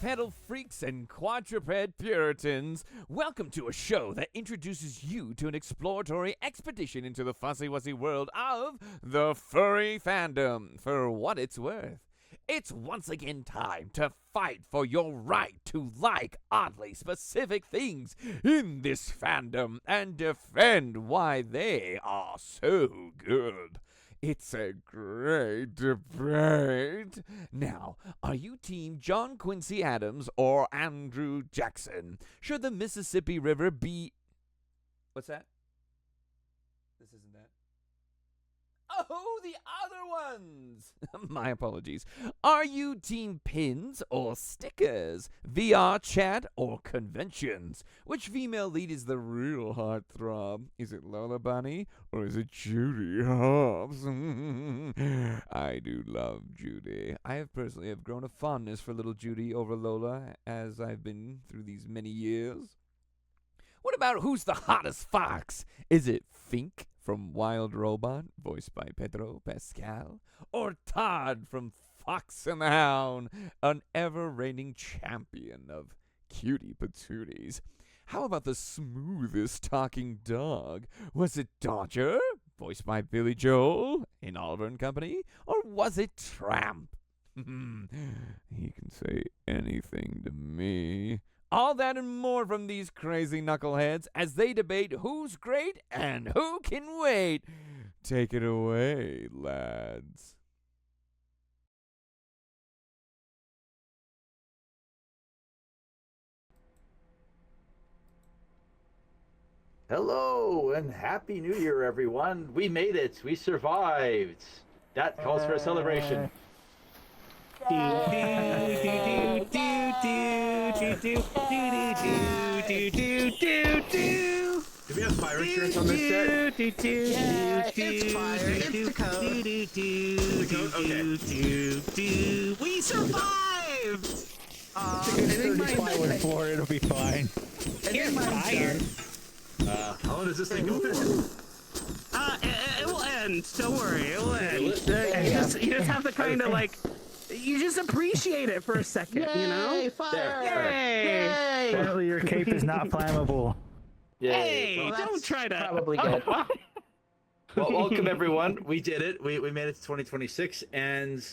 bipedal freaks and quadruped Puritans. Welcome to a show that introduces you to an exploratory expedition into the fuzzy-wuzzy world of the furry fandom, for what it's worth. It's once again time to fight for your right to like oddly specific things in this fandom and defend why they are so good. It's a great debate. Now, are you team John Quincy Adams or Andrew Jackson? Should the Mississippi River be... What's that? This isn't that. Oh, the other ones! My apologies. Are you team pins or stickers? VR chat or conventions? Which female lead is the real heartthrob? Is it Lola Bunny or is it Judy Hobbs? I do love Judy. I have personally grown a fondness for little Judy over Lola as I've been through these many years. What about who's the hottest fox? Is it Fink from Wild Robot, voiced by Pedro Pascal? Or Todd from Fox and the Hound, an ever-reigning champion of cutie patooties? How about the smoothest talking dog? Was it Dodger, voiced by Billy Joel in Oliver and Company? Or was it Tramp? He can say anything to me. All that and more from these crazy knuckleheads as they debate who's great and who can wait. Take it away, lads. Hello and Happy New Year, everyone. We made it. We survived. That calls for a celebration. Do we have fire insurance on this set? Yeah, it's fire. It's the code. Okay. We survived! I think my went for it. It'll be fine. Here's my fire. How long does this thing go for? It will end. Don't worry. It will end. You just have to kind of like... You just appreciate it for a second, you know? Fire! Yay! Apparently your cape is not flammable. Hey, Well, don't try to... Probably good. well, welcome everyone. We did it. We made it to 2026, and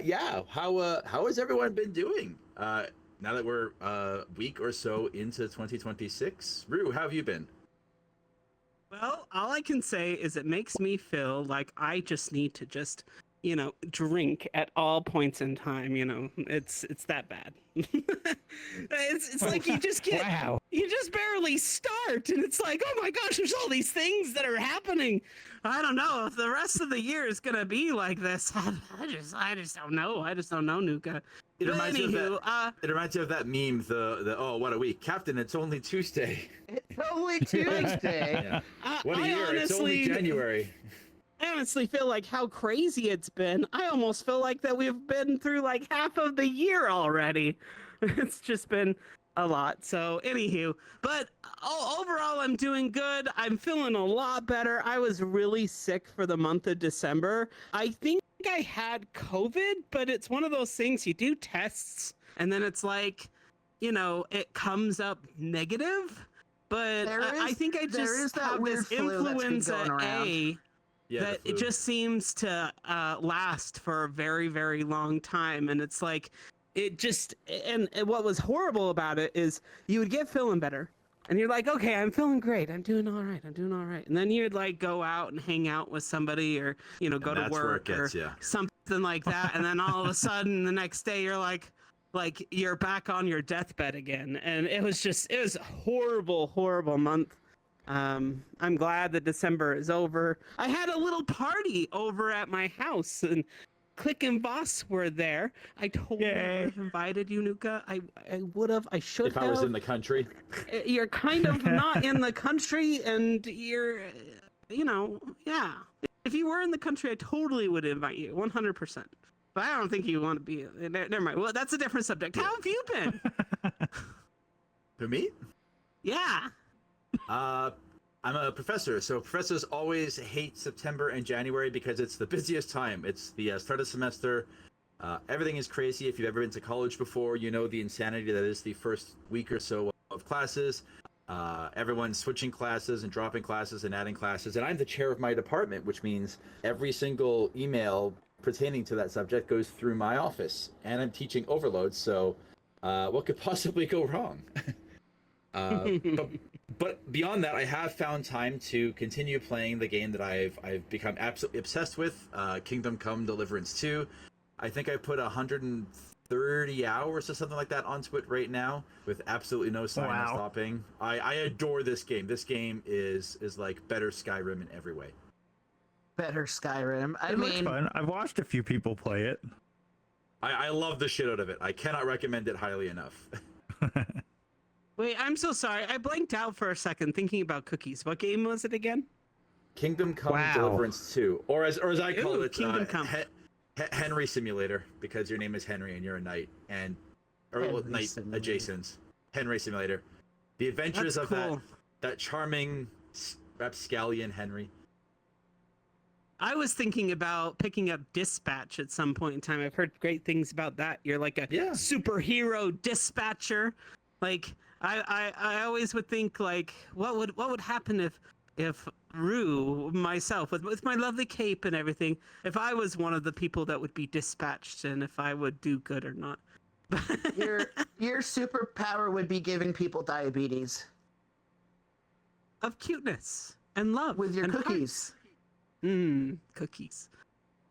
yeah, how has everyone been doing? Now that we're a week or so into 2026, Rue, how have you been? Well, all I can say is it makes me feel like I just need to just, you know, drink at all points in time. You know, it's that bad. it's like you just get, Wow. you just barely start, and it's like, oh my gosh, there's all these things that are happening. I don't know if the rest of the year is gonna be like this. I just don't know. I just don't know, Nuka. It But reminds you of anywho, that. It reminds you of that meme. The oh, what a week, Captain! It's only Tuesday. It's only Tuesday. Yeah. What a I year! It's only honestly- January. I honestly feel like how crazy it's been. I almost feel like that we've been through like half of the year already. It's just been a lot. So, anywho, but overall, I'm doing good. I'm feeling a lot better. I was really sick for the month of December. I think I had COVID, but it's one of those things you do tests and then it's like, you know, it comes up negative. But I think I just that have weird this flu that's been influenza going around. A. Yeah, That the it flu. just seems to last for a very, very long time. And it's like, it just, and what was horrible about it is you would get feeling better. And you're like, okay, I'm feeling great. I'm doing all right. I'm doing all right. And then you'd like go out and hang out with somebody or, you know, go to that's where it work gets or ya. something like that. And then all of a sudden the next day you're like you're back on your deathbed again. And it was a horrible, horrible month. I'm glad that December is over. I had a little party over at my house and Click and Boss were there. I totally would have invited you, Nuka. I would have. I should If have. I was in the country. You're kind of not in the country, and you're, you know, yeah. If you were in the country, I totally would invite you, 100%. But I don't think you want to be. Never mind. Well, that's a different subject. How have you been? For me? Yeah. I'm a professor, so professors always hate September and January because it's the busiest time. It's the start of semester. Everything is crazy. If you've ever been to college before, you know the insanity that is the first week or so of classes. Everyone's switching classes and dropping classes and adding classes. And I'm the chair of my department, which means every single email pertaining to that subject goes through my office. And I'm teaching overload, so what could possibly go wrong? But beyond that, I have found time to continue playing the game that I've become absolutely obsessed with, Kingdom Come Deliverance 2. I think I put 130 hours or something like that onto it right now, with absolutely no sign of stopping. I adore this game. This game is like better Skyrim in every way. Better Skyrim. It looks fun. I've watched a few people play it. I love the shit out of it. I cannot recommend it highly enough. Wait, I'm so sorry. I blanked out for a second thinking about cookies. What game was it again? Kingdom Come Deliverance 2, or as I call it, Kingdom Come. Henry Simulator, because your name is Henry and you're a knight, knight adjacent. Henry Simulator. The adventures of that charming rapscallion Henry. I was thinking about picking up Dispatch at some point in time. I've heard great things about that. You're like a superhero dispatcher. Like I always would think, like, what would happen if Rue, myself, with my lovely cape and everything, if I was one of the people that would be dispatched, and if I would do good or not. Your superpower would be giving people diabetes. Of cuteness and love. With your cookies. Cookies.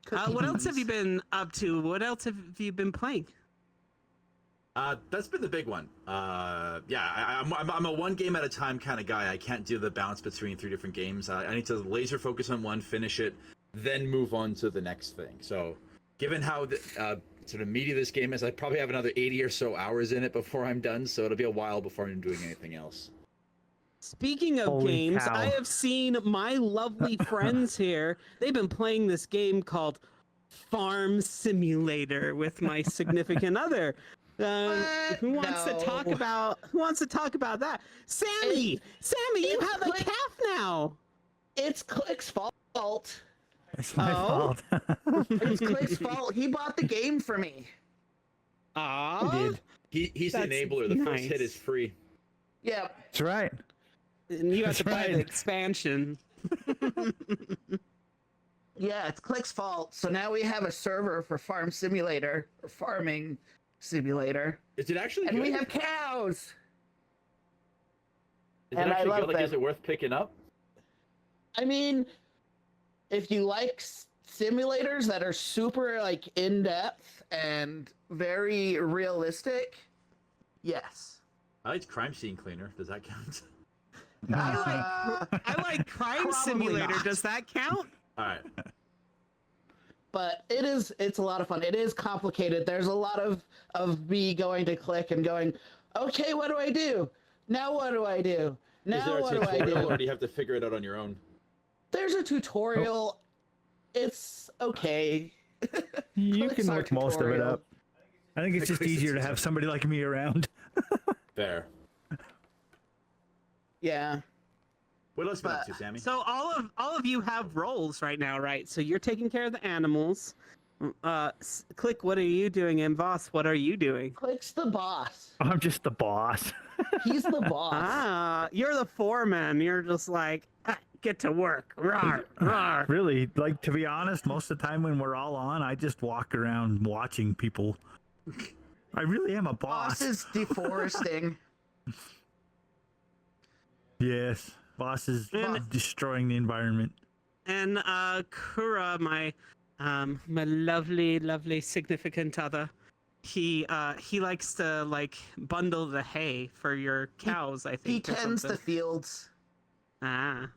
What else have you been up to? What else have you been playing? That's been the big one. I'm a one game at a time kind of guy. I can't do the bounce between 3 different games. I need to laser focus on one, finish it, then move on to the next thing. So, given how sort of meaty this game is, I probably have another 80 or so hours in it before I'm done. So it'll be a while before I'm doing anything else. Speaking of games, I have seen my lovely friends here. They've been playing this game called Farm Simulator with my significant other. Who wants to talk about that? Sammy, you have a calf now. It's Click's fault. It's my fault. It's Click's fault. He bought the game for me. I did. He's the enabler. The first hit is free. Yeah. That's right. And you have to buy the expansion. Yeah, it's Click's fault. So now we have a server for Farm Simulator, or Farming Simulator. Is it actually and good? We have cows. Is it actually good? Like, is it worth picking up? I mean, if you like simulators that are super like in depth and very realistic, yes. I like Crime Scene Cleaner. Does that count? I like Crime Simulator. Not. Does that count? All right. But it's a lot of fun. It is complicated. There's a lot of me going to Click and going, okay, what do I do? Now what do I do? Now what do I do? Or do you have to figure it out on your own? There's a tutorial. It's okay. You can look most of it up. I think it's just easier to have somebody like me around. Fair. Yeah. What else been up to, Sammy? So all of you have roles right now, right? So you're taking care of the animals. Click, what are you doing? And Voss, what are you doing? Click's the boss. I'm just the boss. He's the boss. You're the foreman. You're just like, get to work. Rawr, rawr. Really, like, to be honest, most of the time when we're all on, I just walk around watching people. I really am a boss. Boss is deforesting. Yes. Boss is destroying the environment. And Kura, my lovely significant other, he likes to like bundle the hay for your cows. I think he tends the fields. Yeah.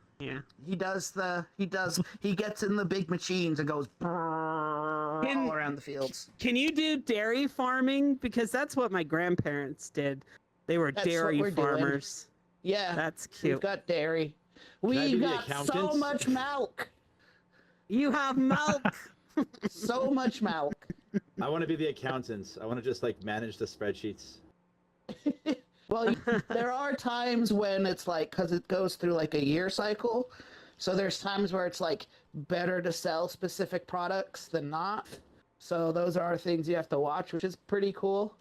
He gets in the big machines and goes all around the fields. Can you do dairy farming? Because that's what my grandparents did. They were dairy farmers. Doing. Yeah, that's cute. We've got dairy. We got so much milk. You have milk. So much milk. I want to be the accountant. I want to just like manage the spreadsheets. Well, there are times when it's like, because it goes through like a year cycle. So there's times where it's like better to sell specific products than not. So those are things you have to watch, which is pretty cool.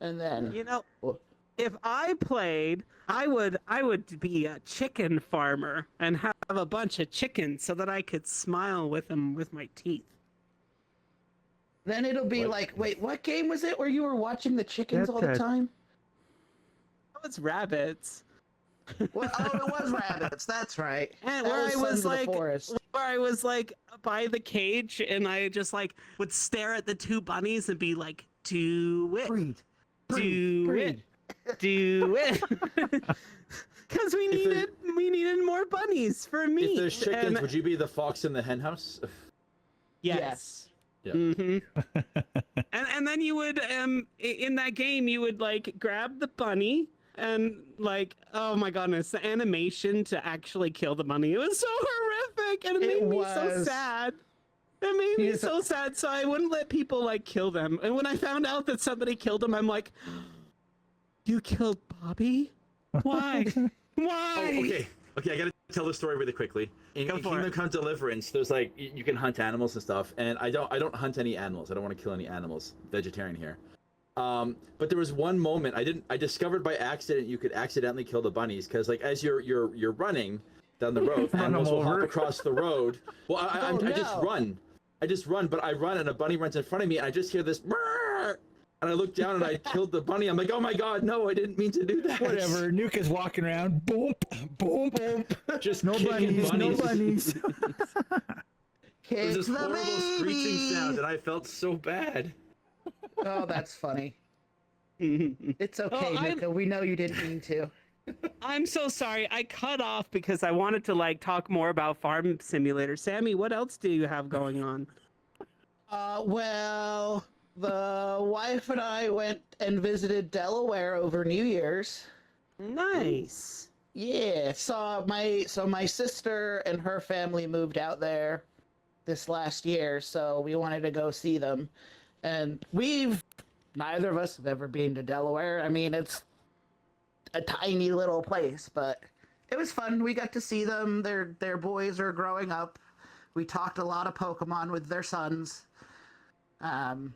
And then You know, Well- if I played, I would be a chicken farmer and have a bunch of chickens so that I could smile with them with my teeth. then it'll be What? like, wait, what game was it where you were watching the chickens all the That's a- time? Oh, it's rabbits. Well, oh, it was rabbits. That's right. And That where I Sons was of the like, Forest. where I was like by the cage, and I just like would stare at the two bunnies and be like, "Do it, Breed. do breed. it, do it," because we If needed more bunnies for meat. If there's chickens, and- would you be the fox in the hen house? yes. Yeah. hmm and then you would in that game you would like grab the bunny and like, oh my goodness, the animation to actually kill the bunny, it was so horrific and it It made me so was. sad. It made me Yes. so sad, so I wouldn't let people like kill them. And when I found out that somebody killed him, I'm like, you killed Bobby? Why? Why? Oh, okay. Okay, I gotta tell the story really quickly. In Go for Kingdom it. Come Deliverance, there's like you can hunt animals and stuff, and I don't hunt any animals. I don't want to kill any animals. Vegetarian here. But there was one moment I discovered by accident you could accidentally kill the bunnies because like as you're running down the road, Run animals them will hop over. across the road. Well, I just no. run. I just run, but I run and a bunny runs in front of me, and I just hear this. "Brrr," and I look down and I killed the bunny. I'm like, oh my god, no, I didn't mean to do that. Whatever. Nuka's walking around. Boom, boom, boom. Just No kicking bunnies. No bunnies. bunnies. It Kick was this the horrible screeching baby. sound, and I felt so bad. Oh, that's funny. Mhm. It's okay, I'm- Nuka. We know you didn't mean to. I'm so sorry. I cut off because I wanted to like talk more about Farm Simulator. Sammy, what else do you have going on? Well, the wife and I went and visited Delaware over New Year's. Nice. Yeah, so my sister and her family moved out there this last year, so we wanted to go see them. And neither of us have ever been to Delaware. I mean, it's a tiny little place, but it was fun. We got to see them. Their boys are growing up. We talked a lot of Pokemon with their sons. And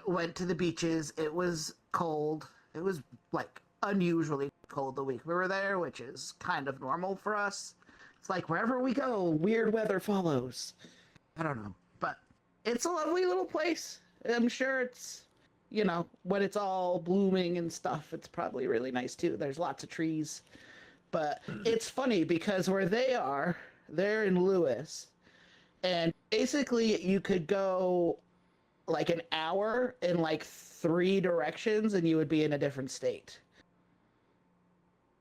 went to the beaches. It was cold. It was like unusually cold the week we were there, which is kind of normal for us. It's like wherever we go, weird weather follows. I don't know, but it's a lovely little place. I'm sure it's, when it's all blooming and stuff, it's probably really nice too. There's lots of trees. But it's funny because where they are, they're in Lewis. And basically you could go like an hour in like 3 directions and you would be in a different state.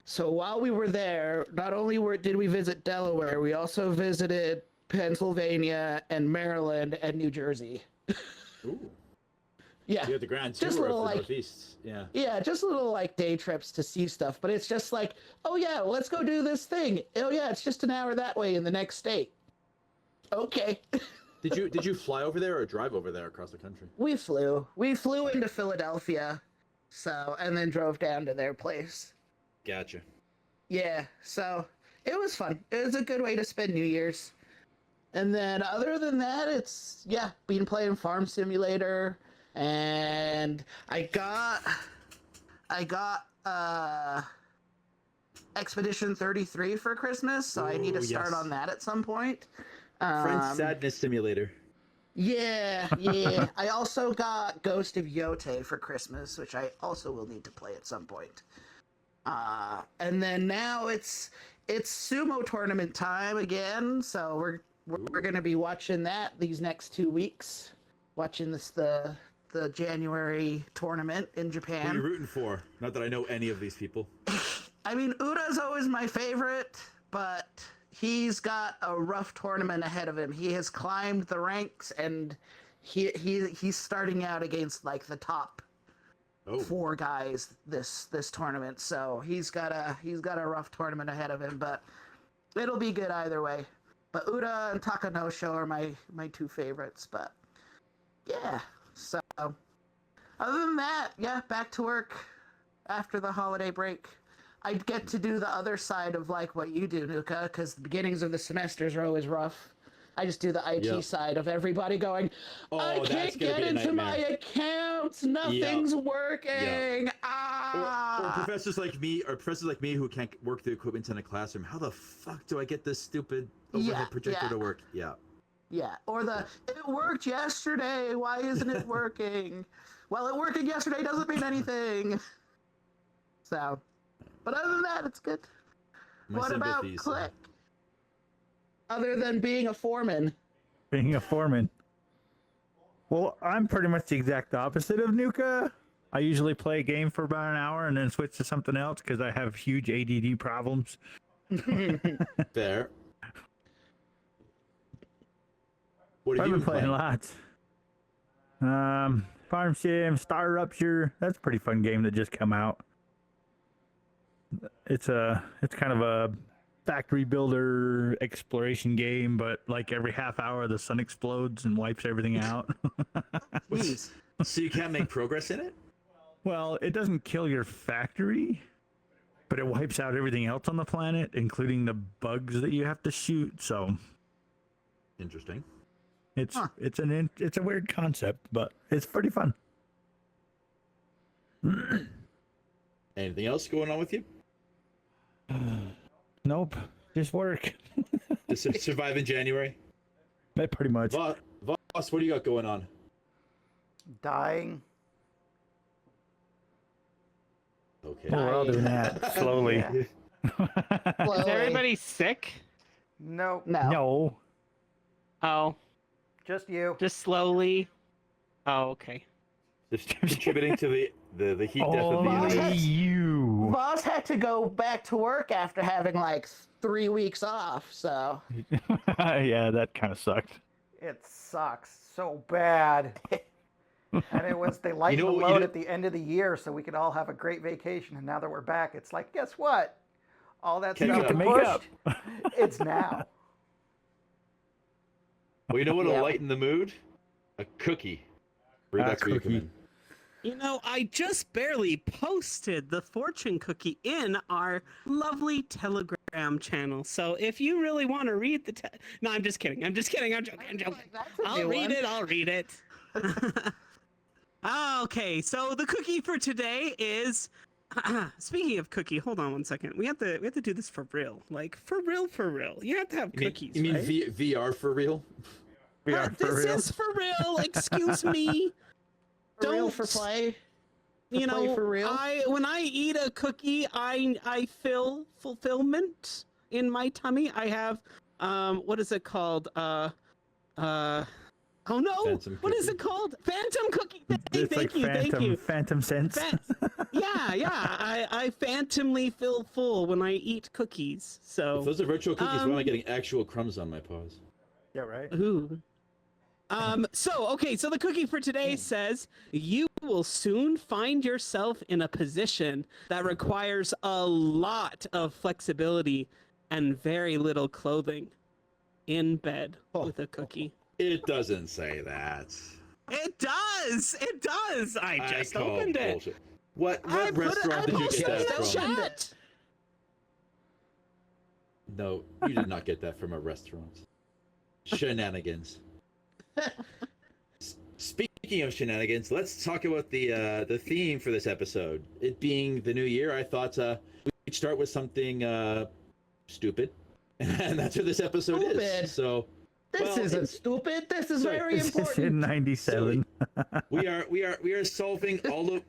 So while we were there, not only did we visit Delaware, we also visited Pennsylvania and Maryland and New Jersey. Ooh. Yeah. You had the grand Just tour of little, the like- Northeast. Yeah. Yeah, just little like day trips to see stuff, but it's just like, oh yeah, let's go do this thing. Oh yeah, it's just an hour that way in the next state. Okay. Did you fly over there or drive over there across the country? We flew into Philadelphia, and then drove down to their place. Gotcha. Yeah, so it was fun. It was a good way to spend New Year's. And then other than that, it's been playing Farm Simulator, and I got Expedition 33 for Christmas, so I need to Ooh, start yes. on that at some point. Friend Sadness Simulator. Yeah. I also got Ghost of Yote for Christmas, which I also will need to play at some point. And then now it's sumo tournament time again, so we're gonna be watching that these next 2 weeks. Watching the January tournament in Who are you Japan. rooting for? Not that I know any of these people. I mean, Ura's always my favorite, but he's got a rough tournament ahead of him. He has climbed the ranks, and he's starting out against like the top Oh. 4 guys this tournament. So he's got a rough tournament ahead of him, but it'll be good either way. But Ura and Takanosho are my 2 favorites. But yeah, so other than that, back to work after the holiday break. I get to do the other side of like what you do, Nuka, because the beginnings of the semesters are always rough. I just do the IT Yep. side of everybody going, I that's can't gonna get be a into my nightmare. accounts. Nothing's working. Or Ah. professors like me, who can't work the equipment in a classroom. How the fuck do I get this stupid overhead Yeah, projector yeah. to work? Yeah. Yeah, or it worked yesterday. Why isn't it working? Well, it working yesterday doesn't mean anything. So, but other than that, it's good. My What about sympathies. Click? Other than being a foreman. Being a foreman. Well, I'm pretty much the exact opposite of Nuka. I usually play a game for about an hour and then switch to something else because I have huge ADD problems. Fair. What have I've you been playing playing? lots. Farm Sim, Star Rupture. That's a pretty fun game that just come out. It's kind of a factory builder exploration game, but like every half hour the sun explodes and wipes everything out. So you can't make progress in it? Well, it doesn't kill your factory, but it wipes out everything else on the planet, including the bugs that you have to shoot. So Interesting. it's a weird concept, but it's pretty fun. Anything else going on with you? Nope, just work. Just survive in January? Pretty much. Voss, what do you got going on? Dying. Okay. We're all doing that slowly. Yeah. Slowly. Is everybody sick? No, No. No. Oh, just you. just slowly. Oh, okay. Just contributing to the heat death of the Only universe. you. Boss had to go back to work after having like 3 weeks off, so. Yeah, that kind of sucked. It sucks so bad. And it was, they lightened know- the you load know- at the end of the year so we could all have a great vacation. And now that we're back, it's like, guess what? All that Catch stuff up. we Make pushed, up. it's now. Well, you know what'll Yeah. lighten the mood? A cookie. That's where you come cookie. in. You know, I just barely posted the fortune cookie in our lovely Telegram channel. So if you really want to read the no, I'm just kidding. I'm joking. That's a I'll new read one. it. I'll read it. Okay, so the cookie for today is. Speaking of cookie, hold on one second. We have to do this for real. Like for real, for real. You have to have cookies. You mean right? VR for real? We are for This real. is for real. Excuse me. For real Don't- for play. You play know, for real? when I eat a cookie, I feel fulfillment in my tummy. I have what is it called? Oh no! Phantom What is cookie. it called? Phantom cookie. It's Thank like you, thank you. phantom sense. Yeah. I phantomly feel full when I eat cookies. If So, those are virtual cookies, why am I Um, getting actual crumbs on my paws? Yeah, right. ooh. So the cookie for today says you will soon find yourself in a position that requires a lot of flexibility and very little clothing in bed with a cookie. It doesn't say that. It does. It does. I just call opened it. bullshit. What I put it- restaurant I did you posted get it that in from? chat. No, you did not get that from a restaurant. Shenanigans. Speaking of shenanigans, let's talk about the theme for this episode. It being the new year, I thought we'd start with something stupid, and that's what this episode Stupid? is. So This well, isn't it's- stupid. This is sorry, very This is in important. '97. we are solving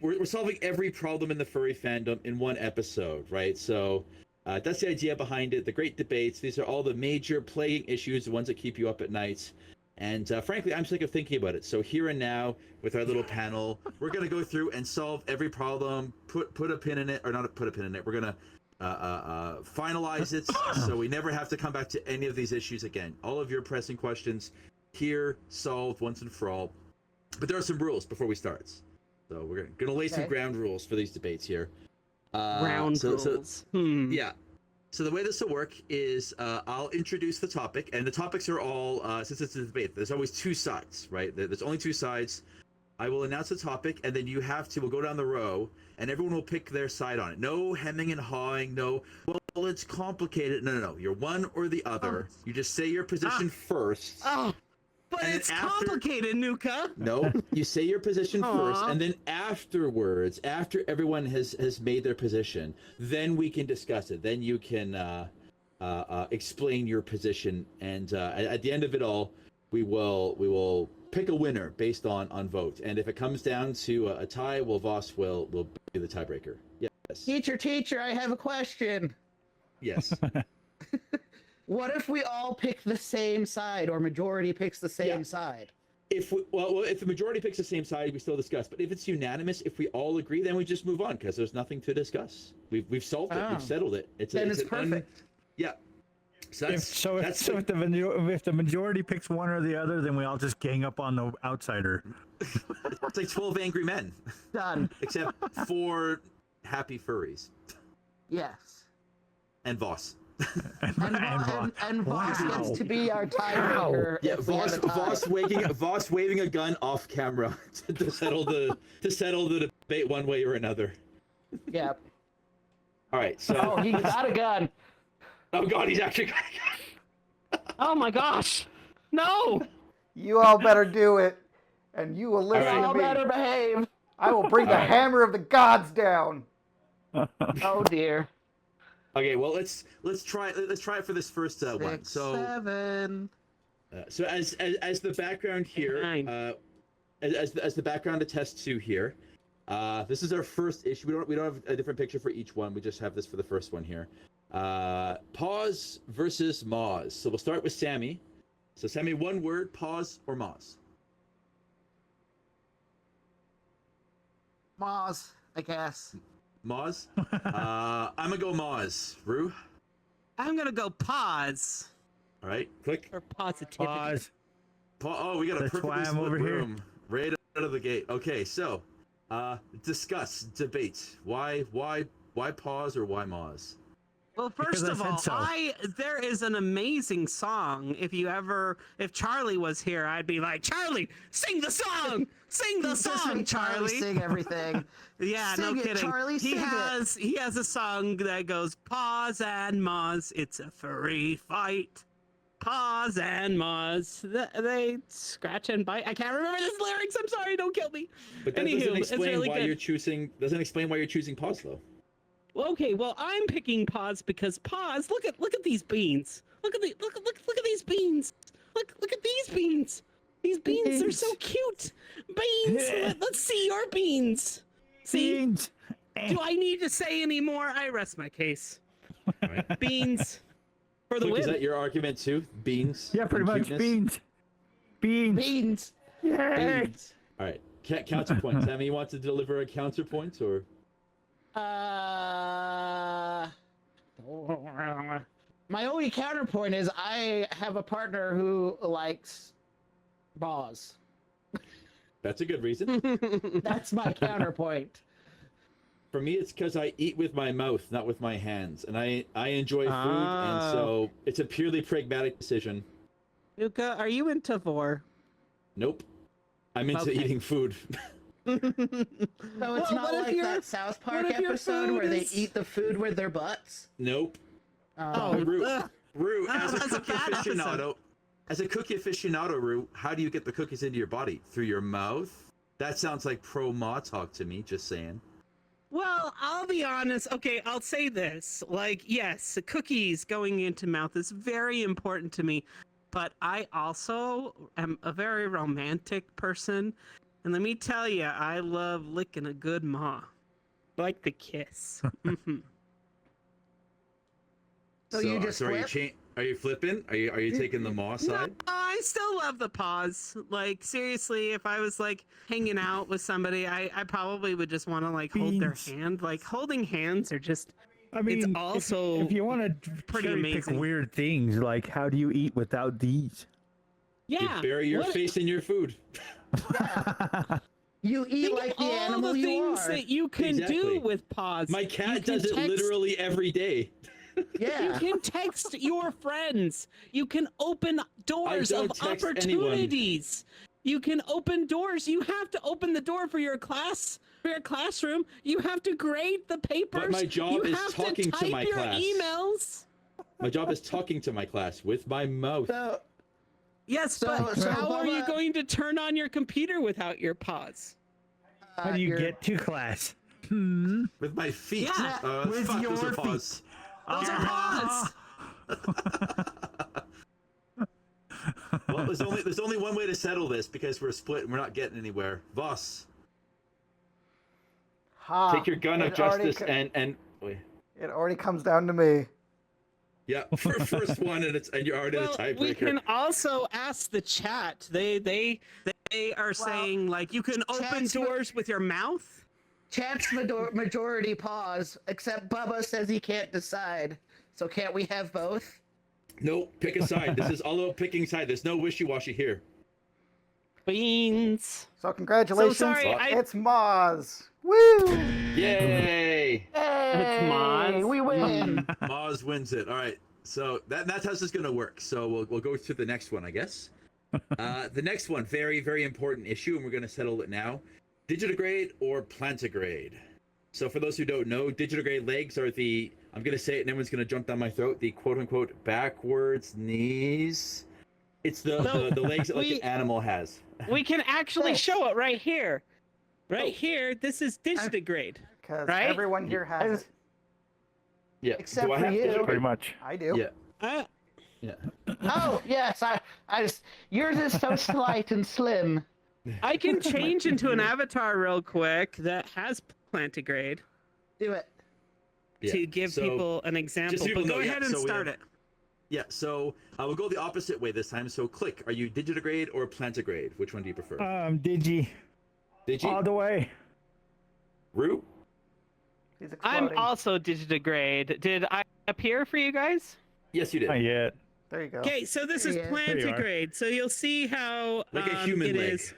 we're solving every problem in the furry fandom in one episode, right? So that's the idea behind it. The great debates. These are all the major plaguing issues, the ones that keep you up at night. And frankly, I'm sick of thinking about it. So here and now, with our little panel, we're gonna go through and solve every problem. Put a pin in it, or not put a pin in it. We're gonna finalize it, so we never have to come back to any of these issues again. All of your pressing questions here solved once and for all. But there are some rules before we start. So we're gonna lay some Okay. ground rules for these debates here. Round so- rules. Yeah. So the way this will work is I'll introduce the topic, and the topics are all, since it's a debate, there's always two sides, right? There's only two sides. I will announce the topic, and then we'll go down the row, and everyone will pick their side on it. No hemming and hawing, no, well, it's complicated. No. You're one or the other. You just say your position first. Oh, but And then it's after- complicated, Nuka. No, you say your position first, Aw. and then afterwards, after everyone has made their position, then we can discuss it. Then you can explain your position, and at the end of it all, we will pick a winner based on vote. And if it comes down to a tie, Voss will be the tiebreaker. Yes. Teacher, I have a question. Yes. What if we all pick the same side, or majority picks the same Yeah. side? If the majority picks the same side, we still discuss. But if it's unanimous, if we all agree, then we just move on because there's nothing to discuss. We've solved it. Oh. We've settled it. Then it's an perfect. Yeah. So If that's the majority picks one or the other, then we all just gang up on the outsider. it's like 12 angry men, Done. except 4 happy furries Yes. and Voss. And Voss Wow. gets to be our tiebreaker. Yeah, if we have a tie. Voss waving a gun off camera to settle the debate one way or another. Yeah. All right, so Oh, he got a gun. oh god, he's actually Oh my gosh. No. You all better do it, and you will listen right. to All me. better behave. I will bring the All right. hammer of the gods down. Oh dear. okay. Well, let's try it for this first one. 6, So 7. so as the background here, 9. as the background attest to here, this is our first issue. We don't have a different picture for each one. We just have this for the first one here. Paws versus maws. So we'll start with Sammy. So Sammy, one word: paws or maws. Maws, I guess. Maws. I'm gonna go maws. Rue. I'm gonna go pause All right. Click. for positivity. Pause. Oh, we got a That's perfectly why I'm split over here. room right out of the gate. Okay, so discuss, debate. Why pause or why maws? Well, Because first I of said all, so. there is an amazing song. If Charlie was here, I'd be like, Charlie, sing the song, sing the Just song, make Charlie. sing everything. Yeah, no Sing it, kidding. Charlie, he sing it. has a song that goes paws and maws. It's a furry fight. Paws and maws. They scratch and bite. I can't remember the lyrics. I'm sorry. Don't kill me. But that Anywho, doesn't it's explain really why good. you're choosing. Doesn't explain why you're choosing paws though. Okay, well, I'm picking paws because paws. Look at these beans. Look at these beans. Look at these beans. These beans are so cute. Beans. Let's see your beans. See? Beans. Do I need to say any more? I rest my case. Beans for the Look, is win. that your argument too? Beans. Yeah, pretty and much. cuteness? Beans. Beans. Beans. Yay. Beans. All right. Counterpoint. Sammy, you want to deliver a counterpoint or? My only counterpoint is I have a partner who likes paws. That's a good reason. That's my counterpoint. For me, it's because I eat with my mouth, not with my hands, and I enjoy food, and so it's a purely pragmatic decision. Nuka, are you into vor? Nope. I'm into Okay. eating food. So it's Well, not what if like your- that South Park if your episode food where they is- eat the food with their butts. Nope. Oh, Rue, ugh. Rue, Ah, as a that's a cookie bad episode. aficionado, Rue, how do you get the cookies into your body? Through your mouth? That sounds like pro-ma talk to me, just saying. Well, I'll be honest. Okay, I'll say this. Like, yes, cookies going into mouth is very important to me, but I also am a very romantic person. And let me tell you, I love licking a good maw. Like the kiss. Mhm. So you just are you flip? are you flipping? Are you taking the ma No, side? I still love the paws. Like, seriously, if I was like hanging out with somebody, I probably would just want to like hold their Beans. hand. Like, holding hands are just I mean, if- also if you want to pretty pick amazing. weird things, like how do you eat without these? yeah. You bury your what- face in your food. You eat Think like of the all animal the you things are. that you can Exactly. do with paws. My You cat can does it text- literally every day. You Yeah. can text your friends. You can open doors don't of text anyone. opportunities. You can open doors. You have to open the door for your class your classroom. You have to grade the papers. But my job you is have talking to to type my your class. emails. My job is talking to my class with my mouth. So, Yes, So- but so how are you Bubba- going to turn on your computer without your paws? How do you you're- get to class? With my feet. Yeah, with fuck, your those are feet. paws. Those are paws. Well, there's only one way to settle this because we're split and we're not getting anywhere. Voss, Ha, take your gun of it already justice and wait. It already comes down to me. Yeah, first one and you're already Well, the tiebreaker. we can also ask the chat. They are saying like you can open chat's- doors with your mouth. Chat's majority pause, except Bubba says he can't decide. So can't we have both? Nope, pick a side. This is all about picking side. There's no wishy-washy here. Beans. So congratulations, sorry, it's Moz. Woo! Yay! Hey, Moz. we win. Maws wins it. All right. So that's how this is going to work. So we'll go to the next one, I guess. The next one, very, very important issue, and we're going to settle it now. Digitigrade or plantigrade? So for those who don't know, digitigrade legs are the, I'm going to say it and everyone's going to jump down my throat, the quote-unquote backwards knees. It's the legs that like an animal has. We can actually Thanks. show it right here. Right Oh. here. This is digitigrade. Because Right? everyone here has it. Yeah. Except Do I for have you. digitigrade? Pretty much. I do. Yeah. Uh, Yeah. Oh yes, I just yours is so slight and slim. I can change into an avatar real quick that has plantigrade Do it. Yeah. to give So, people an example. people But go know, yeah, ahead and so we start have- it. Yeah, so we'll go the opposite way this time. So click, are you digitigrade or plantigrade? Which one do you prefer? Digi. All the way. Rue? He's exploding. I'm also digitigrade. Did I appear for you guys? Yes, you did. Not yet. There you go. Okay, so this is There you are. There you are. plantigrade. So you'll see how Like a human it leg. is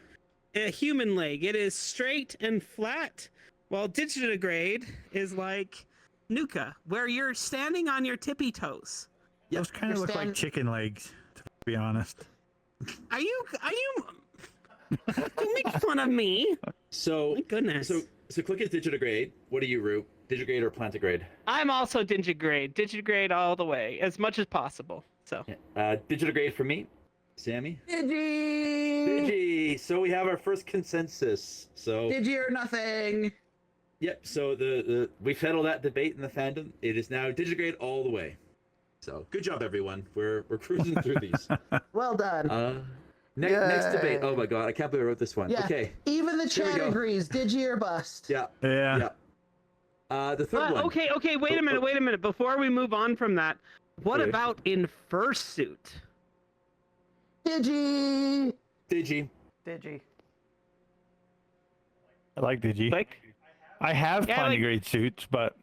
a human leg. It is straight and flat, while digitigrade is like Nuka, where you're standing on your tippy toes. Yeah, Those kind of look like understand- chicken legs, to be honest. Are you don't make fun of me? So, My goodness. so click at digitigrade. What are you, Rue? Digigrade or plantigrade? I'm also digitigrade all the way, as much as possible. So Digitigrade for me. Sammy? Digi. Digi! So we have our first consensus. So, Digi or nothing. yep, so we settled that debate in the fandom. It is now digigrade all the way. So, good job, everyone. We're cruising through these. Well done. Next debate. Yay. Oh my god, I can't believe I wrote this one. Yeah. Okay. Even the Here we chat go. agrees. Digi or bust. Yeah. Yeah. Yeah. The third one. okay, wait a minute. Before we move on from that, what Okay. about in fursuit? Digi. Digi. Digi. I like Digi. Click. I have Yeah, like- plantigrade suits, but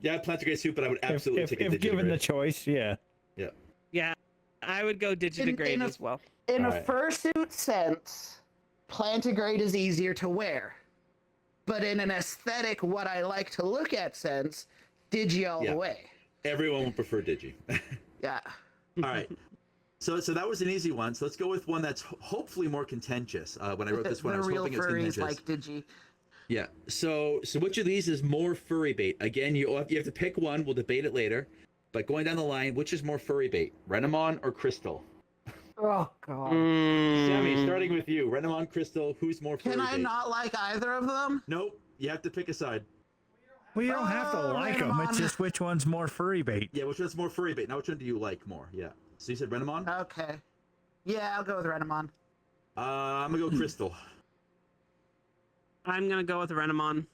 Yeah, plantigrade soup, but I would absolutely if take a digigrade. given the choice, yeah. Yeah, I would go digitigrade in a- as well. In Alright. a fursuit sense, plantigrade is easier to wear. But in an aesthetic, what I like to look at sense, Digi all Yeah. the way. Everyone would prefer Digi. Yeah. All right. So that was an easy one. So let's go with one that's hopefully more contentious. When I wrote this one, I the was real hoping it was furries contentious. like Digi. Yeah. So which of these is more furry bait? Again, you have to pick one. We'll debate it later. But going down the line, which is more furry bait, Renamon or Crystal? Oh god. Sammy, starting with you. Renamon, Crystal, who's more furry Can I bait? not like either of them? Nope. You have to pick a side. Well, you don't have to Oh, like them. It's Renamon. just which one's more furry bait. Yeah, which one's more furry bait? Now, which one do you like more? Yeah. So you said Renamon? Okay. Yeah, I'll go with Renamon. I'm gonna go Crystal. I'm gonna go with Renamon.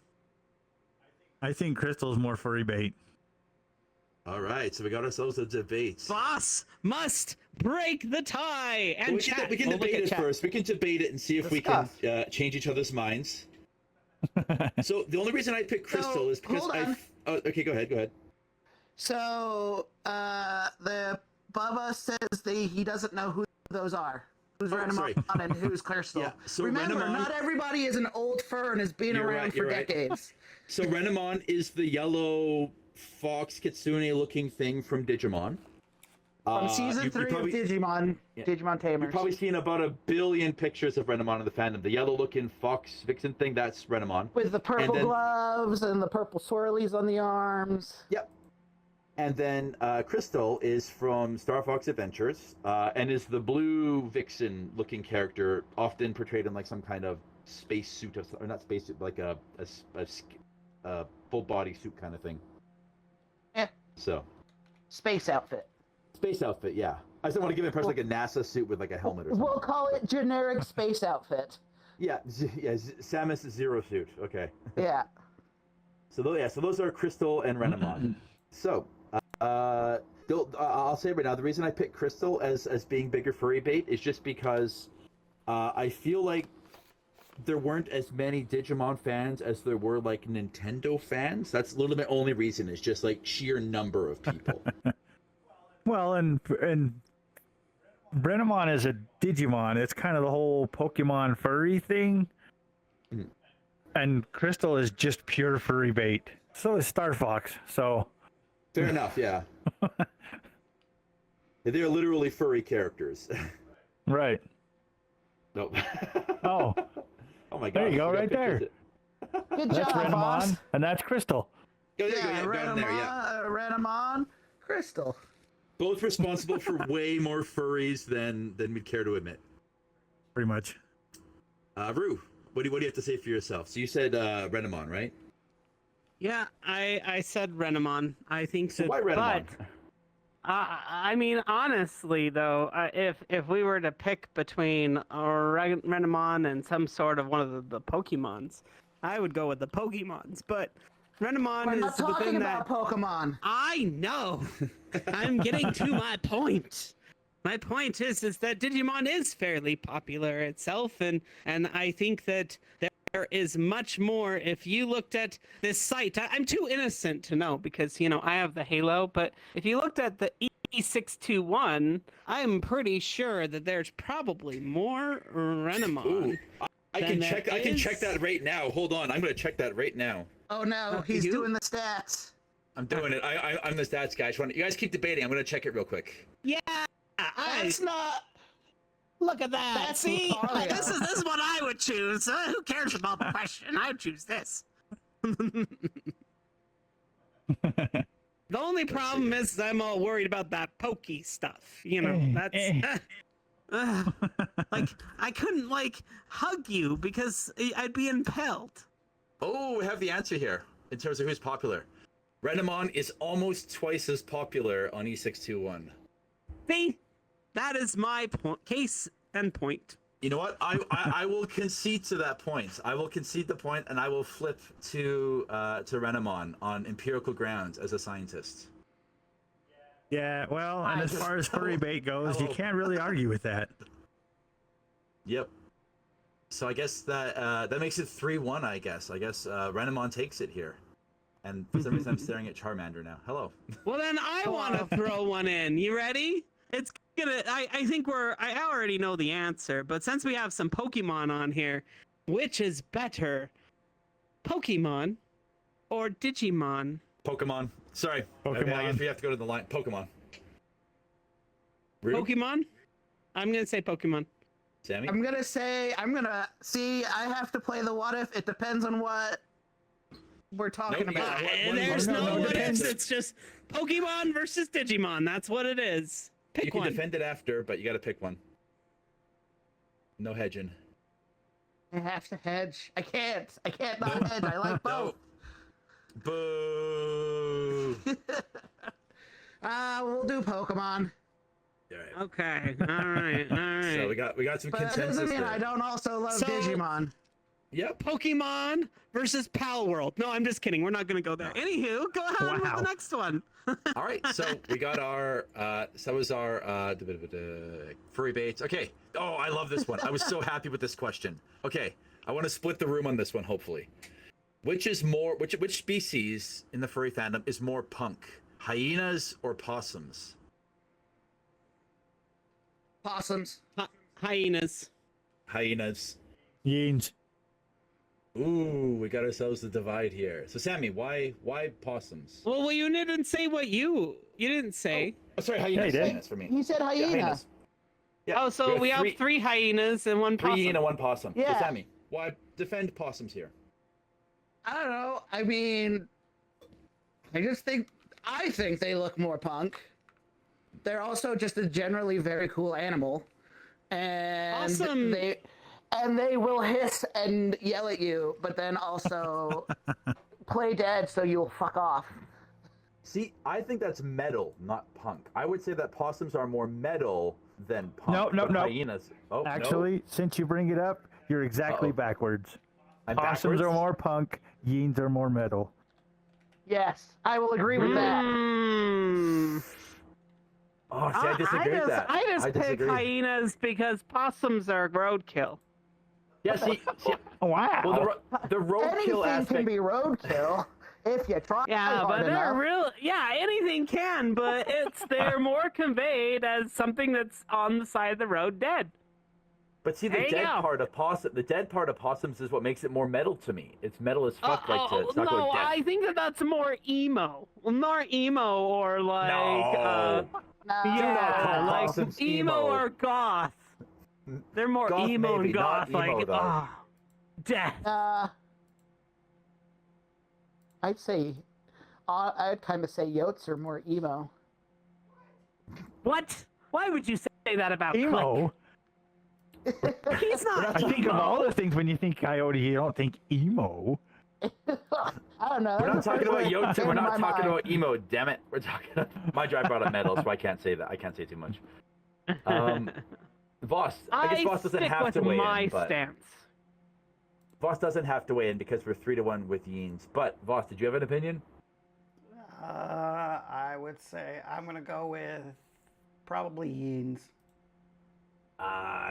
I think Crystal's more furry bait. All right, so we got ourselves a debate. Boss must break the tie. And Well, chat. we can Oh, look debate at it chat. first. We can debate it and see if we can change each other's minds. So the only reason I picked Crystal So, is because hold on. Oh, okay, go ahead. So, the Bubba says he doesn't know who those are. Who's Oh, sorry. Renamon and who's Crystal. Yeah, so Remember, Renamon- not everybody is an old fur and has been You're around right, for you're right. decades. So Renamon is the yellow fox kitsune looking thing from Digimon. From season you 3 probably- of Digimon, Yeah. Digimon Tamers. You've probably seen about 1 billion pictures of Renamon in the fandom. The yellow-looking fox vixen thing, that's Renamon. With the purple then- gloves and the purple swirlies on the arms. Yep. And then Crystal is from Star Fox Adventures and is the blue vixen-looking character, often portrayed in like some kind of space suit, or not space suit, but like a full-body suit kind of thing. Eh. So. Space outfit. Space outfit, yeah. I just want to give it a person like a NASA suit with like a helmet or something. We'll call it generic space outfit. Yeah, Samus Zero suit. Okay. Yeah. So those are Crystal and Renamon. So, I'll say right now, the reason I picked Crystal as being bigger furry bait is just because I feel like there weren't as many Digimon fans as there were like Nintendo fans. That's literally my only reason. It's just like sheer number of people. Well, and Renamon is a Digimon. It's kind of the whole Pokemon furry thing. Mm. And Crystal is just pure furry bait. So is Star Fox. So Fair enough, yeah. They're literally furry characters. right. Nope. Oh, Oh my god. there you go, I forgot right there. pictures. Good That's job, boss. Renamon, and that's Crystal. Oh, there you go, yeah, down there, yeah. Renamon, Crystal. Both responsible for way more furries than we'd care to admit. Pretty much. Rue, what do you have to say for yourself? So you said Renamon, right? Yeah, I said Renamon. I think So so. why Renamon? But I mean, honestly, though, if we were to pick between Renamon and some sort of one of the Pokemons, I would go with the Pokemons. But Renamon We're is not talking within about that. Pokemon. I know. I'm getting to my point. My point is that Digimon is fairly popular itself, and I think that there is much more. If you looked at this site, I'm too innocent to know because I have the Halo, but if you looked at the E621, I'm pretty sure that there's probably more Renamon. Ooh, I can Then check. there I can is- check that right now. Hold on, I'm gonna check that right now. Oh no, Oh, he's you? doing the stats. I'm doing it. I'm the stats guy. You guys keep debating. I'm gonna check it real quick. Yeah, That's not. look at that. That's See, Lucario. this is what I would choose. Who cares about the question? I would choose this. The only problem is I'm all worried about that pokey stuff. That's like I couldn't hug you because I'd be impelled. Oh, we have the answer here in terms of who's popular. Renamon is almost twice as popular on E621. See, that is my case and point. You know what? I will concede to that point. I will concede the point, and I will flip to Renamon on empirical grounds as a scientist. Yeah, well, and as far as furry bait goes, you can't really argue with that. Yep. So I guess that makes it 3-1. I guess Renamon takes it here. And for some reason, I'm staring at Charmander now. Hello. Well, then I want to throw one in. You ready? It's gonna. I think I already know the answer, but since we have some Pokemon on here, which is better, Pokemon or Digimon? Pokemon. Sorry. Pokemon. I guess we have to go to the line. Pokemon. Rudy? Pokemon? I'm gonna say Pokemon. Sammy? I'm gonna see. I have to play the what if. It depends on what we're talking Nope, about. yeah, There's no, no no, what depends. ifs. It's just Pokemon versus Digimon. That's what it is. You Pick can one. defend it after, but you got to pick one. No hedging. I have to hedge. I can't not hedge. I like both. Boo. We'll do Pokemon. All right. Okay. All right. So we got some But that consensus doesn't mean there. I don't also love So- Digimon. Yep. Pokemon versus Pal World. No, I'm just kidding. We're not gonna go there. Anywho, go ahead with Wow. the next one. All right. So we got our furry baits. Okay. Oh, I love this one. I was so happy with this question. Okay. I want to split the room on this one. Hopefully. Which species in the furry fandom is more punk? Hyenas or possums? Possums. Hyenas. Hyenas. Yeens. Ooh, we got ourselves the divide here. So Sammy, why possums? Well, you didn't say what you didn't say. Oh, sorry, hyenas. Yeah, he did. Hyenas for me. He said Yeah, hyena. hyenas. Yeah, Oh, so we have three hyenas and one three possum. hyena, one possum. So, Yeah. Sammy, why defend possums here? I don't know. I mean, I think they look more punk. They're also just a generally very cool animal, and Awesome. they will hiss and yell at you, but then also play dead so you'll fuck off. See, I think that's metal, not punk. I would say that possums are more metal than punk. No. but hyenas. Oh, Actually, since you bring it up, you're exactly Uh-oh. backwards. I'm Possums backwards? are more punk. Yeens are more metal. Yes, I will agree with that. Mm. Oh, see, I disagree with that. I just pick disagree. hyenas because possums are roadkill. Yeah, see, Wow. well, the roadkill Anything aspect. can be roadkill if you try Yeah, hard but they're enough. real. Yeah, anything can, but they're more conveyed as something that's on the side of the road dead. But see, There the you dead go. part of the dead part of possums is what makes it more metal to me. It's metal as fuck, it's not no, going dead. I think that's more emo. More emo or like No. No. Do not call yeah, like possums emo emo. or goth. They're more Goth emo maybe, and goth, not emo, like though. death. I'd kind of say yotes are more emo. What? Why would you say that about Emo. Click? He's not. I think of all the things when you think coyote, you don't think emo. I don't know. We're not that's the talking first about word yotes, that and we're came to not my talking mind. about emo. Damn it, we're talking. My drive brought up metal, so I can't say that. I can't say too much. Voss, I guess Voss doesn't stick have with to weigh my in, but stance. Voss doesn't have to weigh in because we're 3-1 with Yeens. But Voss, did you have an opinion? I would say I'm gonna go with probably Yeens.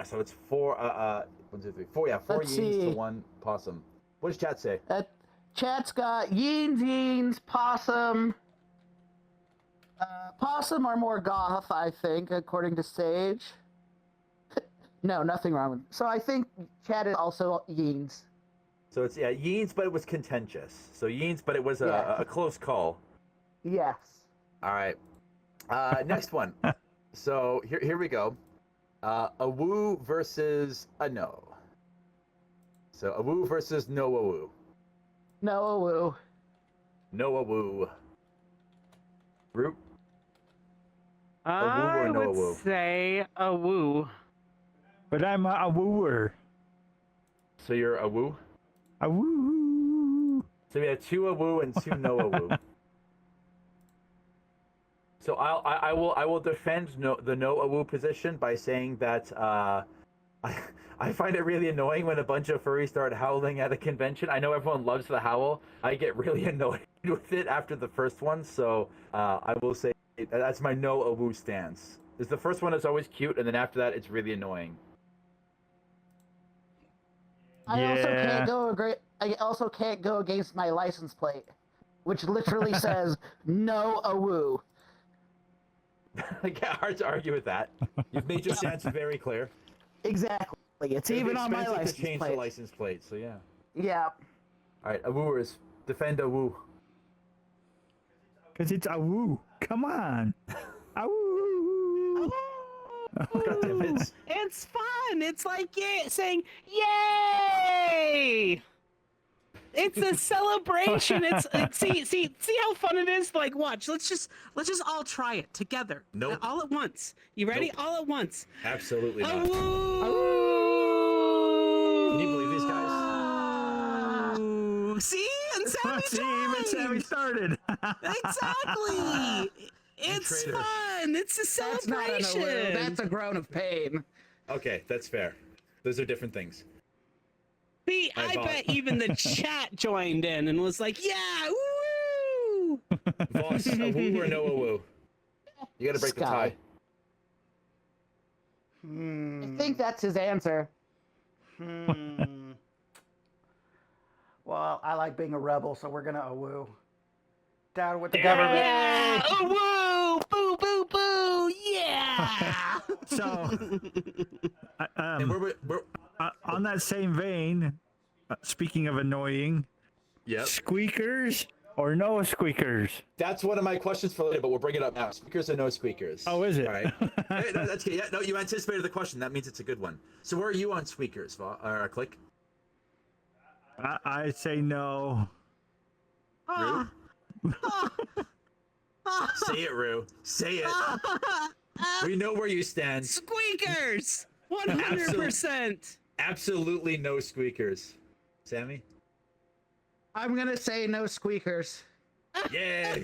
So it's 4. 1, 2, 3, 4. Yeah, 4 Let's Yeens see. to 1 possum. What does chat say? Chat's got yeens, possum. Possum are more goth, I think, according to Sage. No, nothing wrong with. So I think chat is also yeens. So it's Yeens, but it was contentious. So Yeens, but it was Yeah. a close call. Yes. All right. Next one. So here we go. A woo versus a no. So a woo versus no a woo. No woo. No a woo. Root. I or no would woo? say a woo. But I'm a wooer. So you're a woo. A woo. So we have 2 a woo and 2 no a woo. So I will defend the no a woo position by saying that I find it really annoying when a bunch of furries start howling at a convention. I know everyone loves the howl. I get really annoyed with it after the first one. So I will say that's my no a woo stance. Is the first one is always cute, and then after that it's really annoying. I also Yeah. can't go I also can't go against my license plate, which literally says no a woo. Like, hard to argue with that. You've made your stance very clear. Exactly. It's It'd be even on my expensive license to change plate. the license plate. So yeah. Yeah. All right, a wooers defend a woo. Because it's a woo. Come on. A woo. God damn it. It's fun. It's like saying "Yay!" It's a celebration. See how fun it is. Like, watch. Let's just all try it together. Nope. All at once. You ready? Nope. All at once. Absolutely not. Woo! Can you believe these guys? Ooh. See? And Sammy See, even Sammy started. Exactly. It's traitor. fun. It's a That's not an celebration. woo. That's a groan of pain. Okay, that's fair. Those are different things. See, I Bob. bet even the chat joined in and was like, "Yeah, woo!" Voss, a woo or no a woo? You gotta break the Sky. tie. I think that's his answer. Well, I like being a rebel, so we're gonna woo. Down with the government. Yeah! Oh, woo! Boo, boo, boo! Yeah! So, And we're on that same vein, speaking of annoying, yep. squeakers or no squeakers? That's one of my questions for later, but we'll bring it up now. Squeakers or no squeakers? Oh, is it? All right. Hey, no, that's good. Yeah, no, you anticipated the question. That means it's a good one. So where are you on squeakers, Click? I say no. Ah. Ah. Ah. Say it, Rue. Say it. We know where you stand. Squeakers! 100%! Absolutely no squeakers. Sammy? I'm gonna say no squeakers. Yeah.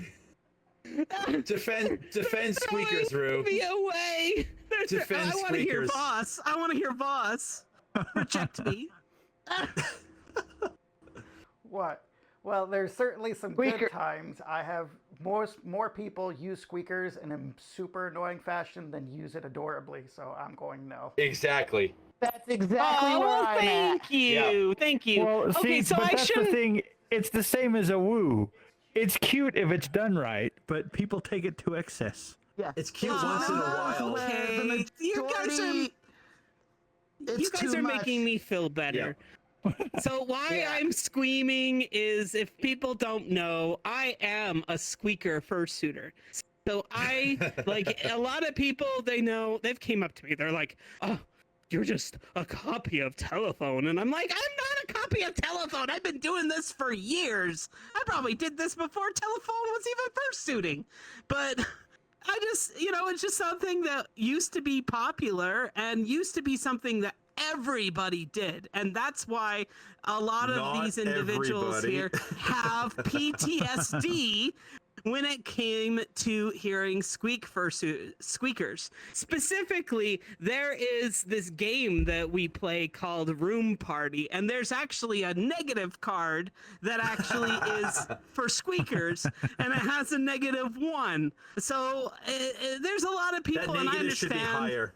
Defend squeakers, Rue. Me away! Defend I want to hear squeakers. boss. I want to hear boss. Reject me. What? Well, there's certainly some Squeaker. good times. I have more people use squeakers in a super annoying fashion than use it adorably, so I'm going no. Exactly. That's exactly Oh, where well, I'm thank at. you. Thank you. Well, Okay, see, so but I that's the shouldn't. thing. It's the same as a woo. It's cute if it's done right, but people take it to excess. Yeah. It's cute once in a while. Where the Okay, you guys are majority- It's you guys too are much. making me feel better. So why Yeah. I'm screaming is, if people don't know, I am a squeaker fursuiter. So I like a lot of people, they know, they've came up to me. They're like, "Oh, you're just a copy of telephone." And I'm like, "I'm not a copy of telephone. I've been doing this for years. I probably did this before telephone was even fursuiting." But I just, it's just something that used to be popular and used to be something that everybody did. And that's why a lot of Not these individuals everybody. here have PTSD when it came to hearing squeakers. Specifically, there is this game that we play called Room Party, and there's actually a negative card that actually is for squeakers, and it has a -1. So there's a lot of That people, and I negative should be understand higher.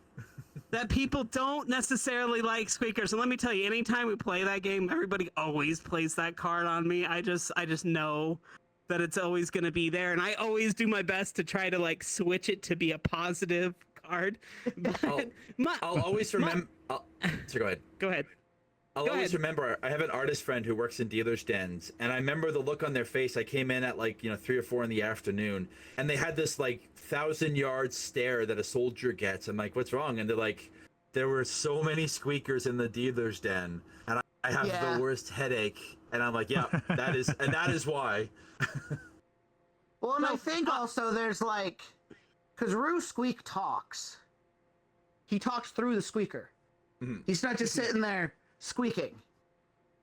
that people don't necessarily like squeakers. And let me tell you, anytime we play that game, everybody always plays that card on me. I just know that it's always going to be there, and I always do my best to try to like switch it to be a positive card. But I'll always remember. So go ahead. Go ahead. I'll Go always ahead. remember. I have an artist friend who works in dealers' dens, and I remember the look on their face. I came in at 3 or 4 in the afternoon, and they had this 1,000-yard stare that a soldier gets. I'm like, "What's wrong?" And they're like, "There were so many squeakers in the dealers' den, and I have Yeah. the worst headache." And I'm like, "Yeah, that is why." Well, and I think also there's because Roo Squeak talks. He talks through the squeaker. Mhm. He's not just sitting there squeaking.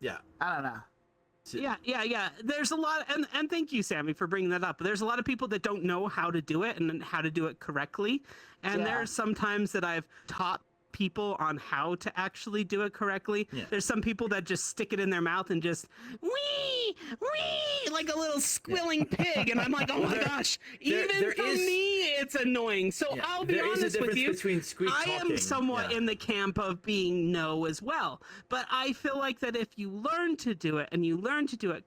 Yeah. I don't know. Yeah. There's a lot, and thank you, Sammy, for bringing that up. There's a lot of people that don't know how to do it and how to do it correctly. And Yeah. there's some times that I've taught people on how to actually do it correctly. Yeah. There's some people that just stick it in their mouth and just wee like a little squilling pig, and I'm like, "Oh my gosh!" Even for me, it's annoying. So Yeah, I'll be there is a honest with difference you. between squeak I am talking. somewhat Yeah. in the camp of being no as well, but I feel like that if you learn to do it and you learn to do it,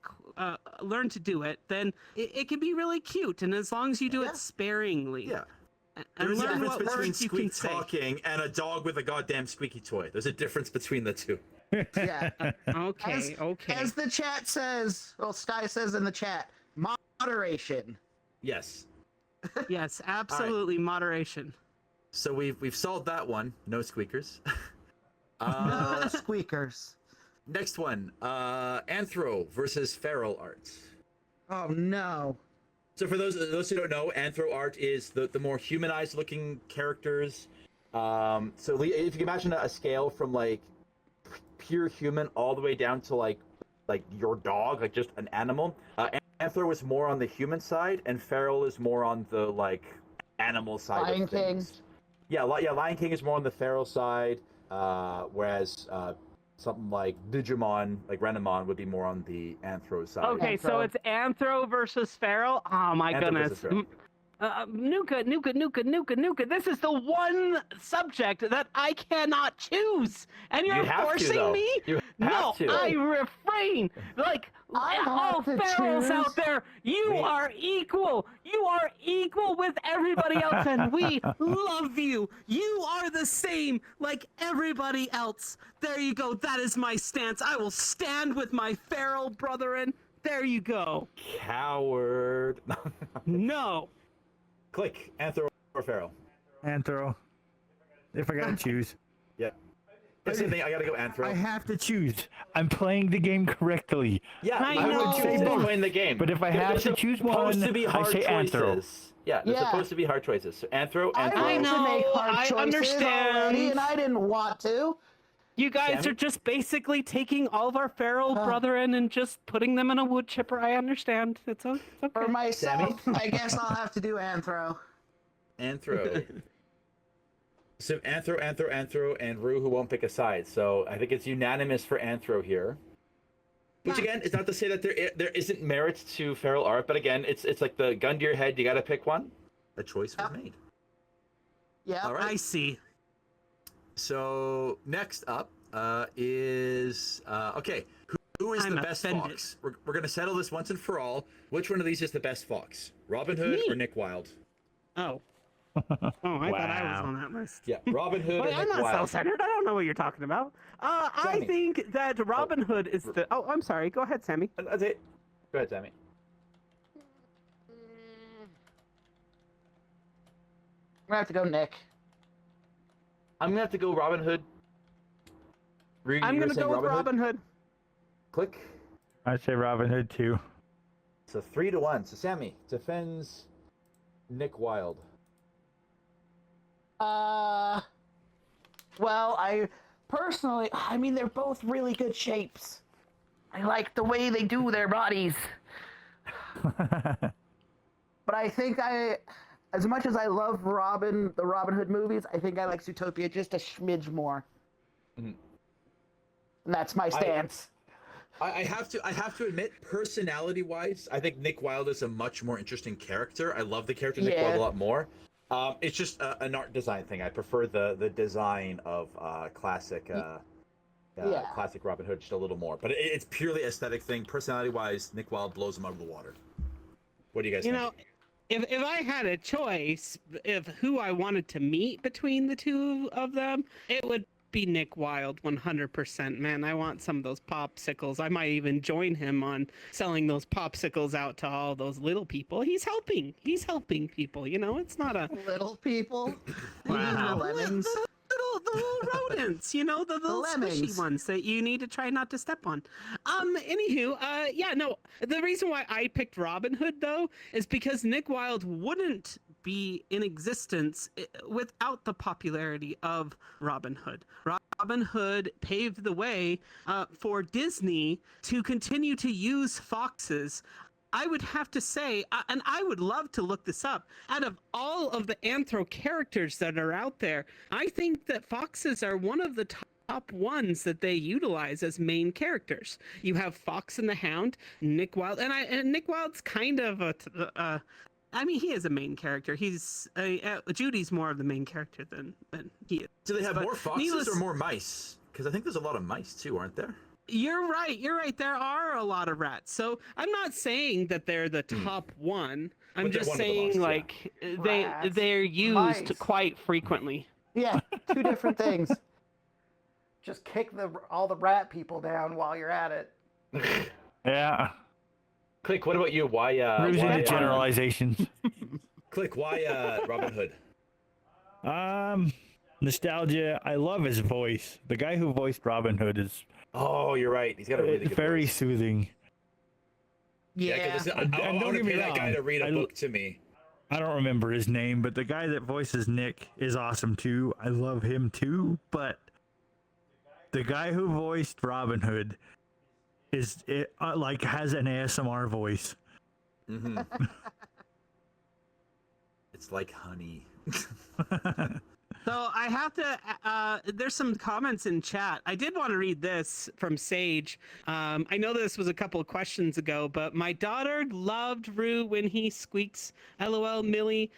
then it can be really cute. And as long as you do Yeah. it sparingly, Yeah. and There's a learn difference what between words you can squeak say. talking and a dog with a goddamn squeaky toy. There's a difference between the two. Yeah. Okay, okay. As the chat says, well, Sky says in the chat, moderation. Yes. Yes, absolutely, moderation. So we've solved that one. No squeakers. No squeakers. Next one. Anthro versus feral art. Oh no. So for those who don't know, anthro art is the more humanized looking characters. So if you can imagine a scale from pure human all the way down to like your dog, just an animal. Anthro is more on the human side, and feral is more on the animal side Lion of King. things. Yeah, Lion King is more on the feral side, whereas something like Digimon, like Renamon, would be more on the anthro side. Okay, so Anthro. it's anthro versus feral. Oh my Anthro goodness. versus feral. Nuka. This is the one subject that I cannot choose, and you're You have to, forcing though. me. You No, have to. I refrain. I All have to ferals choose. out there, you Me. are equal. You are equal with everybody else, and we love you. You are the same like everybody else. There you go. That is my stance. I will stand with my feral brethren. There you go. Coward. No. Click anthro or feral. Anthro. If I gotta choose. Yeah. That's the thing. I gotta go anthro. I have to choose. I'm playing the game correctly. Yeah, I I know. would say both playing the game. But if I have to choose one, supposed to be I hard say anthro. choices. Yeah, they're Yeah. supposed to be hard choices. So anthro, I anthro. wanted know, to make hard I choices understand. already, and I didn't want to. You guys Sammy? are just basically taking all of our feral brethren and just putting them in a wood chipper. I understand. It's okay. For myself, I guess I'll have to do anthro. Anthro. So anthro, and Rue who won't pick a side. So I think it's unanimous for anthro here. Which again is not to say that there isn't merit to feral art, but again, it's like the gun to your head. You got to pick one. A choice was made. Yeah. All right. I see. So next up is okay. Who is I'm the best offended. fox? We're gonna settle this once and for all. Which one of these is the best fox? Robin Hood Me. or Nick Wilde? Oh. Oh, I thought I was Wow. on that list. Yeah, Robin Hood Wait, or I'm Nick not Wilde. self-centered. I don't know what you're talking about. I Sammy. think that Robin Hood is the. Oh, I'm sorry. Go ahead, Sammy. That's it. Go ahead, Sammy. I'm gonna have to go Nick. I'm gonna have to go Robin Hood. Rue, I'm you were gonna saying go with Robin Hood. Click. I'd say Robin Hood too. So 3-1. So Sammy defends Nick Wilde. Well, I personally, I mean, they're both really good shapes. I like the way they do their bodies. But I think as much as I love the Robin Hood movies, I think I like Zootopia just a smidge more. Mhm. And that's my stance. I have to admit, personality-wise, I think Nick Wilde is a much more interesting character. I love the character Nick Yeah. Wilde a lot more. It's just an art design thing. I prefer the design of classic classic Robin Hood just a little more. But it's purely aesthetic thing. Personality-wise, Nick Wilde blows him out of the water. What do you guys You think? know, if I had a choice of who I wanted to meet between the two of them, it would be Nick Wilde 100%. Man, I want some of those popsicles. I might even join him on selling those popsicles out to all those little people. He's helping people, you know? It's not a Little people. Wow. The lemmings. the little rodents, you know, the little squishy lemmings. ones that you need to try not to step on. Anywho, yeah, no, the reason why I picked Robin Hood though is because Nick Wilde wouldn't be in existence without the popularity of Robin Hood. Robin Hood paved the way for Disney to continue to use foxes. I would have to say, and I would love to look this up, out of all of the anthro characters that are out there, I think that foxes are one of the top ones that they utilize as main characters. You have Fox and the Hound, Nick Wilde, and Nick Wilde's kind of I mean, he is a main character. He's Judy's more of the main character than he is. Do they have But more foxes or more mice? Because I think there's a lot of mice too, aren't there? You're right. There are a lot of rats. So I'm not saying that they're the top one. I'm But they're just one of the saying most, yeah. like Rats, they're used mice. quite frequently. Yeah, two different things. Just kick all the rat people down while you're at it. Yeah. Click. What about you? Why? Losing why the generalizations. Click. Why? Robin Hood. Nostalgia. I love his voice. The guy who voiced Robin Hood is Oh, you're right. He's got a really good very voice. soothing. Yeah. Listen, I And want don't to get me pay that guy wrong, to read a I- book to me. I don't remember his name, but the guy that voices Nick is awesome too. I love him too, but the guy who voiced Robin Hood is like has an ASMR voice. Mm-hmm. It's like honey. So I have to. There's some comments in chat. I did want to read this from Sage. I know this was a couple of questions ago, but my daughter loved Rue when he squeaks. LOL, Millie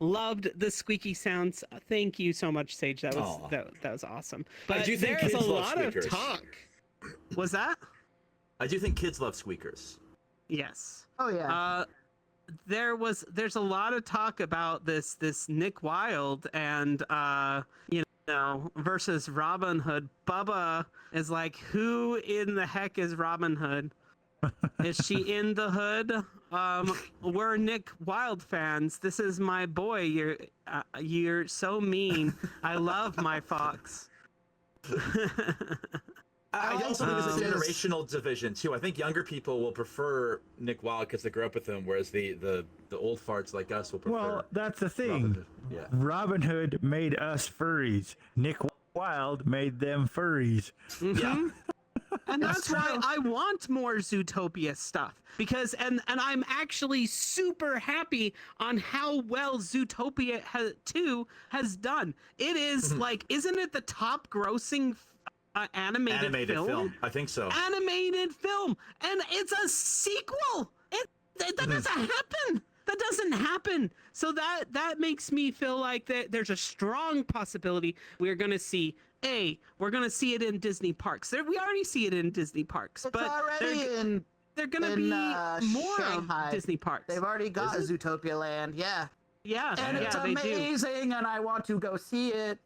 loved the squeaky sounds. Thank you so much, Sage. That was Aw. that was awesome. I But do think there's a kids love lot squeakers. of talk. Was that? I do think kids love squeakers. Yes. Oh yeah. There's a lot of talk about this Nick Wilde and you know versus Robin Hood. Bubba is like, who in the heck is Robin Hood? Is she in the hood? We're Nick Wild fans. This is my boy. You're so mean. I love my fox. I also think there's a generational division too. I think younger people will prefer Nick Wilde because they grew up with him, whereas the old farts like us will prefer. Well, that's the thing. Robin Hood. Yeah. Robin Hood made us furries. Nick Wilde made them furries. Yeah. And that's why I want more Zootopia stuff, because and I'm actually super happy on how well Zootopia 2 has done. It is like, isn't it the top grossing animated film? I think so. Animated film, and it's a sequel. That doesn't happen. That doesn't happen. So that makes me feel like that there's a strong possibility we're gonna see. We're gonna see it in Disney parks. We already see it in Disney parks, It's but already they're gonna in, be more Shanghai. of Disney parks. They've already got Zootopia Land. Yeah. Yeah, And it's they do. amazing, and I want to go see it.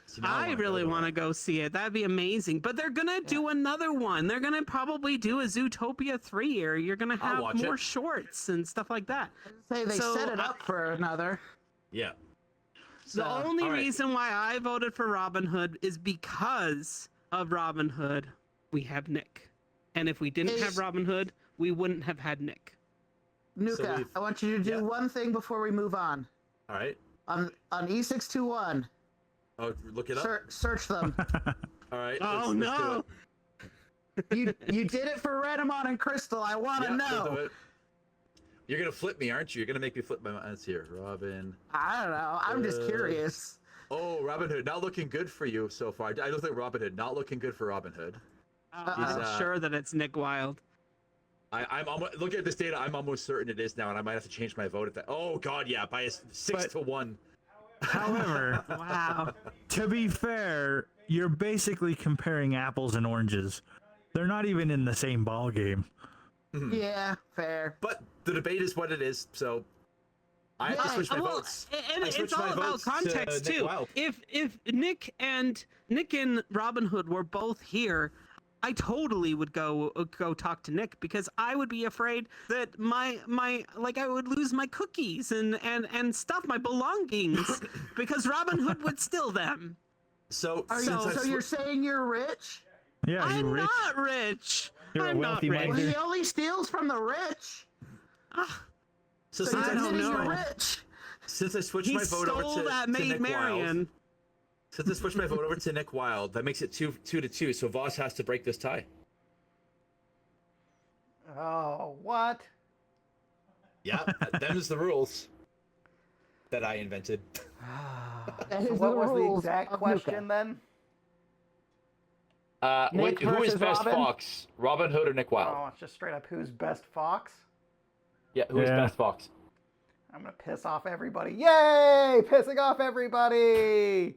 See, now I wanna really to want to go see it. That'd be amazing. But they're gonna do another one. They're gonna probably do a Zootopia 3, or you're gonna I'll have watch more it. shorts and stuff like that. Say they So, set it up for another. Yeah. The only all right. reason why I voted for Robin Hood is because of Robin Hood. We have Nick, and if we didn't have Robin Hood, we wouldn't have had Nick. Nuka, we've- I want you to do yeah. one thing before we move on. All right. On E621, Oh, look it up. search them. All right. Oh let's do no! it. you did it for Renamon and Crystal. I want to Yeah, we'll do know. it. You're gonna flip me, aren't you? You're gonna make me flip my mouse here, Robin. I don't know. I'm just curious. Oh, Robin Hood, not looking good for you so far. I look like Robin Hood, not looking good for Robin Hood. I'm sure that it's Nick Wilde. I'm almost, looking at this data. I'm almost certain it is now, and I might have to change my vote at that. Oh God, yeah, by a 6-1. However, Wow. to be fair, you're basically comparing apples and oranges. They're not even in the same ball game. Yeah, fair. But the debate is what it is, so I have to switch my votes. And I it's switched my all about votes to context Nick too. Wilde. If Nick and Robin Hood were both here, I totally would go talk to Nick, because I would be afraid that my I would lose my cookies and stuff, my belongings, because Robin Hood would steal them. So, So you're saying you're rich? Yeah, you're I'm rich. not rich. You're a I'm not wealthy rich. miser. Well, he only steals from the rich. so So since you're I don't admitting know. you're rich. since I switched He my vote over stole to that to Maid Nick Marian. Wilde, since I switched my vote over to Nick Wilde, that makes it 2-2. So Voss has to break this tie. Oh, what? Yeah, them's the rules that I invented. That So is what the was the rules exact of question Nuka. then? Nick who is versus best Robin? fox, Robin Hood or Nick Wilde? Oh, it's just straight up who's best fox? Yeah, who is Yeah. best fox? I'm gonna piss off everybody. Yay! Pissing off everybody!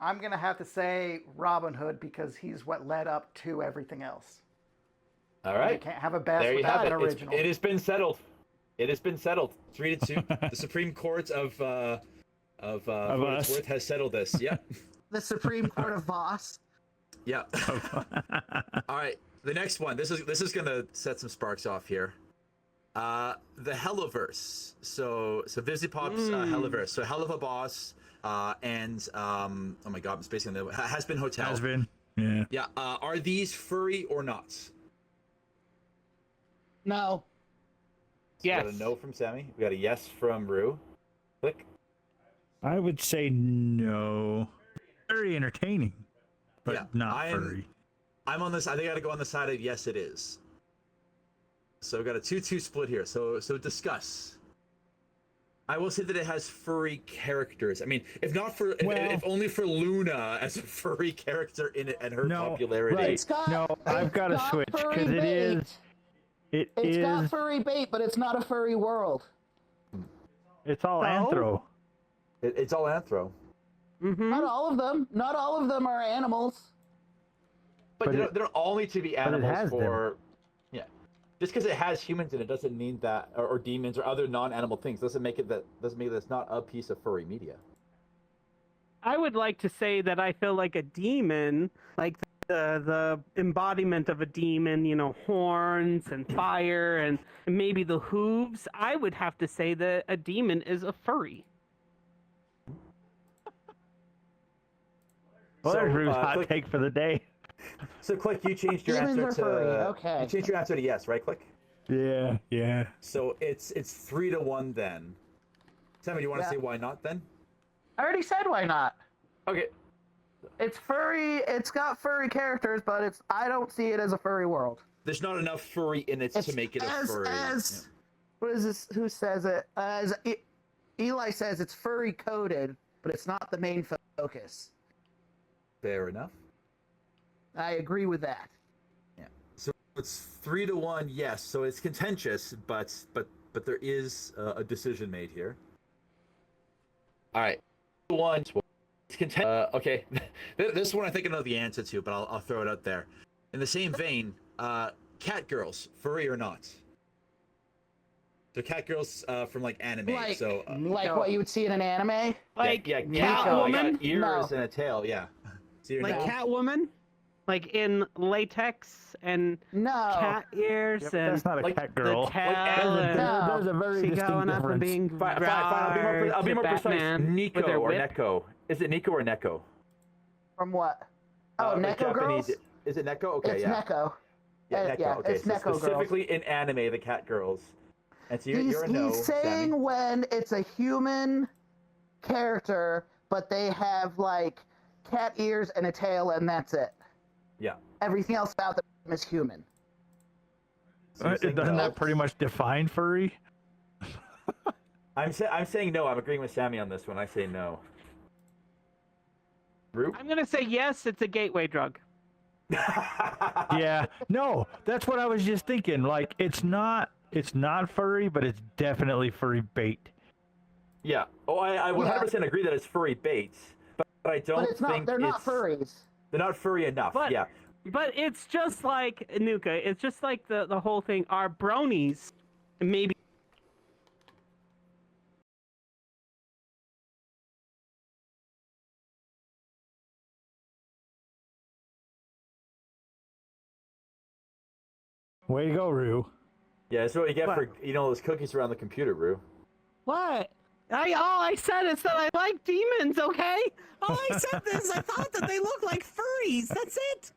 I'm gonna have to say Robin Hood, because he's what led up to everything else. All You right, can't have a best there you without have it. an original. It has been settled. It has been settled. 3-2. The Supreme Court of FurWhatItsWorth has settled this. Yeah. The Supreme Court of Voss. Yeah. All right. The next one. This is gonna set some sparks off here. The Helliverse. So Visipop's Helliverse. So Hell of a Boss. And oh my God, I'm spacing on the Has Been Hotel. Has been. Yeah. Yeah. Are these furry or not? No. We got a no from Sammy. We got a yes from Rue. Click. I would say no. Very entertaining, but Yeah, not furry. I'm on this. I think I got to go on the side of yes, it is. So we got a 2-2 split here. So discuss. I will say that it has furry characters. I mean, if not for, if only for Luna as a furry character in it and her popularity. Right. It's got. No, I've it's got to got switch furry because it bait. is. It's got furry bait, but it's not a furry world. It's all anthro. It's all anthro. Mm-hmm. Not all of them. Not all of them are animals. But they don't all need to be animals has for. Yeah. Just because it has humans in it doesn't mean that, or demons or other non-animal things doesn't make it that it's not a piece of furry media. I would like to say that I feel like a demon, like the embodiment of a demon, you know, horns and fire and maybe the hooves, I would have to say that a demon is a furry. Well, there's Rue's hot Click, take for the day. so Click, you changed your Demons answer are furry, to okay. You changed your answer to yes, right, Click? Yeah. So it's 3-1 then. Sammy, do you want to Yeah. say why not then? I already said why not. Okay. It's furry. It's got furry characters, but I don't see it as a furry world. There's not enough furry in it to make it a furry. What is this? Who says it? Eli says it's furry coded, but it's not the main focus. Fair enough. I agree with that. Yeah. So it's 3-1, yes. So it's contentious, but there is a decision made here. All right. 1. It's okay. This one I think I know the answer to, but I'll throw it out there. In the same vein, cat girls, furry or not? So cat girls from like anime. Like, so what you would see in an anime? Like yeah, Catwoman? got ears No. and a tail. Yeah. So you're Like no. Catwoman? Like in latex and No. cat ears Yep, and that's not a like cat girl. the tail Amazon- No. There's a very she distinct going up and difference. being Fine, I'll be more precise. Batman Nico with her or whip. Neko. Is it Nico or Neko? From what? Oh, Like Neko Japanese. girls? Is it Neko? Okay, It's yeah. Neko. Yeah, Neko. yeah, Okay, it's so Neko girls. specifically in anime, the cat girls. And so you're a no. He's saying Sammy. when it's a human character, but they have like cat ears and a tail, and that's it. Yeah. Everything else about them is human. So you're saying Doesn't no. that pretty much define furry? I'm saying no. I'm agreeing with Sammy on this one. I say no. Rue? I'm gonna say yes, it's a gateway drug. Yeah. No, that's what I was just thinking. Like, it's not furry, but it's definitely furry bait. Yeah. Oh, I 100% agree that it's furry bait, but I don't But it's not. think They're not furries. They're not furry enough. But- yeah. But it's just like Nuka, it's just like the whole thing are bronies maybe Way to go, Rue. Yeah, that's what you get What? for those cookies around the computer, Rue. what? All I said is that I like demons, okay? All I said is I thought that they look like furries. That's it.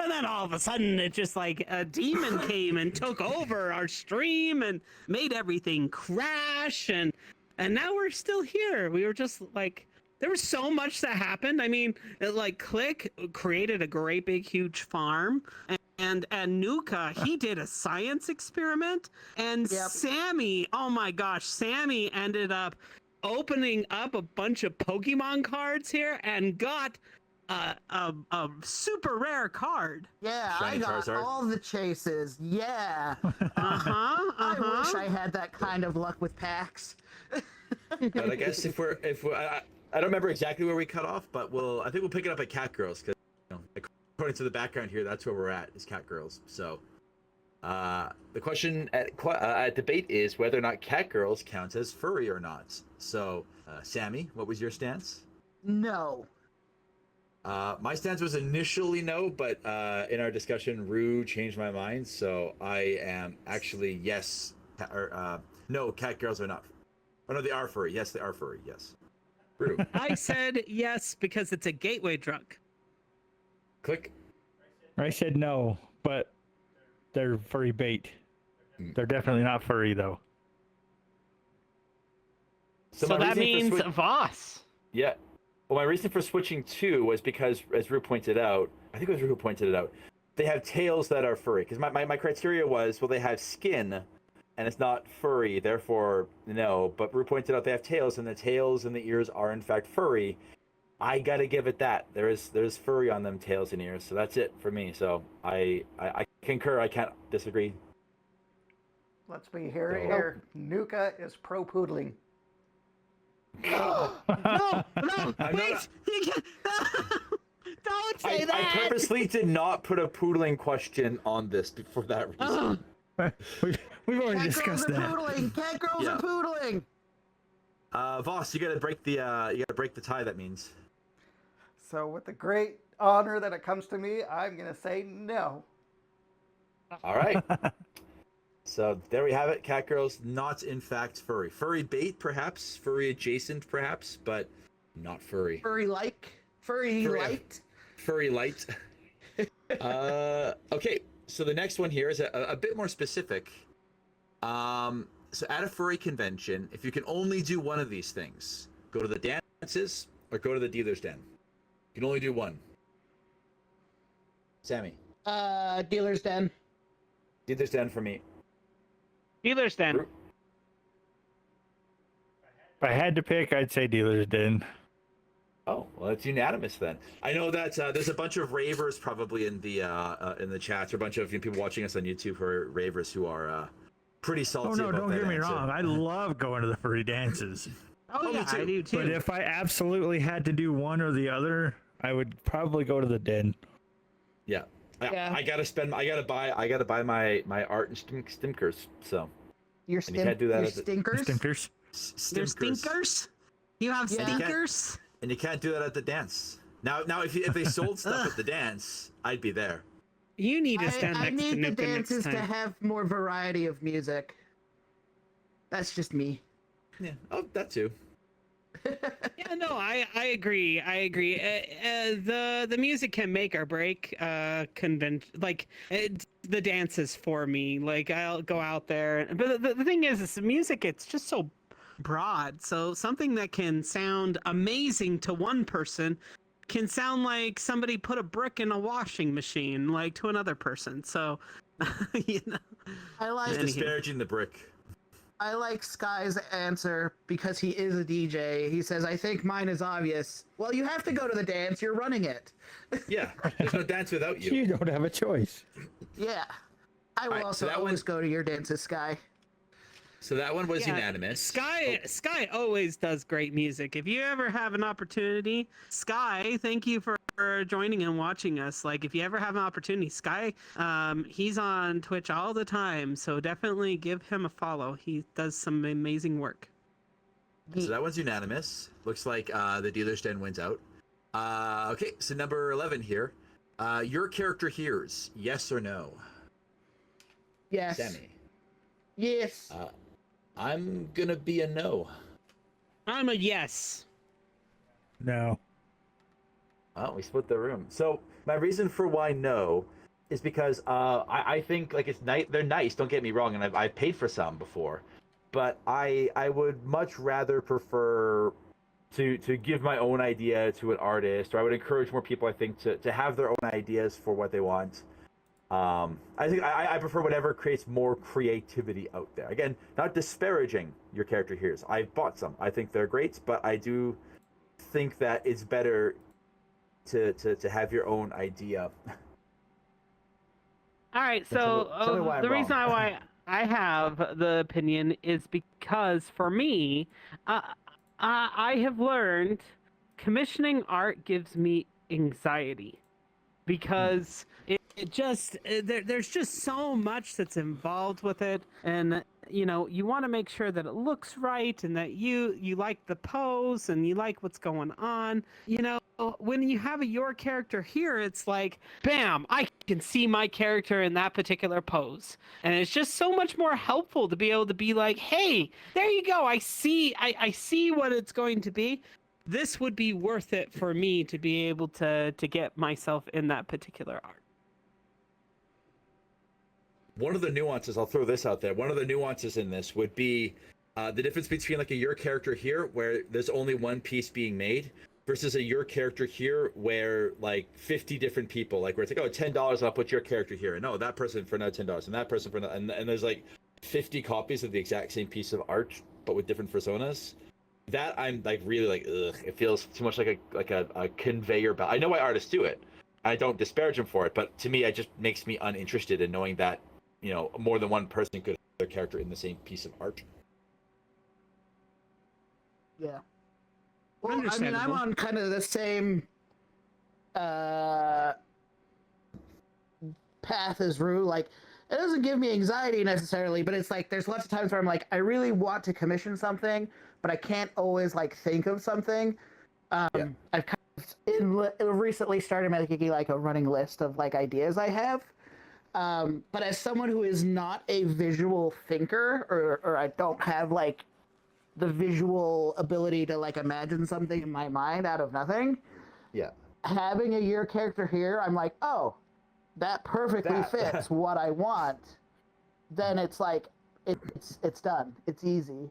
And then all of a sudden, it just like a demon came and took over our stream and made everything crash. And now we're still here. We were just like, there was so much that happened. I mean, like Click created a great big huge farm. And Nuka, he did a science experiment. And Yep. Sammy, oh my gosh, Sammy ended up opening up a bunch of Pokemon cards here and got a super rare card. Yeah, Shiny I got Charizard. all the chases. Yeah. I wish I had that kind of luck with packs. But I guess if we're I don't remember exactly where we cut off, but I think we'll pick it up at Cat Girls because according to the background here, that's where we're at is Cat Girls. So the question at debate is whether or not Cat Girls counts as furry or not. So Sammy, what was your stance? No. My stance was initially no, but in our discussion, Rue changed my mind, so I am actually yes. No, cat girls are not. Oh no, they are furry. Yes, they are furry. Yes. Rue, I said yes because it's a gateway drug. click. I said no, but they're furry bait. They're definitely not furry, though. So my that reasoning for means Voss. Yeah. Well, my reason for switching to was because, as Rue pointed out, I think it was Rue who pointed it out, they have tails that are furry. Because my criteria was, well, they have skin, and it's not furry, therefore, no. But Rue pointed out they have tails, and the tails and the ears are, in fact, furry. I gotta give it that. There's furry on them tails and ears, so that's it for me. So I concur. I can't disagree. Let's be here. Nuka is pro poodling. No, I'm wait! not- You can't, don't say that! I purposely did not put a poodling question on this for that reason. We've already Cat girls discussed are that. poodling. Cat girls Yeah. are poodling. Voss, you gotta break the tie. That means. So with the great honor that it comes to me, I'm going to say no. All right. So there we have it. Catgirl's not in fact furry. Furry bait, perhaps. Furry adjacent, perhaps, but not furry. Furry-like. Furry light. Furry light. Okay, so the next one here is a bit more specific. So at a furry convention, if you can only do one of these things, go to the dances or go to the dealer's den. You can only do one. Sammy. Dealer's den. Dealer's den for me. Dealer's den. Ru- If I had to pick, I'd say Dealer's Den. Oh, well, it's unanimous then. I know that there's a bunch of ravers probably in the chat, or a bunch of people watching us on YouTube who are ravers who are pretty salty. Oh no, about don't that get me answer. wrong. I love going to the furry dances. Oh, me yeah, too. I do too. But if I absolutely had to do one or the other, I would probably go to the den. Yeah. Yeah. I gotta buy my art and stinkers. So Your And you can't do that your at the- stinkers. Stinkers. There's stinkers. You have Yeah. stinkers. And you can't do that at the dance. Now if they sold stuff at the dance, I'd be there. You need to I stand next to need the Nuka next dances to time. have more variety of music. That's just me. Yeah. Oh, that too. Yeah, no, I agree. I agree. The music can make or break the dances for me. Like I'll go out there, but the thing is the music. It's just so broad. So something that can sound amazing to one person can sound like somebody put a brick in a washing machine, like to another person. So, you know, I like Just disparaging the brick. I like Sky's answer because he is a DJ. He says, "I think mine is obvious." Well, you have to go to the dance. You're running it. Yeah. There's no dance without you. You don't have a choice. Yeah. I will Alright, so also that always go to your dances, Sky. So that one was Yeah, unanimous. Sky always does great music. If you ever have an opportunity, Sky, thank you for joining and watching us. Like if you ever have an opportunity, Sky, he's on Twitch all the time, so definitely give him a follow. He does some amazing work. So that one's unanimous. Looks like the dealer's den wins out. Okay, so number 11 here. Your character hears, yes or no? Yes. Sammy. Yes. I'm gonna be a no. I'm a yes. No. Oh, we split the room. So my reason for why no is because I think like it's nice. They're nice. Don't get me wrong, and I've paid for some before, but I would much rather prefer to give my own idea to an artist, or I would encourage more people, I think, to have their own ideas for what they want. I think I prefer whatever creates more creativity out there. Again, not disparaging your character hears. I've bought some. I think they're great, but I do think that it's better to have your own idea. All right, Tell so me why I'm the reason wrong. why I have the opinion is because for me, I have learned commissioning art gives me anxiety because it just there's just so much that's involved with it, and you know you want to make sure that it looks right and that you like the pose and you like what's going on. You know, when you have your character here, it's like bam, I can see my character in that particular pose, and it's just so much more helpful to be able to be like, hey, there you go, I see what it's going to be. This would be worth it for me to be able to get myself in that particular art. One of the nuances, I'll throw this out there. One of the nuances in this would be the difference between like a your character here, where there's only one piece being made, versus a your character here, where like 50 different people, like where it's like, oh, $10, I'll put your character here, and no, that person for another $10, and that person for another, and there's like 50 copies of the exact same piece of art, but with different personas. That I'm like really like, ugh, it feels too much like a conveyor belt. I know why artists do it. I don't disparage them for it, but to me, it just makes me uninterested in knowing that, you know, more than one person could have their character in the same piece of art. Yeah. Well, I mean, I'm Understandable. on kind of the same path as Rue. Like, it doesn't give me anxiety necessarily, but it's like there's lots of times where I'm like, I really want to commission something, but I can't always like think of something. I've kind of recently started making like a running list of like ideas I have. But as someone who is not a visual thinker, or I don't have like the visual ability to like imagine something in my mind out of nothing, Yeah. having a year character here, I'm like, oh, that perfectly fits what I want. Then it's like it's done. It's easy.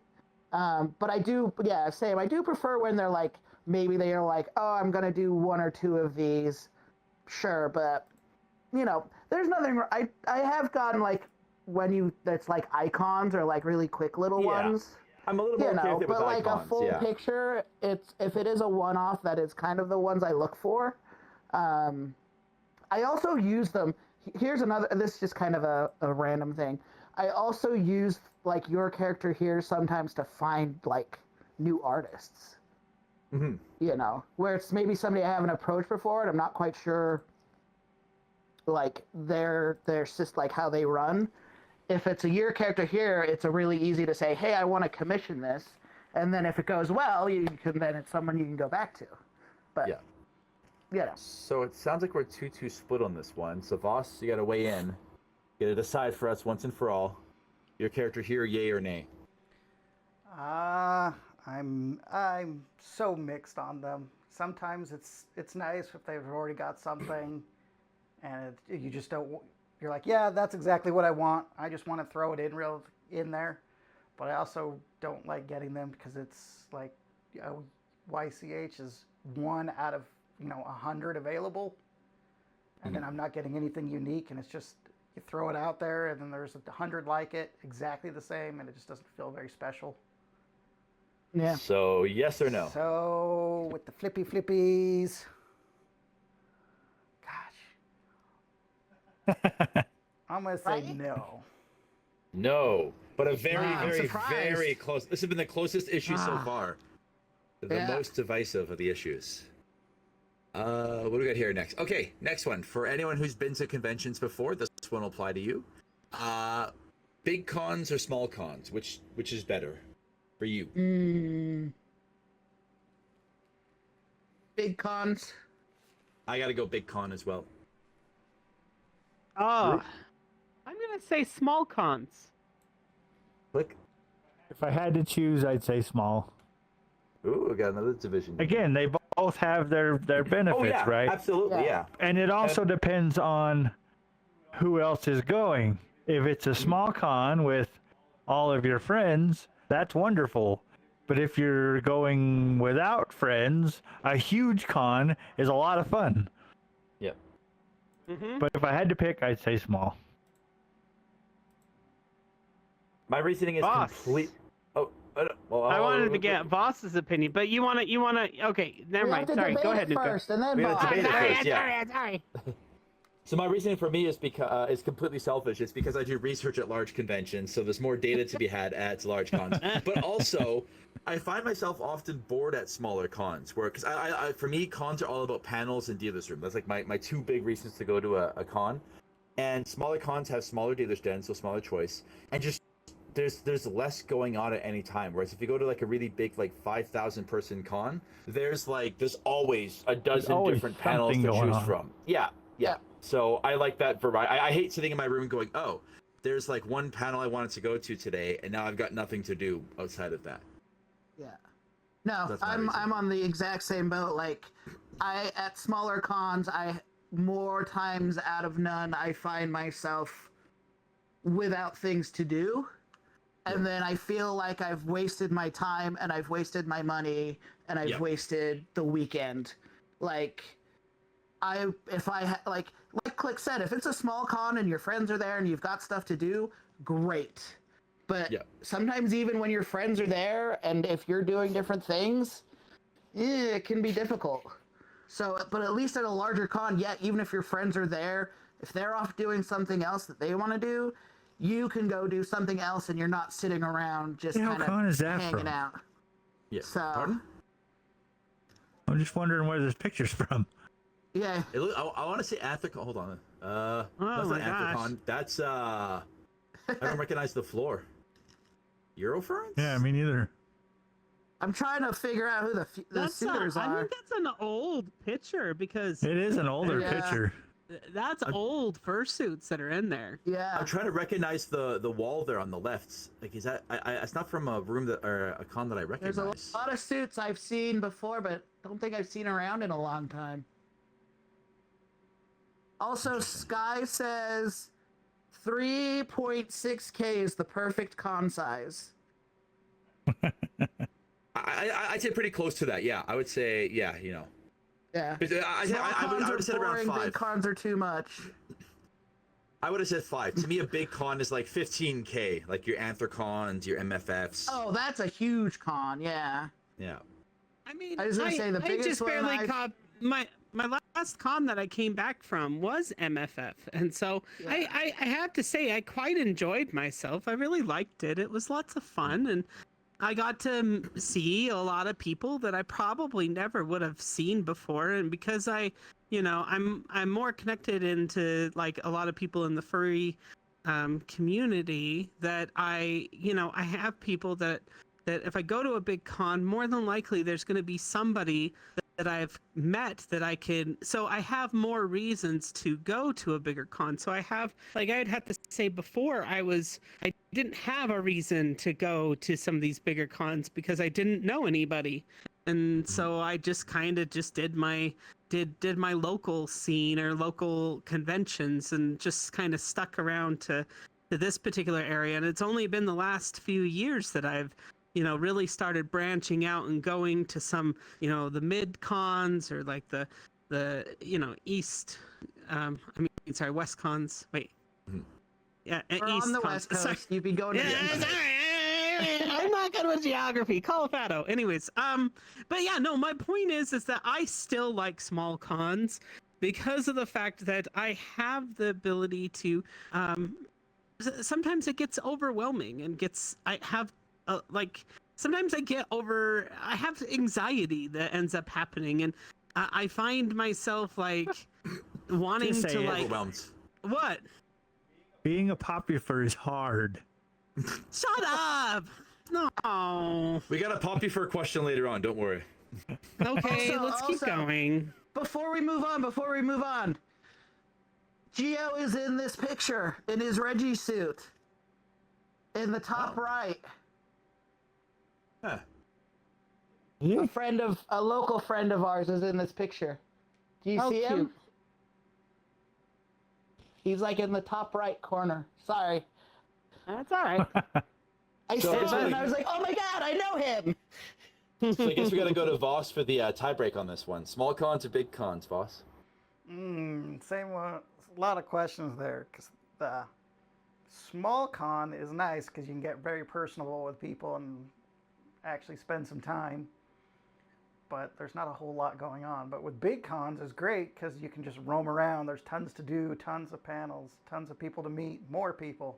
But I do, yeah, same. I do prefer when they're like, maybe they are like, oh, I'm gonna do one or two of these, sure, but you know, there's nothing. I have gotten like that's like icons or like really quick little ones. I'm a little more careful with but like icons, a full picture, if it is a one-off, that is kind of the ones I look for. I also use them. Here's another. This is just kind of a random thing. I also use like your character here sometimes to find like new artists. Mm-hmm. You know, where it's maybe somebody I haven't approached before, and I'm not quite sure. Like their just like how they run. If it's a year character here, it's a really easy to say, hey, I want to commission this, and then if it goes well, then it's someone you can go back to. But yeah. You know. So it sounds like we're 2-2 split on this one. So Voss, you got to weigh in. You got to decide for us once and for all. Your character here, yay or nay? I'm so mixed on them. Sometimes it's nice if they've already got something, and you just don't. You're like, yeah, that's exactly what I want. I just want to throw it in there. But I also don't like getting them because it's like, YCH is 1 out of 100 available, and then I'm not getting anything unique, and it's just you throw it out there, and then there's 100 like it, exactly the same, and it just doesn't feel very special. Yeah. So yes or no? So with the flippies, gosh, I'm gonna say no. No, but a very, Wow, I'm very, surprised. very close. This has been the closest issue so far. The Yeah. most divisive of the issues. What do we got here next? Okay, next one. For anyone who's been to conventions before, this one will apply to you. Big cons or small cons? Which is better for you? Big cons. I gotta go big con as well. Oh, I'm gonna say small cons. Click. If I had to choose, I'd say small. Ooh, we got another division. Again, they both have their benefits, Oh yeah, right? absolutely, yeah. And it also depends on who else is going. If it's a small con with all of your friends, that's wonderful. But if you're going without friends, a huge con is a lot of fun. Yep. Mm-hmm. But if I had to pick, I'd say small. My reasoning is Boss. complete. I wanted to get Voss's opinion, but you wanna okay, never We mind. have to Sorry, debate go it ahead, Nuka. first, and then We gotta Bob. debate it Sorry, first, yeah. sorry. So my reasoning for me is because is completely selfish. It's because I do research at large conventions, so there's more data to be had at large cons. But also, I find myself often bored at smaller cons, where because I for me cons are all about panels and dealers room. That's like my two big reasons to go to a con. And smaller cons have smaller dealers den, so smaller choice, and just there's less going on at any time. Whereas if you go to like a really big like 5,000 person con, there's always a dozen always different panels to something going choose on. from. Yeah. So I like that variety. I hate sitting in my room going, oh, there's like one panel I wanted to go to today, and now I've got nothing to do outside of that. Yeah. No, That's my I'm reason. on the exact same boat. Like, at smaller cons, more times out of none, I find myself without things to do. And then I feel like I've wasted my time, and I've wasted my money, and I've wasted the weekend. Like, like Click said, if it's a small con and your friends are there and you've got stuff to do, great. But sometimes even when your friends are there, and if you're doing different things, it can be difficult. So, but at least at a larger con, even if your friends are there, if they're off doing something else that they want to do, you can go do something else, and you're not sitting around just What kind con of is that hanging from? out. Yeah. So, Pardon? I'm just wondering where this picture's from. yeah. I want to say Anthro. Hold on. That's my not gosh. Anthrocon. That's I don't recognize the floor. Eurofurence? Yeah, me neither. I'm trying to figure out who the suitors I are. think that's an old picture because It is an older Yeah. picture. that's old fursuits that are in there. Yeah. I'm trying to recognize the wall there on the left. Like, is that? It's not from a room that or a con that I recognize. There's a lot of suits I've seen before, but don't think I've seen around in a long time. Also, Sky says 3.6K is the perfect con size. I'd say pretty close to that. Yeah, I would say yeah. You know, Yeah. I would have said around 5. Big cons are too much. I would have said 5. To me, a big con is like 15K, like your anthrocons, your MFFs. Oh, that's a huge con. Yeah. Yeah. I mean, I was gonna say the I biggest just one barely I've- caught my last con that I came back from was MFF, and so Yeah. I have to say I quite enjoyed myself. I really liked it. It was lots of fun, and I got to see a lot of people that I probably never would have seen before, and because I'm more connected into like a lot of people in the furry community that I have people that if I go to a big con, more than likely there's going to be somebody that I've met that I have more reasons to go to a bigger con. So I have, like I'd have to say before I didn't have a reason to go to some of these bigger cons because I didn't know anybody. And so I just kind of just did my local scene or local conventions and just kind of stuck around to this particular area. And it's only been the last few years that I've really started branching out and going to some, the mid cons or like the east, west cons. Wait. Yeah, We're east on the cons. West Coast. Sorry. You'd be going to Yeah, the sorry. I'm not good with geography. Colorado. Anyways, but yeah, no, my point is that I still like small cons because of the fact that I have the ability to, sometimes it gets overwhelming and sometimes I have anxiety that ends up happening, and I find myself like wanting Just say to it. like Overwhelmed. what? Being a popular is hard. Shut up! No. We got to pop you for a question later on. Don't worry. Okay, let's keep Also- going. Before we move on, Geo is in this picture in his Reggie suit. In the top right. Huh. A local friend of ours is in this picture. Do you see him? cute. He's like in the top right corner. Sorry. That's all right. I So said it's that and like- I was like, oh my god, I know him. So I guess we got to go to Voss for the tiebreak on this one. Small cons or big cons, Voss? Same one. A lot of questions there because the small con is nice because you can get very personable with people and actually spend some time. But there's not a whole lot going on. But with big cons is great because you can just roam around. There's tons to do, tons of panels, tons of people to meet, more people.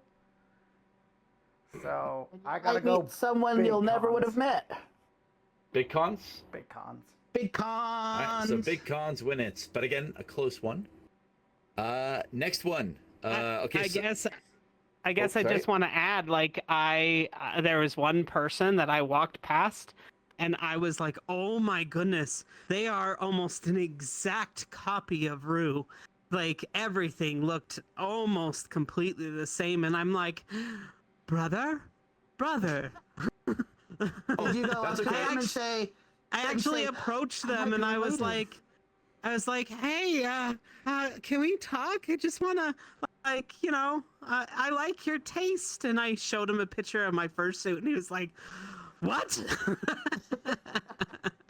So I gotta Might go meet someone big you'll never would cons. have met. Big cons? Big cons. Big All cons. right, so big cons win it. But again, a close one. Next one. Okay. I so- guess I sorry. just want to add, like, there was one person that I walked past, and I was like, oh my goodness, they are almost an exact copy of Rue. Like, everything looked almost completely the same, and I'm like, brother. Did you go up That's to okay. him and say, I actually say, approached "I might them be and I was related." like, hey, can we talk? I just want to, like, I like your taste. And I showed him a picture of my fursuit and he was like, what?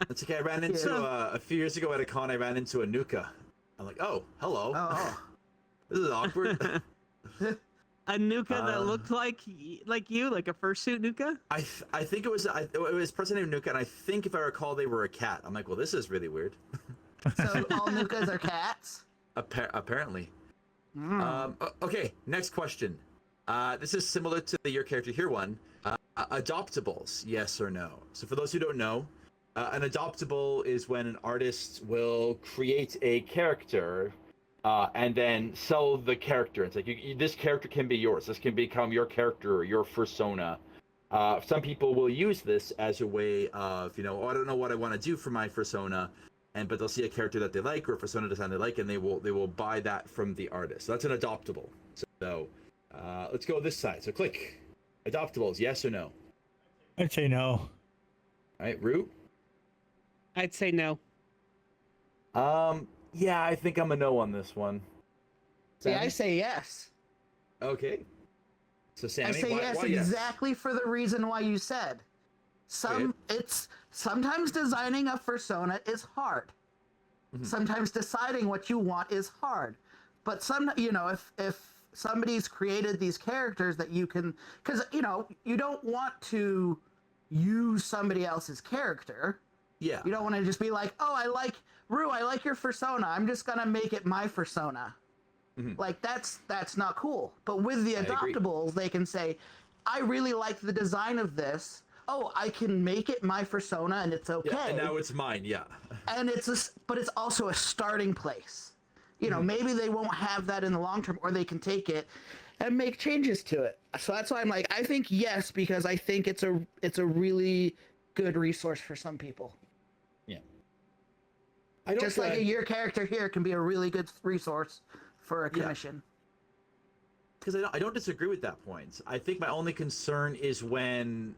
That's okay. I ran into a few years ago at a con. I ran into a Nuka. I'm like, oh, hello. oh, This is awkward. A Nuka that looked like you, like a fursuit Nuka? I think it was a person named Nuka, and I think if I recall, they were a cat. I'm like, well, this is really weird. so all Nukas are cats? Apparently. Okay, next question. This is similar to your character here one. Adoptables, yes or no? So for those who don't know, an adoptable is when an artist will create a character and then sell the character. It's like this character can be yours. This can become your character or your fursona. Some people will use this as a way of, oh, I don't know what I want to do for my persona, but they'll see a character that they like or a persona design they like, and they will buy that from the artist. So that's an adoptable. So let's go this side. So click adoptables, yes or no? I'd say no. All right, Rue? I'd say no. Yeah, I think I'm a no on this one. See, Sammy? I say yes. Okay. So Sammy, I say why, yes why exactly for the reason why you said. It's sometimes designing a persona is hard. Mhm. Sometimes deciding what you want is hard. But if somebody's created these characters that you can, because you don't want to use somebody else's character. Yeah. You don't want to just be like, oh, I like Rue, I like your persona. I'm just gonna make it my persona. Mhm. Like that's not cool. But with the I agree. adoptables, they can say, I really like the design of this. Oh, I can make it my persona, and it's okay. Yeah, and now it's mine. Yeah. And but it's also a starting place. Maybe they won't have that in the long term, or they can take it and make changes to it. So that's why I'm like, I think yes, because I think it's a really good resource for some people. Yeah. I don't Just like your character here can be a really good resource for a commission. because I don't disagree with that point. I think my only concern is when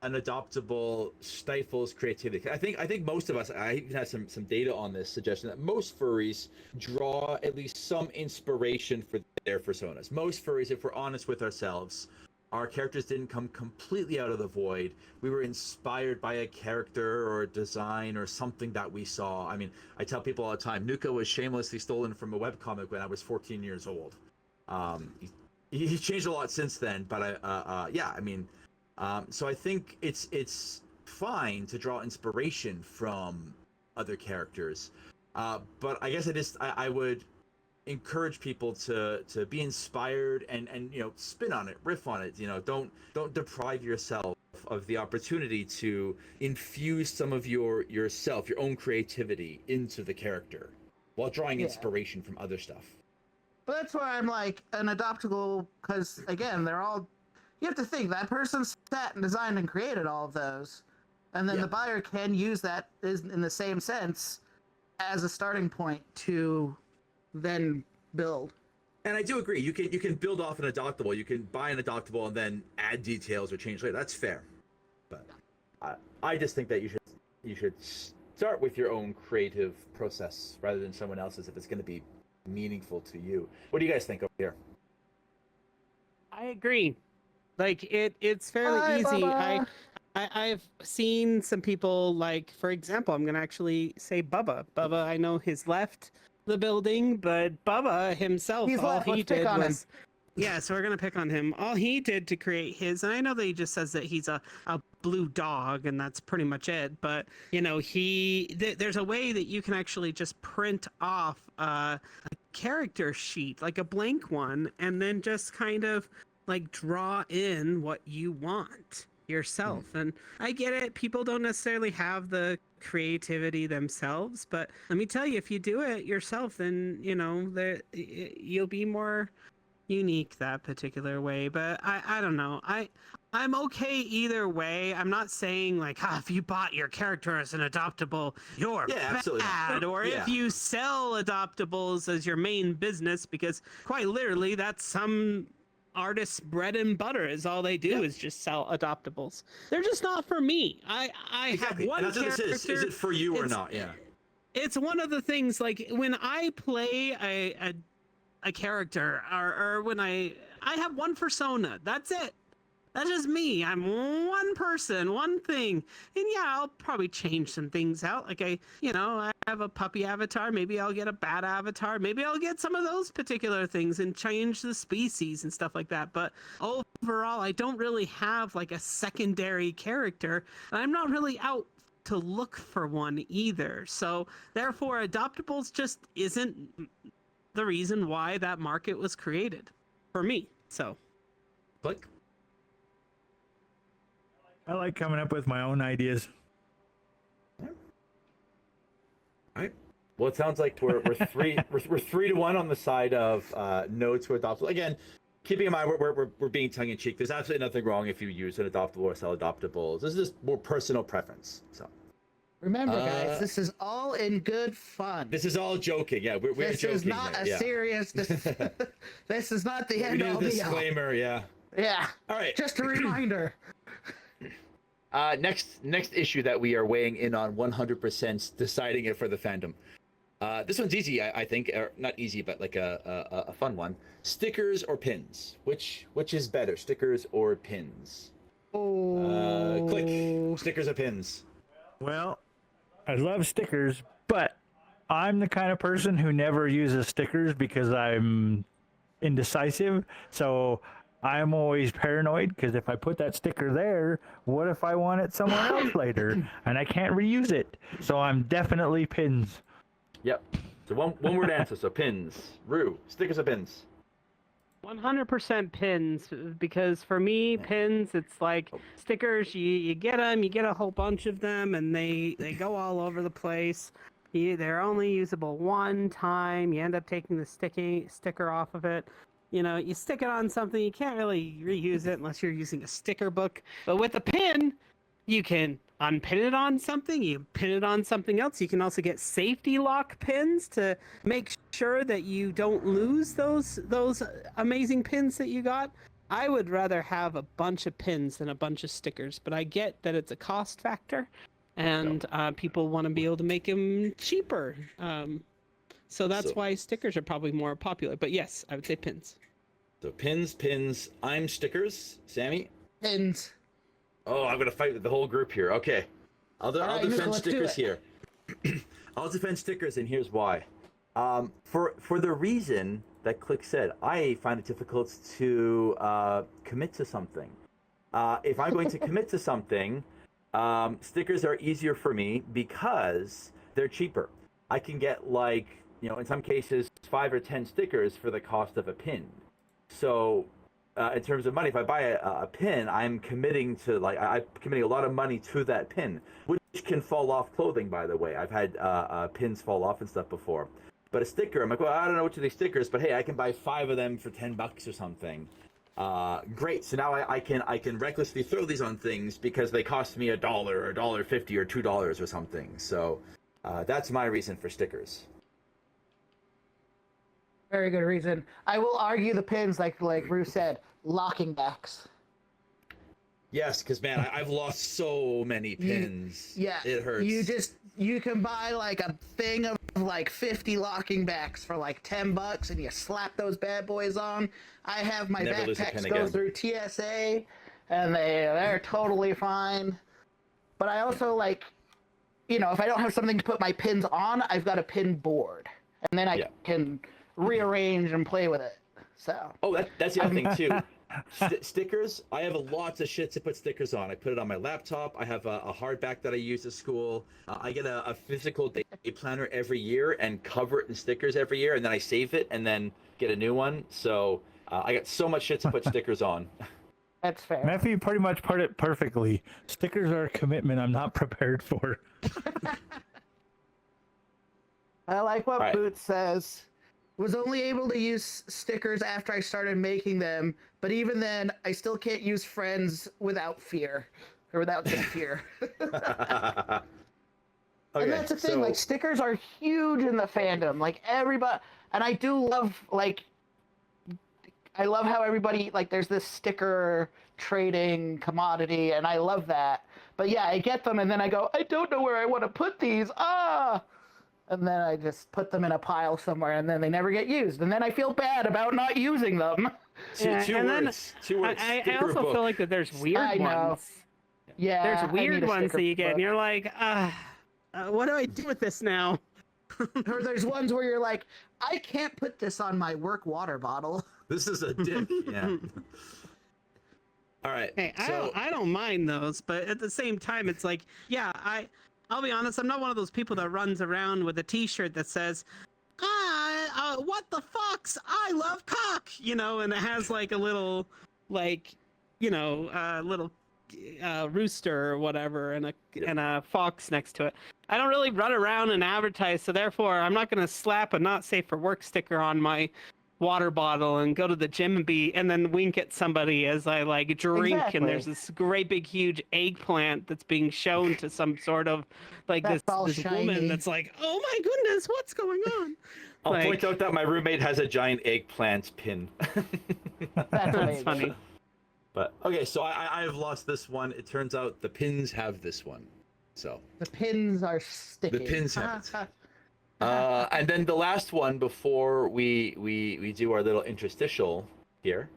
an adoptable stifles creativity. I think most of us, I even have some data on this suggesting that most furries draw at least some inspiration for their personas. Most furries, if we're honest with ourselves, our characters didn't come completely out of the void. We were inspired by a character or a design or something that we saw. I mean, I tell people all the time, Nuka was shamelessly stolen from a webcomic when I was 14 years old. He's changed a lot since then, but so I think it's fine to draw inspiration from other characters, but I guess I would encourage people to be inspired and spin on it, riff on it. Don't deprive yourself of the opportunity to infuse some of your own creativity into the character while drawing inspiration from other stuff. But that's why I'm like an adoptable, because again, you have to think that person sat and designed and created all of those, and then the buyer can use that in the same sense as a starting point to then build. And I do agree. You can build off an adoptable. You can buy an adoptable and then add details or change later. That's fair. But I just think that you should start with your own creative process rather than someone else's if it's going to be meaningful to you. What do you guys think over here? I agree. Like it's fairly Hi, easy. Bubba. I've seen some people, like, for example, I'm gonna actually say Bubba. Bubba, I know has left the building, but Bubba himself, He's all left. he Let's pick did on him. was yeah. So we're gonna pick on him. All he did to create his, and I know that he just says that he's a blue dog, and that's pretty much it. But there's a way that you can actually just print off a character sheet, like a blank one, and then just kind of like draw in what you want yourself. And I get it, people don't necessarily have the creativity themselves, but let me tell you, if you do it yourself, then you'll be more unique that particular way. But I don't know, I'm okay either way. I'm not saying like, if you bought your character as an adoptable, you're bad, or if you sell adoptables as your main business, because quite literally that's some artists' bread and butter, is all they do is just sell adoptables. They're just not for me. I have one And that's character. what this is it for you or not? Yeah. It's one of the things, like when I play a character, or when I have one persona. That's it. That's just me. I'm one person, one thing. And yeah, I'll probably change some things out. Like I have a puppy avatar. Maybe I'll get a bat avatar. Maybe I'll get some of those particular things and change the species and stuff like that. But overall, I don't really have like a secondary character. And I'm not really out to look for one either. So therefore, adoptables just isn't the reason why that market was created for me. So. Click. I like coming up with my own ideas. All right. Well, it sounds like we're 3-1 on the side of no to adoptable. Again, keeping in mind we're being tongue in cheek. There's absolutely nothing wrong if you use an adoptable or sell adoptables. This is just more personal preference. So Remember, guys, this is all in good fun. this is all joking. Yeah, we're This joking. is not here, a yeah. serious. This is not the We end need a all be all. disclaimer. Yeah. Yeah. All right. Just a reminder. Next issue that we are weighing in on 100% deciding it for the fandom. This one's easy, I think, or not easy, but like a fun one. Stickers or pins? Which is better, stickers or pins? Oh. Click. Stickers or pins? Well, I love stickers, but I'm the kind of person who never uses stickers because I'm indecisive. So I'm always paranoid because if I put that sticker there, what if I want it somewhere else later and I can't reuse it? So I'm definitely pins. Yep. So one word answer. So pins. Rue. Stickers or pins? 100% pins, because for me, pins, it's like stickers, you get them, you get a whole bunch of them, and they go all over the place. They're only usable one time. You end up taking the sticker off of it. You know, you stick it on something, you can't really reuse it unless you're using a sticker book. But with a pin, you can unpin it on something, you pin it on something else. You can also get safety lock pins to make sure that you don't lose those amazing pins that you got. I would rather have a bunch of pins than a bunch of stickers, but I get that it's a cost factor, and people want to be able to make them cheaper. So that's why stickers are probably more popular. But yes, I would say pins. So pins. I'm stickers. Sammy? Pins. Oh, I'm gonna fight with the whole group here. Okay, I'll defend let's do stickers it. here. I'll defend stickers, and here's why. For the reason that Click said, I find it difficult to commit to something. If I'm going to commit to something, stickers are easier for me because they're cheaper. I can get, like, you know, in some cases 5 or 10 stickers for the cost of a pin. So in terms of money, if I buy a pin, I'm committing to, like, I'm committing a lot of money to that pin, which can fall off clothing, by the way. I've had pins fall off and stuff before. But a sticker, I'm like, well, I don't know which of these stickers, but hey, I can buy 5 of them for $10 or something. Great. So now I can recklessly throw these on things because they cost me $1 or $1.50 or $2 or something. So that's my reason for stickers. Very good reason. I will argue the pins, like Rue said, locking backs. Yes, because man, I've lost so many pins. Yeah, it hurts. You can buy like a thing of like 50 locking backs for like $10, and you slap those bad boys on. I have my Never lose a backpacks pin go again. through TSA, and they're totally fine. But I also, like, you know, if I don't have something to put my pins on, I've got a pin board, and then I can rearrange and play with it. So. Oh, that's the other thing too. Stickers. I have lots of shit to put stickers on. I put it on my laptop. I have a hardback that I use at school. I get a physical day planner every year and cover it in stickers every year, and then I save it and then get a new one. So I got so much shit to put stickers on. That's fair. Matthew pretty much put it perfectly. Stickers are a commitment I'm not prepared for. I like what All right. Boots says. Was only able to use stickers after I started making them, but even then, I still can't use friends without fear, or without just fear. And that's the thing, like, stickers are huge in the fandom. Like, everybody, and I do love, like, I love how everybody, like, there's this sticker trading commodity, and I love that. But yeah, I get them, and then I go, I don't know where I want to put these. And then I just put them in a pile somewhere, and then they never get used. And then I feel bad about not using them. Two words. I also feel like that there's weird I know. ones. Yeah, There's weird ones that you get, and book. you're like, what do I do with this now? Or there's ones where you're like, I can't put this on my work water bottle. This is a dick. Yeah. All right. Hey, so I don't mind those, but at the same time, it's like, yeah, I'll be honest, I'm not one of those people that runs around with a T-shirt that says, what the fox? I love cock, you know, and it has like a little, like, you know, little rooster or whatever, and a fox next to it. I don't really run around and advertise, so therefore I'm not going to slap a not safe for work sticker on my water bottle and go to the gym and then wink at somebody as I like drink, and there's this great big huge eggplant that's being shown to some sort of like That's all this woman shiny. that's like, oh my goodness, what's going on? I'll Like, point out that my roommate has a giant eggplant pin. That's that's amazing. funny. But okay, so I've lost this one. It turns out the pins have this one. So The pins are sticky. the pins have it. And then the last one before we do our little interstitial here.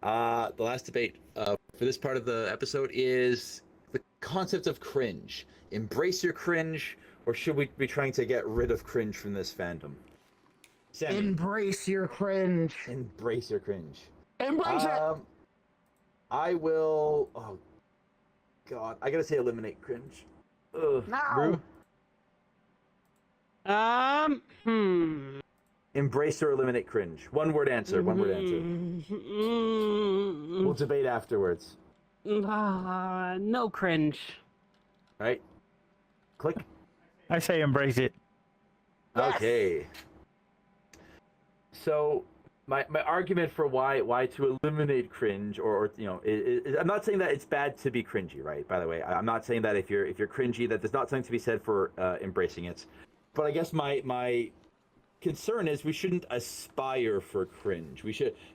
The last debate for this part of the episode is the concept of cringe. Embrace your cringe, or should we be trying to get rid of cringe from this fandom? Sammy, Embrace your cringe. embrace your cringe. Embrace it. I will. Oh God, I gotta say eliminate cringe. Ugh. No. Rue? Embrace or eliminate cringe. One word answer. One word answer. We'll debate afterwards. No cringe. All right. Click. I say embrace it. Yes. Okay. So my argument for why to eliminate cringe or you know I'm not saying that it's bad to be cringy, right? By the way, I'm not saying that if you're cringy that there's not something to be said for embracing it. But I guess my concern is we shouldn't aspire for cringe.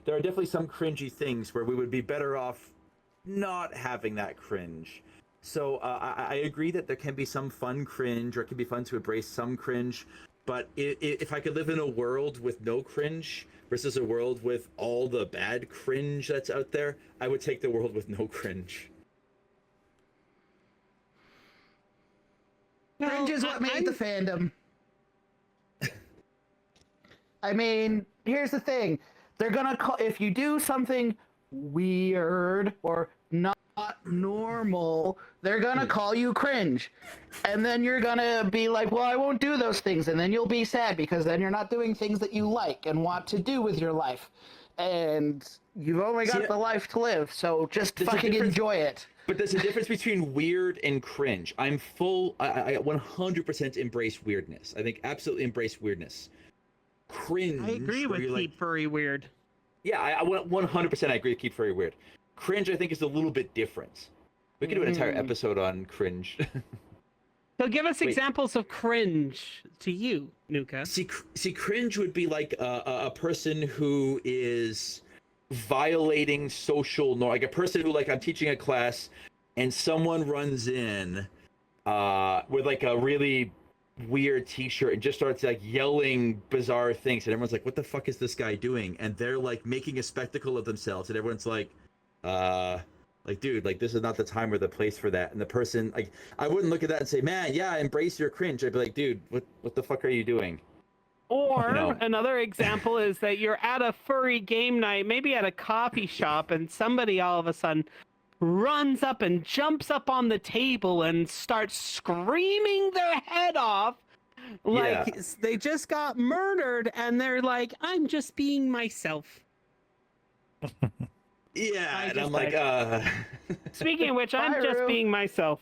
There are definitely some cringy things where we would be better off not having that cringe. So I agree that there can be some fun cringe, or it can be fun to embrace some cringe. But if I could live in a world with no cringe versus a world with all the bad cringe that's out there, I would take the world with no cringe. Cringe is what made the fandom. I mean, here's the thing. They're gonna call if you do something weird or not normal, they're gonna call you cringe. And then you're gonna be like, well, I won't do those things. And then you'll be sad because then you're not doing things that you like and want to do with your life. And you've only got the life to live, so just There's a fucking difference- enjoy it. But there's a difference between weird and cringe. I 100% embrace weirdness. I think absolutely embrace weirdness. Cringe. I agree where with you're Keep Furry Weird. Yeah, I 100% I agree with Keep Furry Weird. Cringe, I think, is a little bit different. We could do an entire episode on cringe. So give us Wait. examples of cringe to you, Nuka. See, cringe would be like a person who is violating social norm, like a person who, like, I'm teaching a class and someone runs in with like a really weird t-shirt and just starts like yelling bizarre things, and everyone's like, what the fuck is this guy doing? And they're like making a spectacle of themselves, and everyone's like dude, like, this is not the time or the place for that. And the person, like, I wouldn't look at that and say, man, yeah, embrace your cringe. I'd be like, dude, what the fuck are you doing? Or No. another example is that you're at a furry game night, maybe at a coffee shop, and somebody all of a sudden runs up and jumps up on the table and starts screaming their head off like they just got murdered, and they're like, I'm just being myself. Yeah, I and just I'm like, Speaking of which, I'm just Byru. being myself.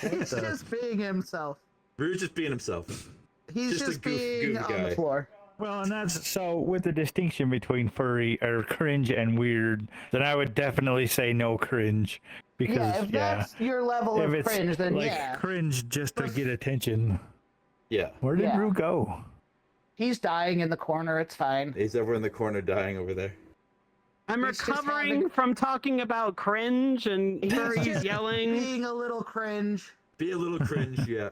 He's just being himself. Rue's just being himself. He's Just a just, goofy being on guy. the floor. Well, and that's so with the distinction between furry or cringe and weird, then I would definitely say no cringe because Yeah, if that's your level if of it's cringe, then like yeah. cringe just to get attention. Yeah, Where did Yeah. Rue go? He's dying in the corner. It's fine. he's over in the corner dying over there. I'm He's just recovering having- from talking about cringe and He's furries just yelling. Being a little cringe. Be a little cringe, yeah.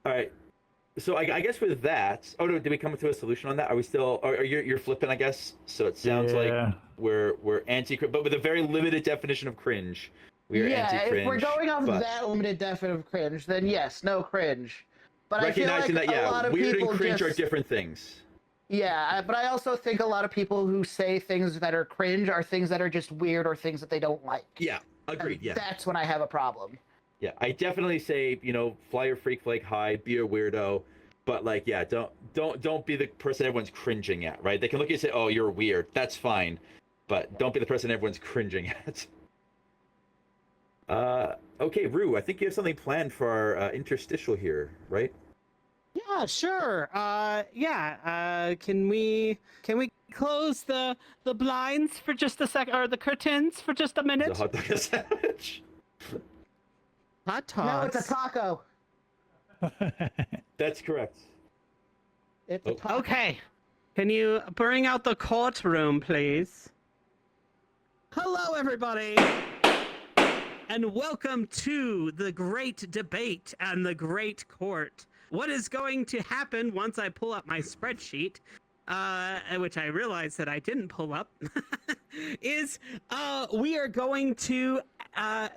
All right. So I guess with that, oh no, did we come to a solution on that? Are we still? Are you're flipping? I guess. So it sounds Yeah. like we're anti, but with a very limited definition of cringe. We are Yeah, anti-cringe. if we're going off but that limited definition of cringe, then yes, no cringe. But I feel like recognizing that, a lot yeah, of weird people and cringe just, are different things. Yeah, but I also think a lot of people who say things that are cringe are things that are just weird or things that they don't like. Yeah, agreed. And Yeah, that's when I have a problem. yeah. I definitely say, fly your freak flag high, be a weirdo. But like, yeah, don't be the person everyone's cringing at, right? They can look at you and say, "Oh, you're weird." That's fine, but don't be the person everyone's cringing at. Okay, Rue, I think you have something planned for our interstitial here, right? Yeah, Yeah, sure. Can we close the blinds for just a sec, or the curtains for just a The minute? hot dog sandwich. Hot No, it's a dogs. taco. That's correct. It's a Oh. taco. Okay. Can you bring out the courtroom, please? Hello, everybody, and welcome to the great debate and the great court. What is going to happen once I pull up my spreadsheet, which I realized that I didn't pull up, is we are going to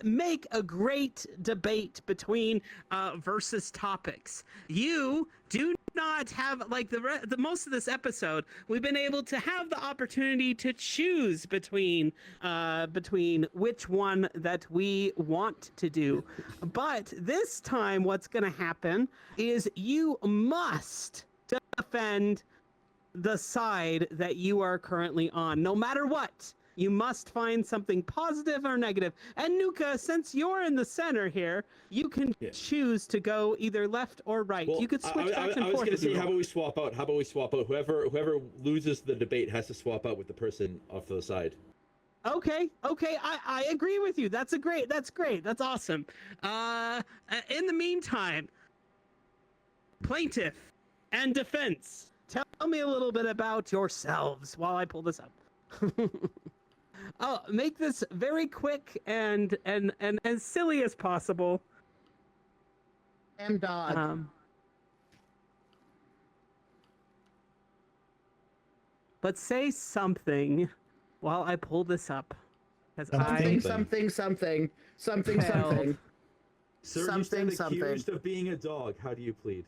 make a great debate between versus topics. You do not have, like, the most of this episode, we've been able to have the opportunity to choose between which one that we want to do. But this time what's going to happen is you must defend the side that you are currently on, no matter what. You must find something positive or negative. And Nuka, since you're in the center here, you can choose to go either left or right. Well, you could switch back I and was forth. gonna if you say, how will. about we swap out? Whoever loses the debate has to swap out with the person off to the side. Okay, I agree with you. That's great. That's awesome. In the meantime, plaintiff and defense, tell me a little bit about yourselves while I pull this up. I'll make this very quick and as silly as possible. Damn dog. But say something while I pull this up. Because Something. Sir, Something. you stand Something. accused of being a dog. How do you plead?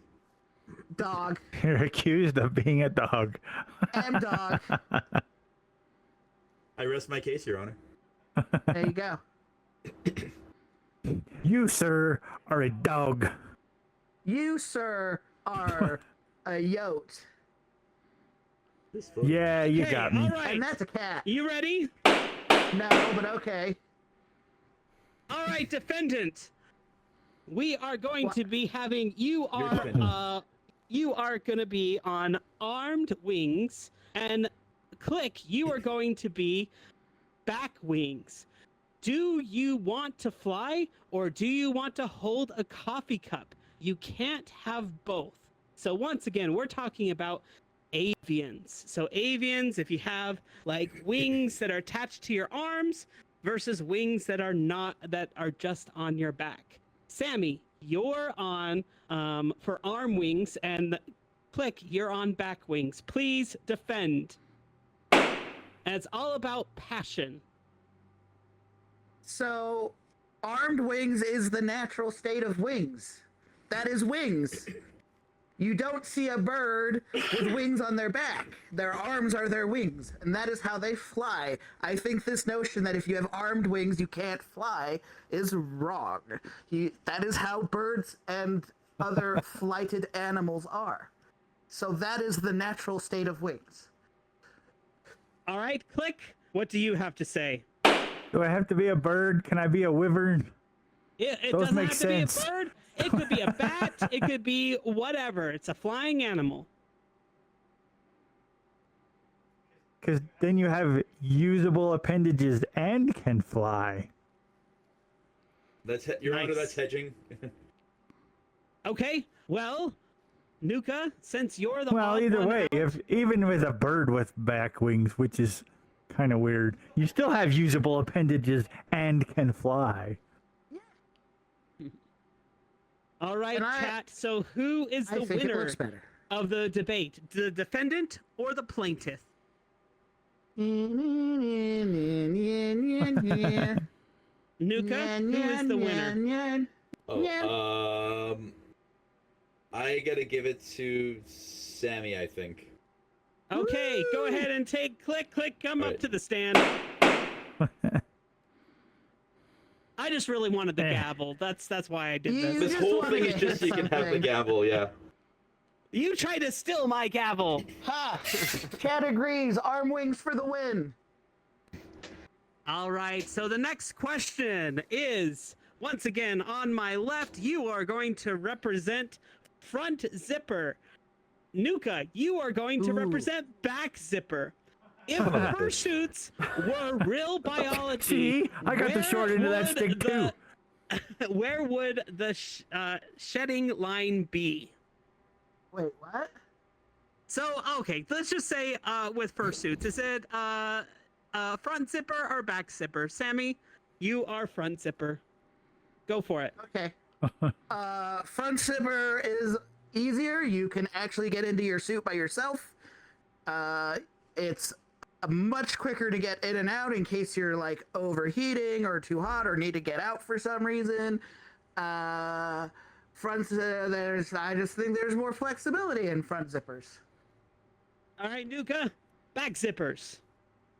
Dog. You're accused of being a dog. Damn dog. I rest my case, Your Honor. There you go. You, sir, are a dog. You, sir, are a yote. This photo- Yeah, you Okay, got me. all right. And that's a cat. You ready? No, but okay. All right, defendant. We are going What? to be having you You're are defendant. you are going to be on armed wings, and Click, you are going to be back wings. Do you want to fly, or do you want to hold a coffee cup? You can't have both. So once again, we're talking about avians. So avians, if you have like wings that are attached to your arms versus wings that are not, that are just on your back. Sammy, you're on for arm wings, and Click, you're on back wings. Please defend. And it's all about passion. So, armed wings is the natural state of wings. That is wings. You don't see a bird with wings on their back. Their arms are their wings, and that is how they fly. I think this notion that if you have armed wings you can't fly is wrong. That is how birds and other flighted animals are. So that is the natural state of wings. All right, Click, what do you have to say? Do I have to be a bird? Can I be a wyvern? It Those doesn't make have sense. to be a bird. It could be a bat. It could be whatever. It's a flying animal. Because then you have usable appendages and can fly. That's Your Honor. Nice. That's hedging. Okay, well, Nuka, since you're the Well, odd either one way, out- if even with a bird with back wings, which is kind of weird, you still have usable appendages and can fly. All right, And I- chat. So who is I the think it winner looks better. of the debate? The defendant or the plaintiff? Nuka, who is the winner? Oh, I gotta give it to Sammy, I think. Okay, go ahead and take Click, come up Right. to the stand. I just really wanted the gavel. That's why I did You this. This just whole wanted thing to is just so hit you can have the something. gavel, yeah. You tried to steal my gavel. Ha! Chad agrees. Arm wings for the win. All right, so the next question is, once again, on my left, you are going to represent front zipper. Nuka, you are going to represent back zipper. If fursuits were real biology, See, I got the short end of that stick too. Where would the shedding line be? Wait, what? So, okay, let's just say with fursuits, is it front zipper or back zipper? Sammy, you are front zipper. Go for it. Okay. Front zipper is easier. You can actually get into your suit by yourself. It's much quicker to get in and out in case you're like overheating or too hot or need to get out for some reason. I just think there's more flexibility in front zippers. All right, Nuka, back zippers.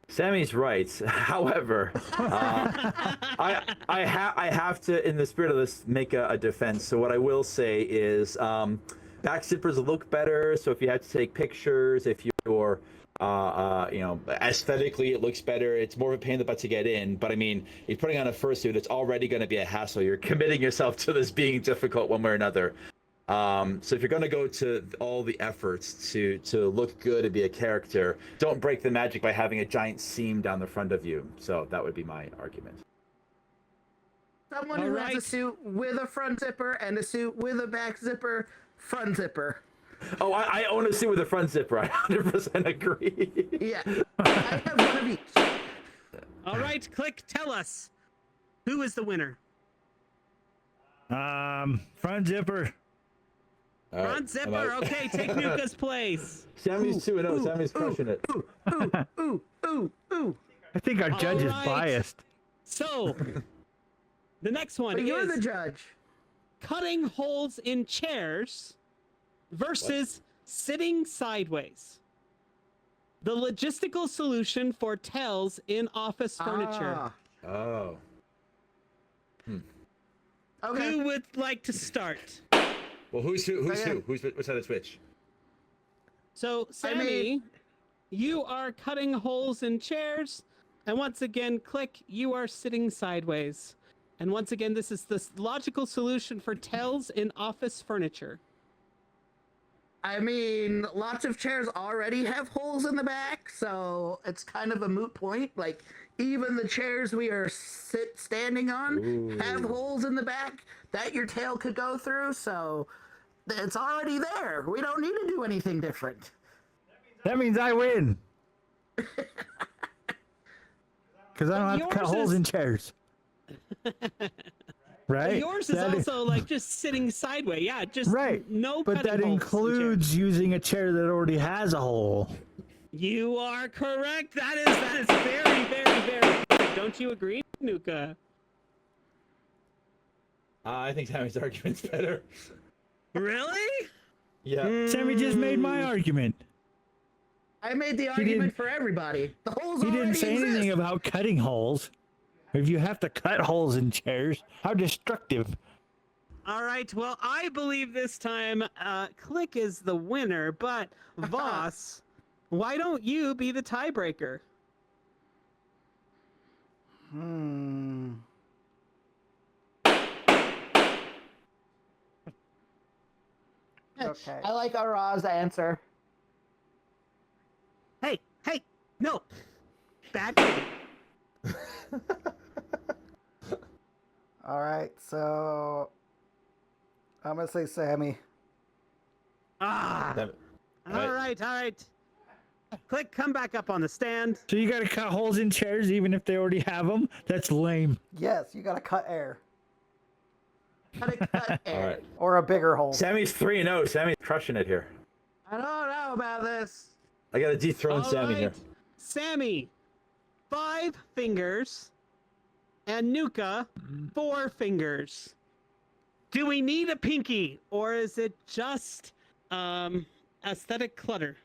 Sammy's right. However, I have to, in the spirit of this, make a defense. So what I will say is, back zippers look better. So if you have to take pictures, if you're, aesthetically it looks better. It's more of a pain in the butt to get in. But I mean, you're putting on a fursuit, it's already going to be a hassle. You're committing yourself to this being difficult one way or another. So if you're going to go to all the efforts to look good and be a character, don't break the magic by having a giant seam down the front of you. So that would be my argument. Someone who has a suit with a front zipper and a suit with a back zipper, front zipper. Oh, I own a suit with a front zipper. I 100% agree. Yeah, I have one of each. All right, Click, tell us, who is the winner? Front zipper. All right, Front zipper, okay, take Nuka's place. Sammy's 2-0. Sammy's crushing it. Ooh. I think our judge is Alright. biased. So, the next one But you're is the judge. cutting holes in chairs versus sitting sideways. The logistical solution for tells in office furniture. Oh. Okay. Who would like to start? Well, who's who? Who's which side of Switch? So, Sammy, you are cutting holes in chairs. And once again, Click, you are sitting sideways. And once again, this is the logical solution for tells in office furniture. I mean, lots of chairs already have holes in the back, so it's kind of a moot point. Like, even the chairs we are standing on have holes in the back that your tail could go through, so it's already there. We don't need to do anything different. That means I win. Because I don't have to cut holes in chairs. Right? Yours is also like just sitting sideways. Yeah, just no But cutting that holes in includes using a chair that already has a hole. You are correct. That is very, very, very good. Don't you agree, Nuka? I think Sammy's argument's better. Really? Yeah. Sammy just made my argument. I made the argument for everybody. The holes He already didn't say exist. anything about cutting holes. If you have to cut holes in chairs, how destructive. All right. Well, I believe this time Click is the winner, but Voss, why don't you be the tiebreaker? Okay. I like Araz's answer. Hey, no. Bad baby. All right, so I'm gonna say Sammy. Ah. Damn it. All right. Click, come back up on the stand. So you gotta cut holes in chairs even if they already have them? That's lame. Yes, you gotta cut air Cut air. All right. or a bigger hole. Sammy's 3-0. Sammy's crushing it here. I don't know about this. I gotta dethrone All Sammy here. right. Sammy, 5 fingers, and Nuka, 4 fingers. Do we need a pinky, or is it just aesthetic clutter?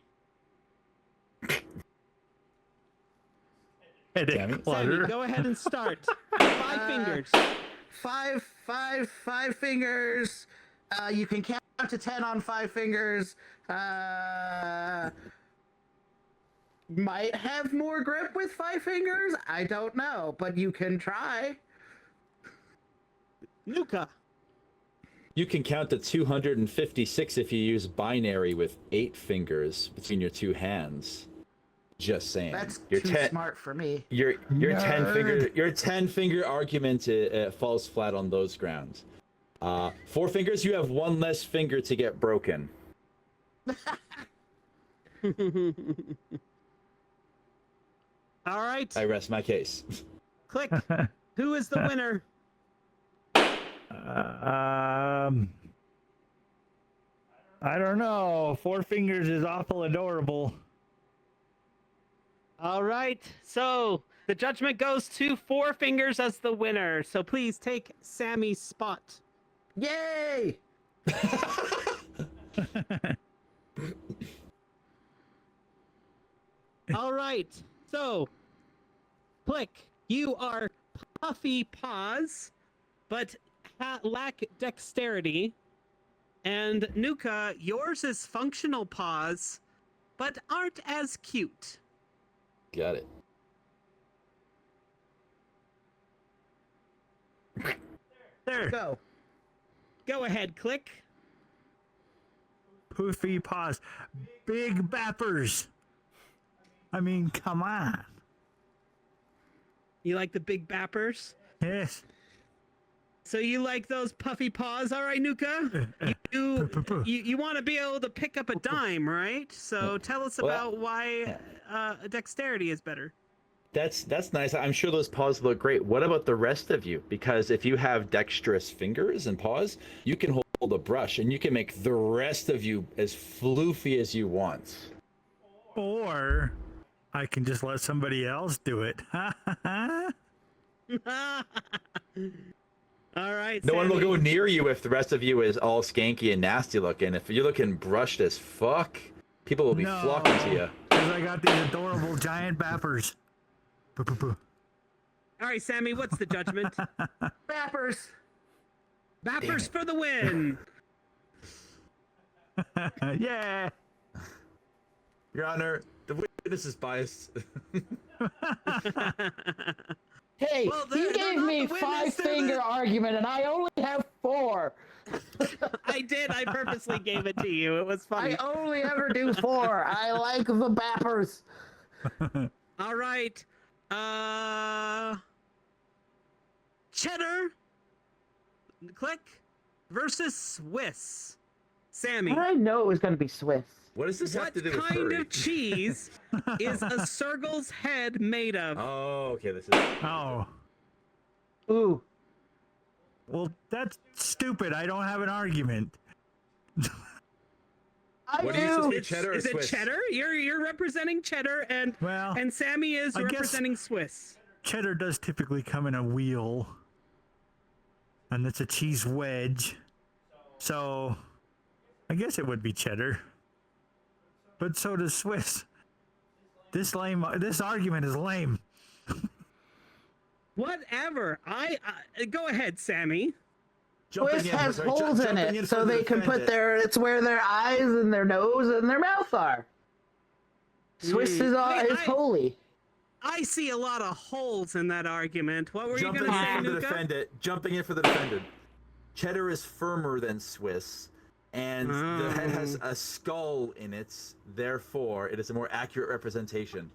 Headache Sammy, go ahead and start. 5 fingers. Five fingers. You can count to 10 on 5 fingers. Might have more grip with 5 fingers. I don't know, but you can try. Nuka. You can count to 256 if you use binary with 8 fingers between your 2 hands. Just saying. That's your too smart for me. Your 10 finger argument falls flat on those grounds. 4 fingers, you have 1 less finger to get broken. All right. I rest my case. Click. Who is the winner? I don't know. 4 fingers is awful adorable. All right. So the judgment goes to 4 fingers as the winner. So please take Sammy's spot. Yay! All right. So, Click, you are puffy paws, but lack dexterity. And Nuka, yours is functional paws, but aren't as cute. Got it. There. Go. Go ahead, Click. Poofy paws. Big bappers. I mean, come on. You like the big bappers? Yes. So you like those puffy paws, all right, Nuka? You want to be able to pick up a dime, right? So tell us about why dexterity is better. That's nice. I'm sure those paws look great. What about the rest of you? Because if you have dexterous fingers and paws, you can hold a brush and you can make the rest of you as floofy as you want. Or I can just let somebody else do it. All right. No one will Sammy. go near you if the rest of you is all skanky and nasty looking. If you're looking brushed as fuck, people will be flocking to you. Because I got these adorable giant bappers. All right, Sammy, what's the judgment? Bappers. Bappers for the win. Yeah. Your Honor, the witness is biased. Hey, Well, you they're gave not me the witness, they're 5-finger argument, and I only have 4. I did. I purposely gave it to you. It was funny. I only ever do 4. I like the bappers. All right. Cheddar, Click, versus Swiss. Sammy, I know it was going to be Swiss. What does this have what to do with kind furry? of cheese is a Sergal's head made of? Oh, okay, this is... Oh. Ooh. Well, that's stupid. I don't have an argument. I What do you do. say, cheddar or Is it Swiss? cheddar? You're representing cheddar, and Well, Sammy is I guess- representing Swiss. cheddar does typically come in a wheel. And it's a cheese wedge. So, I guess it would be cheddar. But so does Swiss. This argument is lame. Whatever. I go ahead, Sammy. Swiss has holes in it, so they can put it's where their eyes and their nose and their mouth are. Swiss is holy. I see a lot of holes in that argument. What were Jumping you going to say, in for the Nuka? defendant. Jumping in for the defendant. Cheddar is firmer than Swiss, and the head has a skull in it. Therefore, it is a more accurate representation.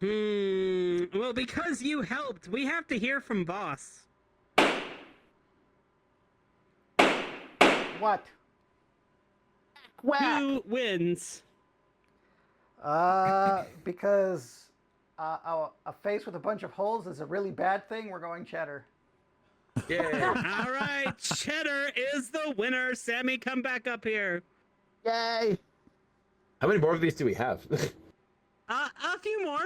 Well, because you helped, we have to hear from Boss. What? Whack. Who wins? Because a face with a bunch of holes is a really bad thing. We're going cheddar. Yeah. All right, Cheddar is the winner. Sammy, come back up here. Yay. How many more of these do we have? A few more.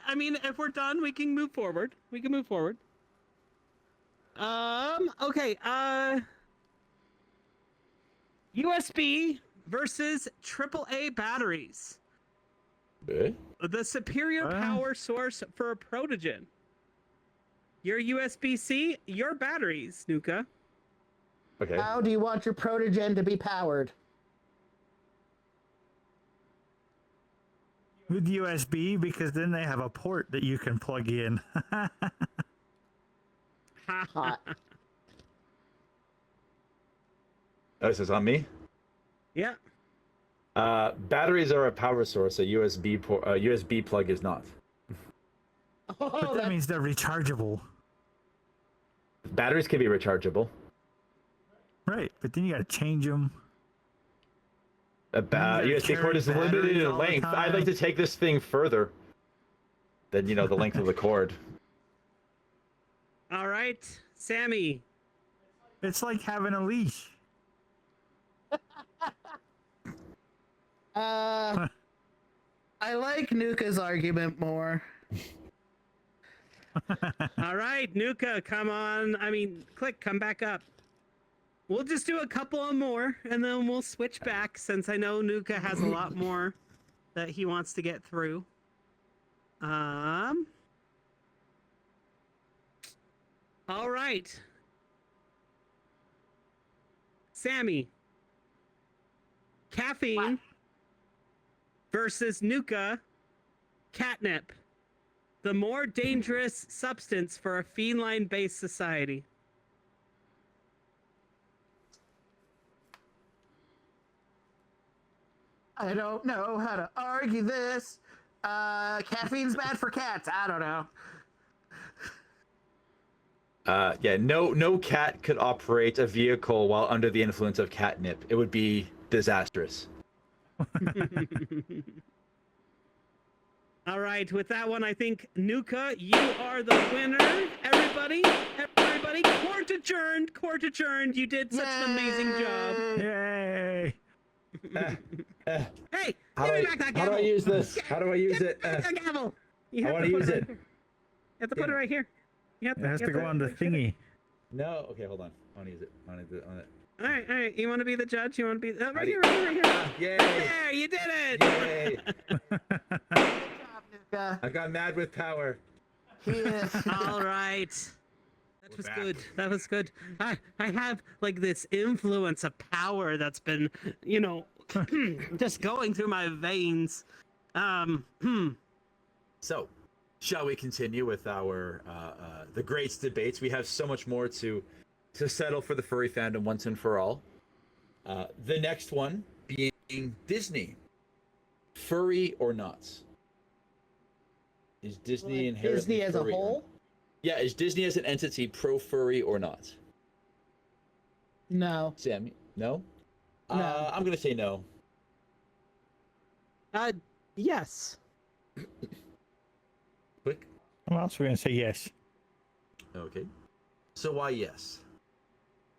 I mean, if we're done, we can move forward. Okay. USB versus AAA batteries. Eh? The superior power source for a protogen. Your USB-C, your batteries, Nuka. Okay. How do you want your protogen to be powered? With USB, because then they have a port that you can plug in. Hot. Oh, this is on me. Yeah. Batteries are a power source. A USB plug is not. Oh, But that means they're rechargeable. Batteries can be rechargeable. Right, but then you gotta change them. A USB cord is limited batteries in all the length. I'd time. like to take this thing further than the length of the cord. All right, Sammy. It's like having a leash. I like Nuka's argument more. All right, Nuka, come on. Click, come back up. We'll just do a couple more, and then we'll switch back, since I know Nuka has a lot more that he wants to get through. All right. Sammy. Caffeine versus Nuka. Catnip. The more dangerous substance for a feline-based society. I don't know how to argue this. Caffeine's bad for cats. I don't know. Yeah, no cat could operate a vehicle while under the influence of catnip. It would be disastrous. All right, with that one, I think, Nuka, you are the winner. Everybody, court adjourned, court adjourned. You did such an amazing job. Yay! Hey, How give do me back that how gavel. do I use this? How do I use it? Give me back that gavel. You I have wanna to put use right it. here. You have to put it right here. You have It has you to have go on the thingy. No. Okay, hold on. I want to use it. I want to do it on it. All right. You want to be the judge? You want to be right Ready? here, right here. Yay! There, you did it. Yay! Nuka. I got mad with power. Yeah. All right. That We're was back. good. That was good. I have like this influence of power that's been, just going through my veins. So, shall we continue with our the greats debates? We have so much more to settle for the furry fandom once and for all. The next one being Disney, furry or not? Is Disney inherently Disney as a furry or whole? not? Yeah, is Disney as an entity pro furry or not? No. Sammy, no. No. I'm gonna say no. Yes. Quick. I'm also gonna say yes. Okay. So why yes?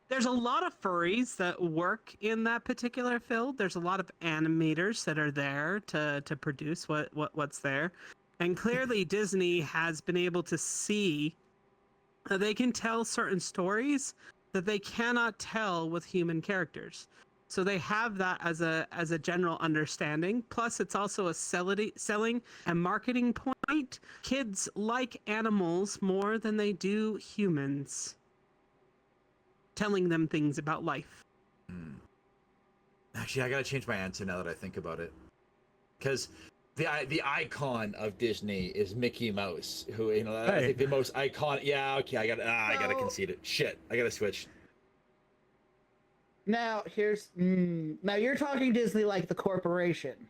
There's a lot of furries that work in that particular field. There's a lot of animators that are there to produce what's there. And clearly Disney has been able to see that they can tell certain stories that they cannot tell with human characters. So they have that as a general understanding. Plus, it's also a selling and marketing point. Kids like animals more than they do humans. Telling them things about life. Actually, I gotta change my answer now that I think about it, because the icon of Disney is Mickey Mouse, who I Hey. think the most iconic. Yeah, okay, I gotta No. concede it. Shit, I gotta switch. Now now you're talking Disney like the corporation,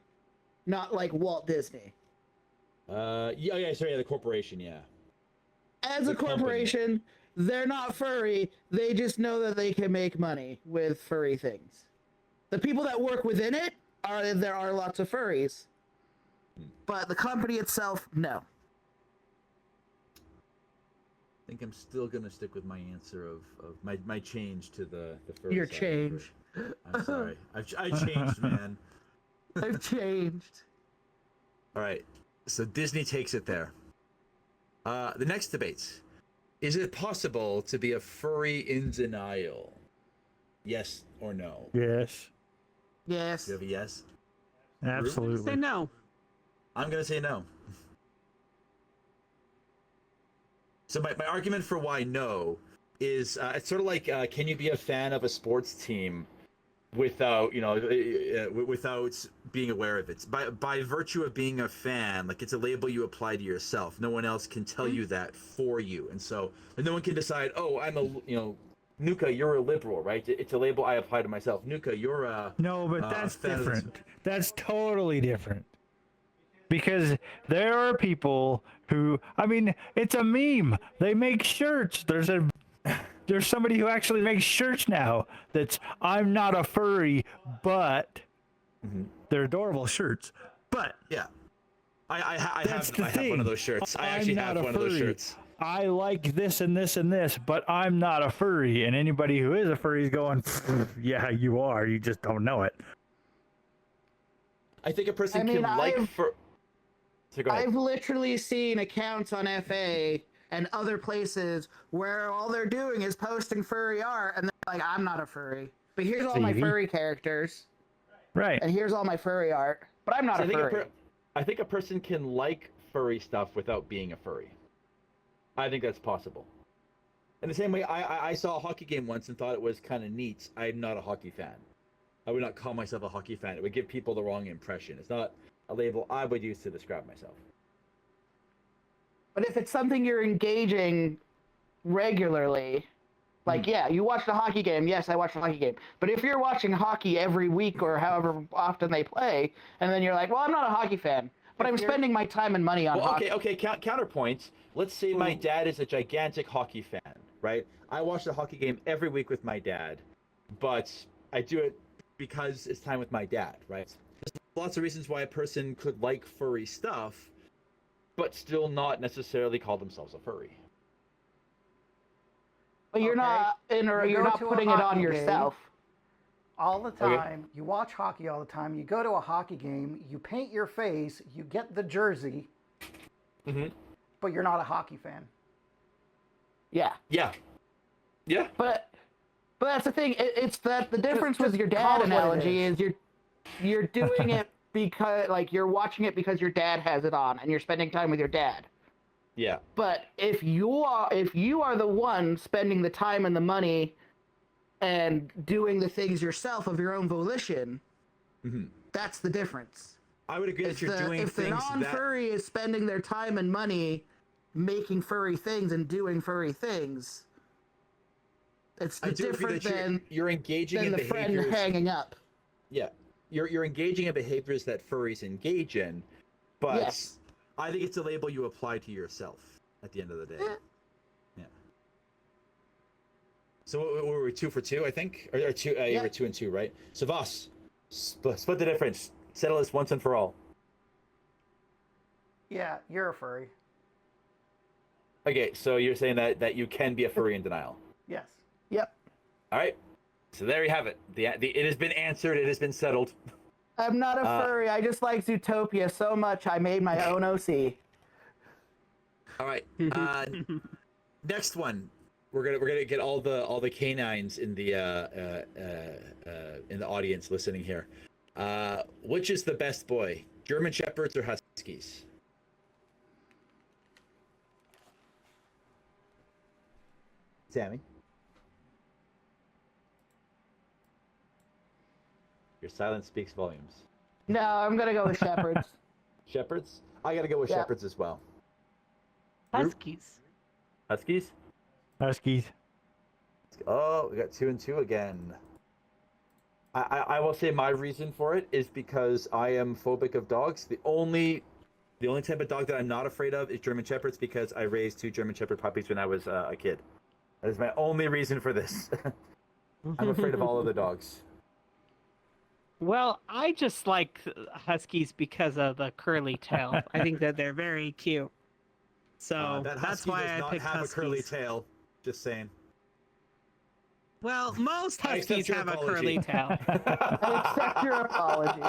not like Walt Disney. The corporation, yeah. As The a company. corporation, they're not furry. They just know that they can make money with furry things. The people that work within it there are lots of furries, but the company itself, no. I think I'm still gonna stick with my answer of my change to the furry Your side of change. it. I'm sorry. I changed, man. I've changed. All right. So Disney takes it there. The next debate. Is it possible to be a furry in denial? Yes or no? Yes, Yes. Do you have a yes? Say absolutely. no. I'm going to say no. So my argument for why no is it's sort of like can you be a fan of a sports team without without being aware of it? By virtue of being a fan, like it's a label you apply to yourself. No one else can tell you that for you, and so no one can decide. Oh, I'm Nuka, you're a liberal, right? It's a label I apply to myself. Nuka, you're a No, but that's fan of this- different. That's totally different. Because there are people who, I mean, it's a meme. They make shirts. There's somebody who actually makes shirts now that's I'm not a furry, but they're adorable shirts. But Yeah. I That's have the one of thing. those shirts. I I'm actually not have a one of those furry. shirts. I like this and this and this, but I'm not a furry. And anybody who is a furry is going, yeah, you are. You just don't know it. I think a person I mean, can like I've- for. So go ahead. I've literally seen accounts on FA and other places where all they're doing is posting furry art, and they're like, "I'm not a furry, but here's all my See? furry characters, Right. and here's all my furry art, but I'm not So a furry." I think a person can like furry stuff without being a furry. I think that's possible. In the same way, I saw a hockey game once and thought it was kind of neat. I'm not a hockey fan. I would not call myself a hockey fan. It would give people the wrong impression. It's not a label I would use to describe myself. But if it's something you're engaging regularly, like, yeah, you watch the hockey game. Yes, I watch the hockey game. But if you're watching hockey every week or however often they play, and then you're like, well, I'm not a hockey fan, but I'm spending my time and money on Well, hockey. okay. Counterpoint. Let's say my dad is a gigantic hockey fan, right? I watch the hockey game every week with my dad, but I do it because it's time with my dad, right? There's lots of reasons why a person could like furry stuff, but still not necessarily call themselves a furry. But you're Okay. not, You you're go not to a putting it on hockey game. yourself. All the Okay. time. You watch hockey all the time. You go to a hockey game. You paint your face. You get the jersey, Mm-hmm. but you're not a hockey fan. Yeah. Yeah. Yeah. But that's the thing. It's that the difference with just your call dad it what it analogy is. is you're doing it because like you're watching it because your dad has it on and you're spending time with your dad. Yeah. But if you are the one spending the time and the money and doing the things yourself of your own volition, Mhm. that's the difference. I would agree that you're doing If the things that. non-furry is spending their time and money making furry things and doing furry things, it's I do agree different that than you're engaging in the friend behaviors. hanging up. Yeah, you're engaging in behaviors that furries engage in, but Yes. I think it's a label you apply to yourself at the end of the day. Yeah. Yeah. So what were we 2 for 2? I think, or two? You Yeah. were 2 and 2, right? So Voss, split the difference. Settle this once and for all. Yeah, you're a furry. Okay, so you're saying that you can be a furry in denial. Yes. Yep. All right. So there you have it. It has been answered. It has been settled. I'm not a furry. I just like Zootopia so much I made my own OC. All right. Next one. We're gonna get all the canines in the audience listening here. Which is the best boy, German Shepherds or Huskies? Sammy, your silence speaks volumes. No, I'm gonna go with Shepherds. Shepherds? I gotta go with Yeah. Shepherds as well. Huskies. Huskies? Huskies. Oh, we got 2 and 2 again. I will say my reason for it is because I am phobic of dogs. The only type of dog that I'm not afraid of is German Shepherds because I raised 2 German Shepherd puppies when I was a kid. That is my only reason for this. I'm afraid of all other dogs. Well, I just like huskies because of the curly tail. I think that they're very cute. So That that's husky why does I not picked have huskies. a curly tail. Just saying. Well, most I accept huskies your have a apology. curly tail. I accept your apology.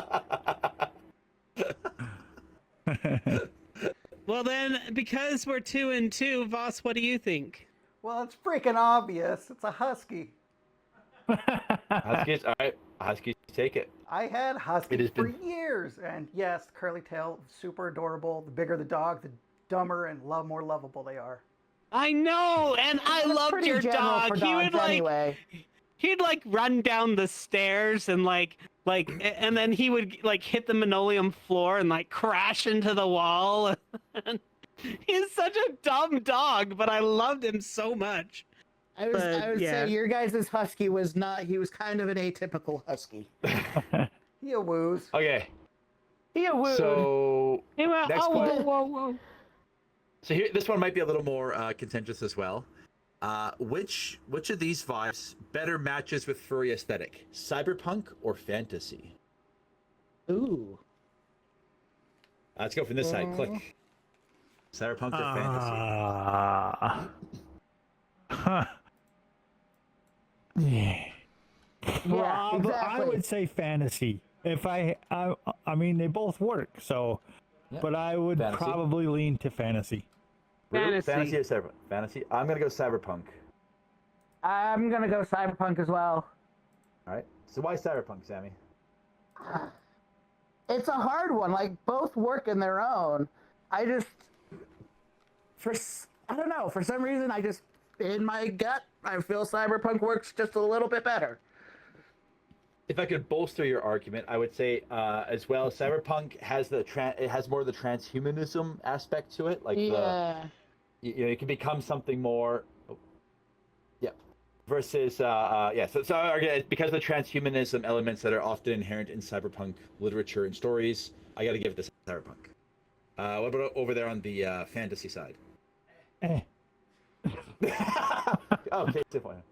Well, then, because we're 2 and 2, Voss, what do you think? Well, it's freaking obvious. It's a husky. Huskies, all right. Huskies, take it. I had huskies has for been- years, and yes, curly tail, super adorable. The bigger the dog, the dumber and more lovable they are. I know, and I That's loved pretty your general dog. for He would dogs anyway. he'd like run down the stairs and and then he would like hit the linoleum floor and like crash into the wall. He's such a dumb dog, but I loved him so much. I would say your guys' husky was not. He was kind of an atypical husky. He a woos. Okay. He a woo. So next question. whoa. So here, this one might be a little more contentious as well. Which of these vibes better matches with furry aesthetic? Cyberpunk or fantasy? Ooh. Let's go from this side. Click. Cyberpunk or fantasy? Yeah. Yeah, I exactly. would say fantasy. If I mean, they both work. So, Yeah. but I would Fantasy. probably lean to fantasy. Rue, Fantasy. fantasy or cyberpunk? Fantasy. I'm gonna go cyberpunk. I'm gonna go cyberpunk as well. All right. So why cyberpunk, Sammy? It's a hard one. Like both work in their own. I don't know. For some reason, in my gut, I feel cyberpunk works just a little bit better. If I could bolster your argument, I would say as well. Cyberpunk has it has more of the transhumanism aspect to it, like you can become something more. Yeah. Versus So again, because of the transhumanism elements that are often inherent in cyberpunk literature and stories, I got to give it to cyberpunk. What about over there on the fantasy side? Okay, different.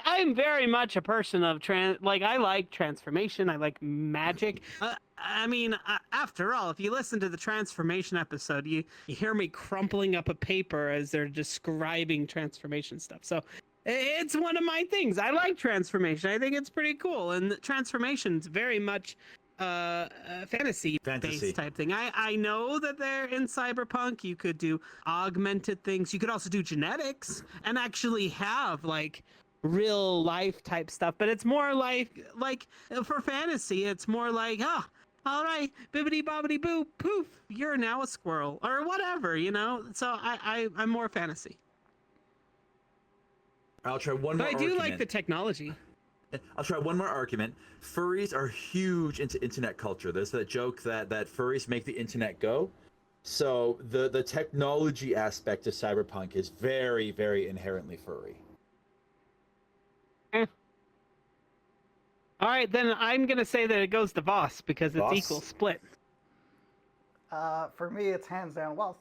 I'm very much a person of I like transformation. I like magic. After all, if you listen to the transformation episode, you hear me crumpling up a paper as they're describing transformation stuff. So it's one of my things. I like transformation. I think it's pretty cool. And transformation's very much fantasy based type thing. I know that they're in cyberpunk. You could do augmented things. You could also do genetics and actually have like real life type stuff, but it's more like for fantasy, it's more like, all right, bibbity bobbity boo poof, you're now a squirrel or whatever, so I'm more fantasy. I'll try one more But I do argument. like the technology. I'll try one more argument. Furries are huge into internet culture. There's that joke that furries make the internet go. So the technology aspect of cyberpunk is very, very inherently furry. All right, then I'm gonna say that it goes to Voss because it's Voss? equal split. For me, it's hands down. Well,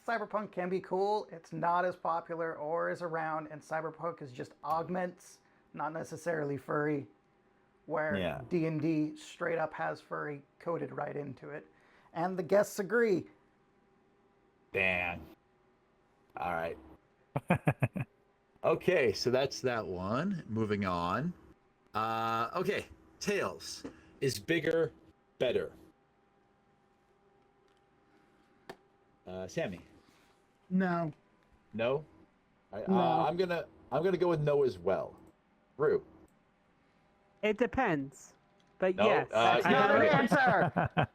cyberpunk can be cool. It's not as popular or as around, and cyberpunk is just augments, not necessarily furry. Where D&D straight up has furry coded right into it, and the guests agree. Damn. All right. Okay, so that's that one. Moving on. Okay, Tails. Is bigger better? Sammy. No. No? All right, No. I'm gonna go with no as well. Rue. It depends, but No, yes, That's not an answer.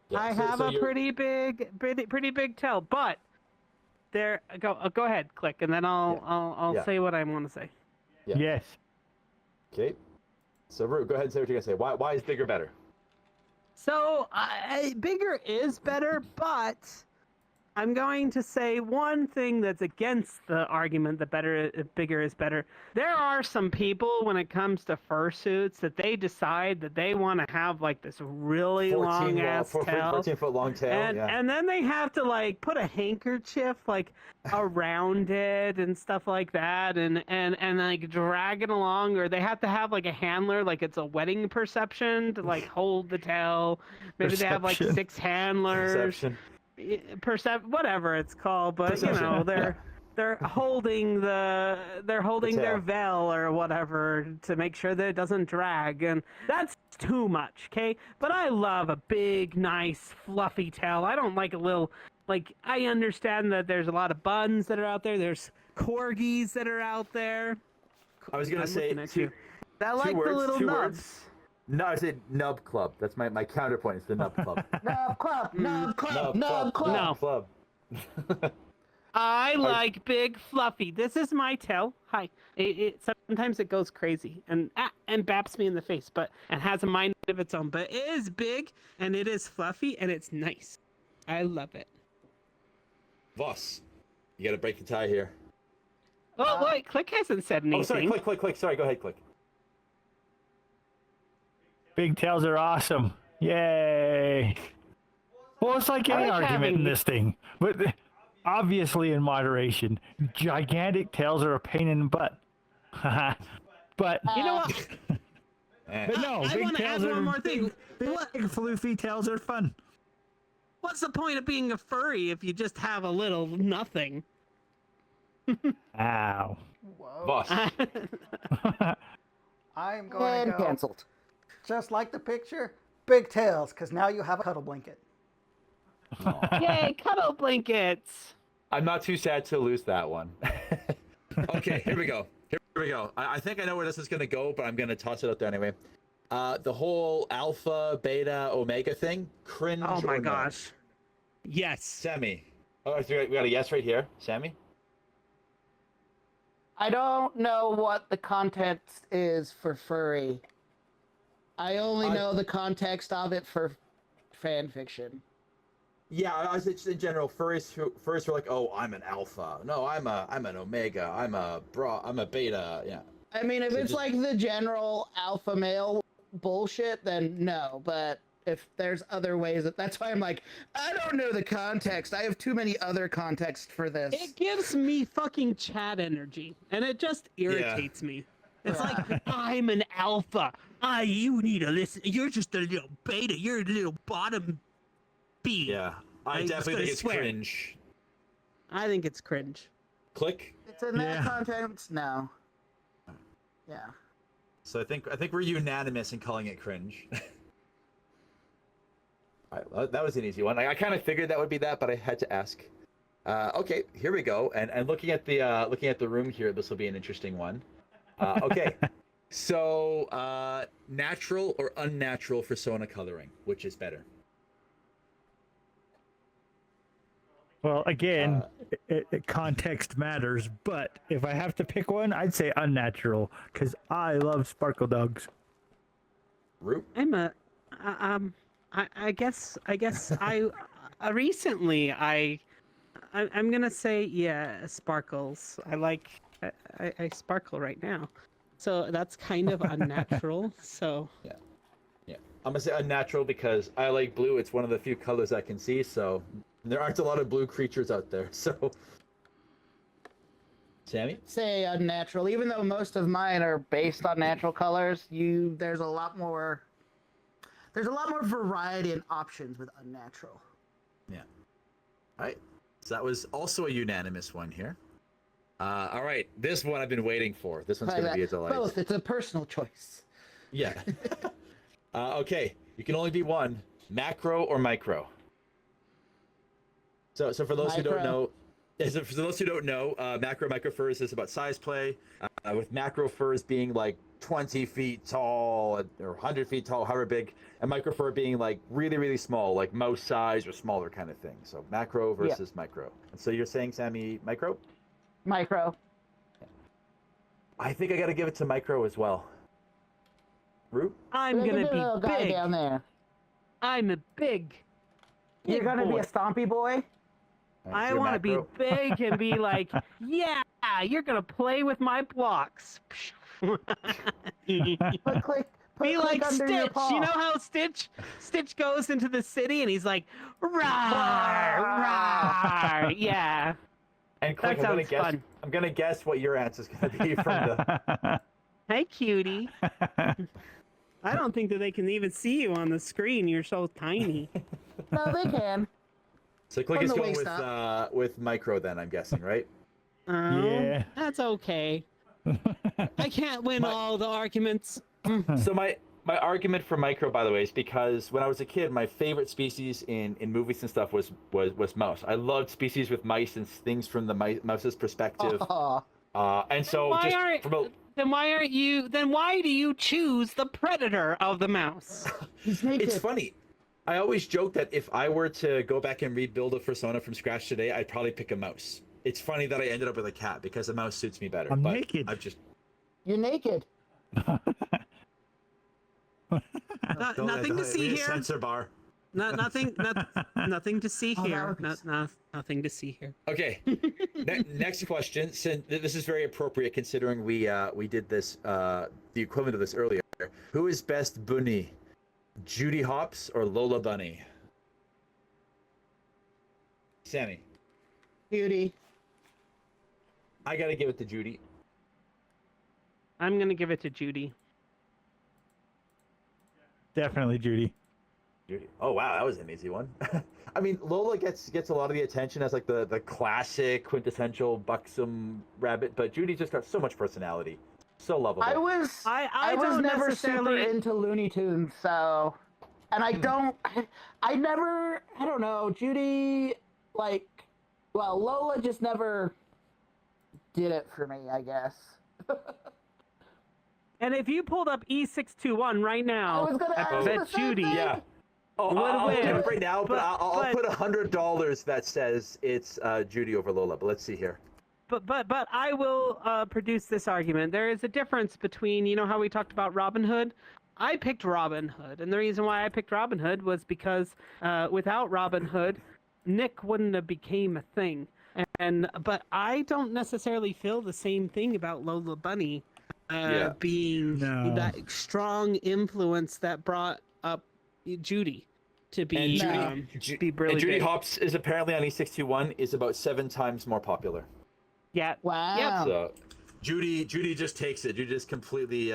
Yeah, I have a pretty big tail, but there go ahead, click, and then I'll Yeah. say what I want to say. Yeah. Yes. Okay. So Rue, go ahead and say what you're gonna say. Why is bigger better? So bigger is better, but I'm going to say one thing that's against the argument that bigger is better. There are some people when it comes to fursuits that they decide that they want to have like this really long ass tail. 14-foot long tail. And then they have to like put a handkerchief like around it and stuff like that and like drag it along, or they have to have like a handler, like it's a wedding perception to like hold the tail. Maybe they have like 6 handlers. Whatever it's called, but Perception. they're holding their veil or whatever to make sure that it doesn't drag, and that's too much, okay? But I love a big, nice, fluffy tail. I don't like a little, like, I understand that there's a lot of buns that are out there. There's corgis that are out there. I was gonna I'm say looking at you. I like words, the little 2 nubs. words. No, I said Nub Club. That's my counterpoint. It's the Nub Club. Nub club, nub club, nub club. No. Club. I like big fluffy. This is my tail. Hi. It sometimes it goes crazy and baps me in the face, and has a mind of its own. But it is big and it is fluffy and it's nice. I love it. Voss, you gotta break the tie here. Oh wait, Click hasn't said anything. Oh, sorry, click. Sorry, go ahead, click. Pigtails are awesome. Yay. Well, it's like any like argument in having- this thing, but obviously in moderation. Gigantic tails are a pain in the butt. But You know what? but no, I big want to add tails are one more thing. What, big floofy tails are fun. what's the point of being a furry if you just have a little nothing? Ow. Whoa. Boss. I'm going to And go canceled. just like the picture. Big tails, because now you have a cuddle blanket. Yay, cuddle blankets. I'm not too sad to lose that one. Okay, here we go. I think I know where this is going to go, but I'm going to toss it out there anyway. The whole alpha, beta, omega thing, cringe. Oh my or no? gosh. Yes. Sammy. Oh, so we got a yes right here. Sammy? I don't know what the context is for furry. I only know the context of it for fan fiction. Yeah, I was just in general. Furries were like, oh, I'm an alpha. No, I'm an omega. I'm a beta. Yeah. I mean, if So it's just- like the general alpha male bullshit, then no. But if there's other ways, that's why I'm like, I don't know the context. I have too many other contexts for this. It gives me fucking chat energy, and it just irritates me. It's like, I'm an alpha. You need to listen. You're just a little beta. You're a little bottom B. Yeah. I I'm just definitely gonna think it's swear. cringe. I think it's cringe. Click. It's in that Yeah. context, no. Yeah. So I think we're unanimous in calling it cringe. All right, well, that was an easy one. I kind of figured that would be that, but I had to ask. Okay, here we go. And looking at the room here, this will be an interesting one. Okay, so natural or unnatural persona coloring, which is better? Well, again, context matters, but if I have to pick one, I'd say unnatural because I love sparkle dogs. Root. I'm a, I guess I recently I'm gonna say yeah, sparkles. I sparkle right now, so that's kind of unnatural. So Yeah. I'm gonna say unnatural because I like blue. It's one of the few colors I can see, so there aren't a lot of blue creatures out there. So, Sammy? Say unnatural. Even though most of mine are based on natural colors, there's a lot more variety and options with unnatural. Yeah. All right. So that was also a unanimous one here. All right. This one I've been waiting for. This one's going to be a delight. Both. It's a personal choice. Yeah. Okay. You can only be one. Macro or micro? So for those who don't Micro. know, for those who don't know, micro furs is about size play, with macro furs being like 20 feet tall or 100 feet tall, however big, and micro fur being like really, really small, like mouse size or smaller kind of thing. So macro versus micro. And so you're saying, Sammy, micro? Micro. I think I got to give it to micro as well. Root? I'm Look at gonna the little be guy big. down there. I'm a big. You're big gonna boy. be a stompy boy. I want to be big and be like, yeah, you're gonna play with my blocks. Be Put click like under your Stitch. paw. You know how Stitch goes into the city and he's like, rawr, rawr. Yeah. And Click, That I'm gonna sounds guess. fun. I'm gonna guess what your answer's gonna be from the. Hey, cutie. I don't think that they can even see you on the screen. You're so tiny. No, they can. So Click From is the going waist up. with micro then, I'm guessing, right? Yeah. That's okay. I can't win all the arguments. So my argument for micro, by the way, is because when I was a kid, my favorite species in movies and stuff was mouse. I loved species with mice and things from the mouse's perspective. Aw. And so Why just aren't- from a, Then why do you choose the predator of the mouse? He's naked. it's funny. I always joke that if I were to go back and rebuild a persona from scratch today, I'd probably pick a mouse. It's funny that I ended up with a cat because a mouse suits me better. I'm but naked. I've just You're naked. Nothing to see we need a here. Censor bar. Nothing to see Oh, here. that Nothing to see here. Okay. Next question. Since this is very appropriate, considering we did this the equivalent of this earlier. Who is best bunny, Judy Hopps or Lola Bunny? Sammy. Beauty. I gotta give it to Judy. I'm gonna give it to Judy. Definitely Judy. Judy. Oh wow, that was an easy one. I mean, Lola gets a lot of the attention as like the classic quintessential buxom rabbit, but Judy just got so much personality, so lovable. I was I was don't never necessarily- super into Looney Tunes, so and I don't I don't know, Judy Lola just never did it for me, I guess. And if you pulled up E621 right I now, was gonna I ask bet the same Judy. thing. Yeah. Oh, Would I'll win. do it right now, but I'll but- put $100 that says it's Judy over Lola. But let's see here. But I will produce this argument. There is a difference between, you know how we talked about Robin Hood? I picked Robin Hood, and the reason why I picked Robin Hood was because without Robin Hood, Nick wouldn't have became a thing. But I don't necessarily feel the same thing about Lola Bunny being No. that strong influence that brought up Judy to be And be really and Judy big. Hopps is apparently on E621 is about 7 times more popular. Yeah. Wow. So Judy just takes it. Judy just completely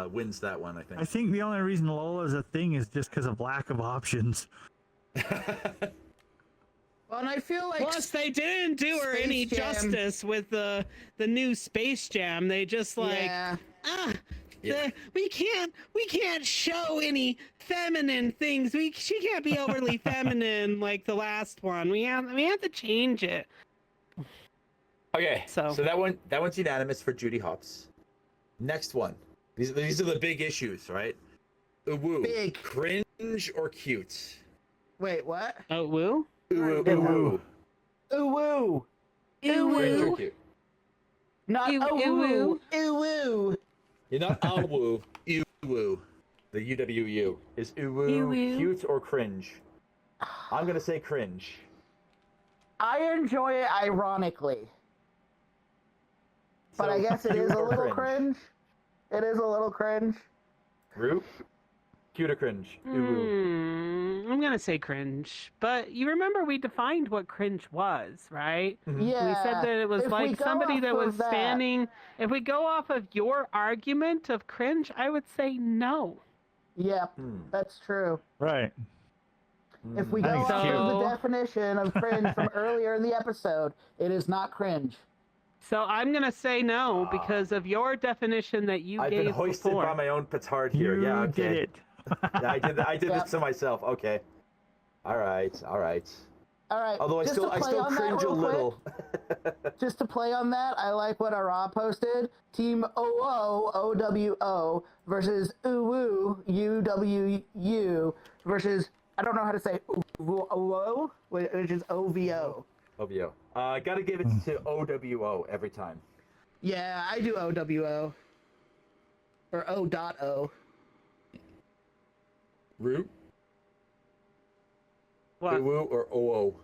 wins that one, I I think. think the only reason Lola's a thing is just because of lack of options. Well, and I feel like Plus, they didn't do her any Space Jam. justice with the new Space Jam. They just yeah. we can't show any feminine things. She can't be overly feminine like the last one. We have to change it. Okay, So- so that one's unanimous for Judy Hopps. Next one. These are the big issues, right? Woo. Big. Cringe or cute? Wait, what? Oh, woo. Ooh, Ooh. ooh. Ooh woo. Cringe or Ooh. cute? Not Ew, ooh ew, woo. Ooh woo. You're not all woo. Ew woo. The UWU is ooh woo, Ew, woo. cute or cringe? I'm gonna say cringe. I enjoy it ironically, but So, I guess it cute is a or little cringe. It is a little cringe. Root? Cute or cringe? Ooh woo. I'm gonna say cringe, but you remember we defined what cringe was, right? Yeah. We said that it was if we like go somebody off that of was that- standing. If we go off of your argument of cringe, I would say no. Yep, Hmm. that's true. Right. If we I go think off it's of the cute. definition of cringe from earlier in the episode, it is not cringe. So I'm gonna say no because of your definition that you I've gave been hoisted before. by my own petard here. You Yeah, okay. did it. Yeah, I did Yep. this to myself. Okay. All right. All right. Although I just still to play on that cringe a real quick, little. Just to play on that, I like what Ara posted. Team OO OWO versus UWU UWU versus I don't know how to say OO, which is OVO. OVO. I gotta give it to OWO every time. Yeah, I do OWO or O.O. Root, What? Uwu, or OO?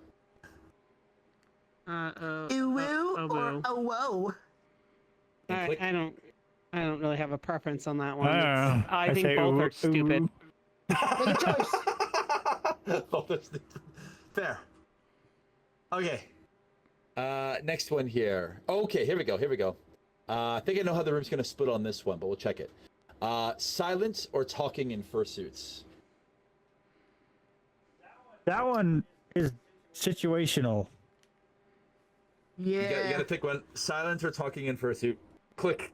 UWU or OO. I don't really have a preference on that one. I don't know. I think say both ooh, are stupid. ooh. Make a choice. Oh, that's fair. Okay. Next one here. Okay, here we go. I think I know how the room's gonna split on this one, but we'll check it. Silent or talking in fursuits? That one is situational. Yeah. You gotta pick one. Silent or talking in fursuit? Click.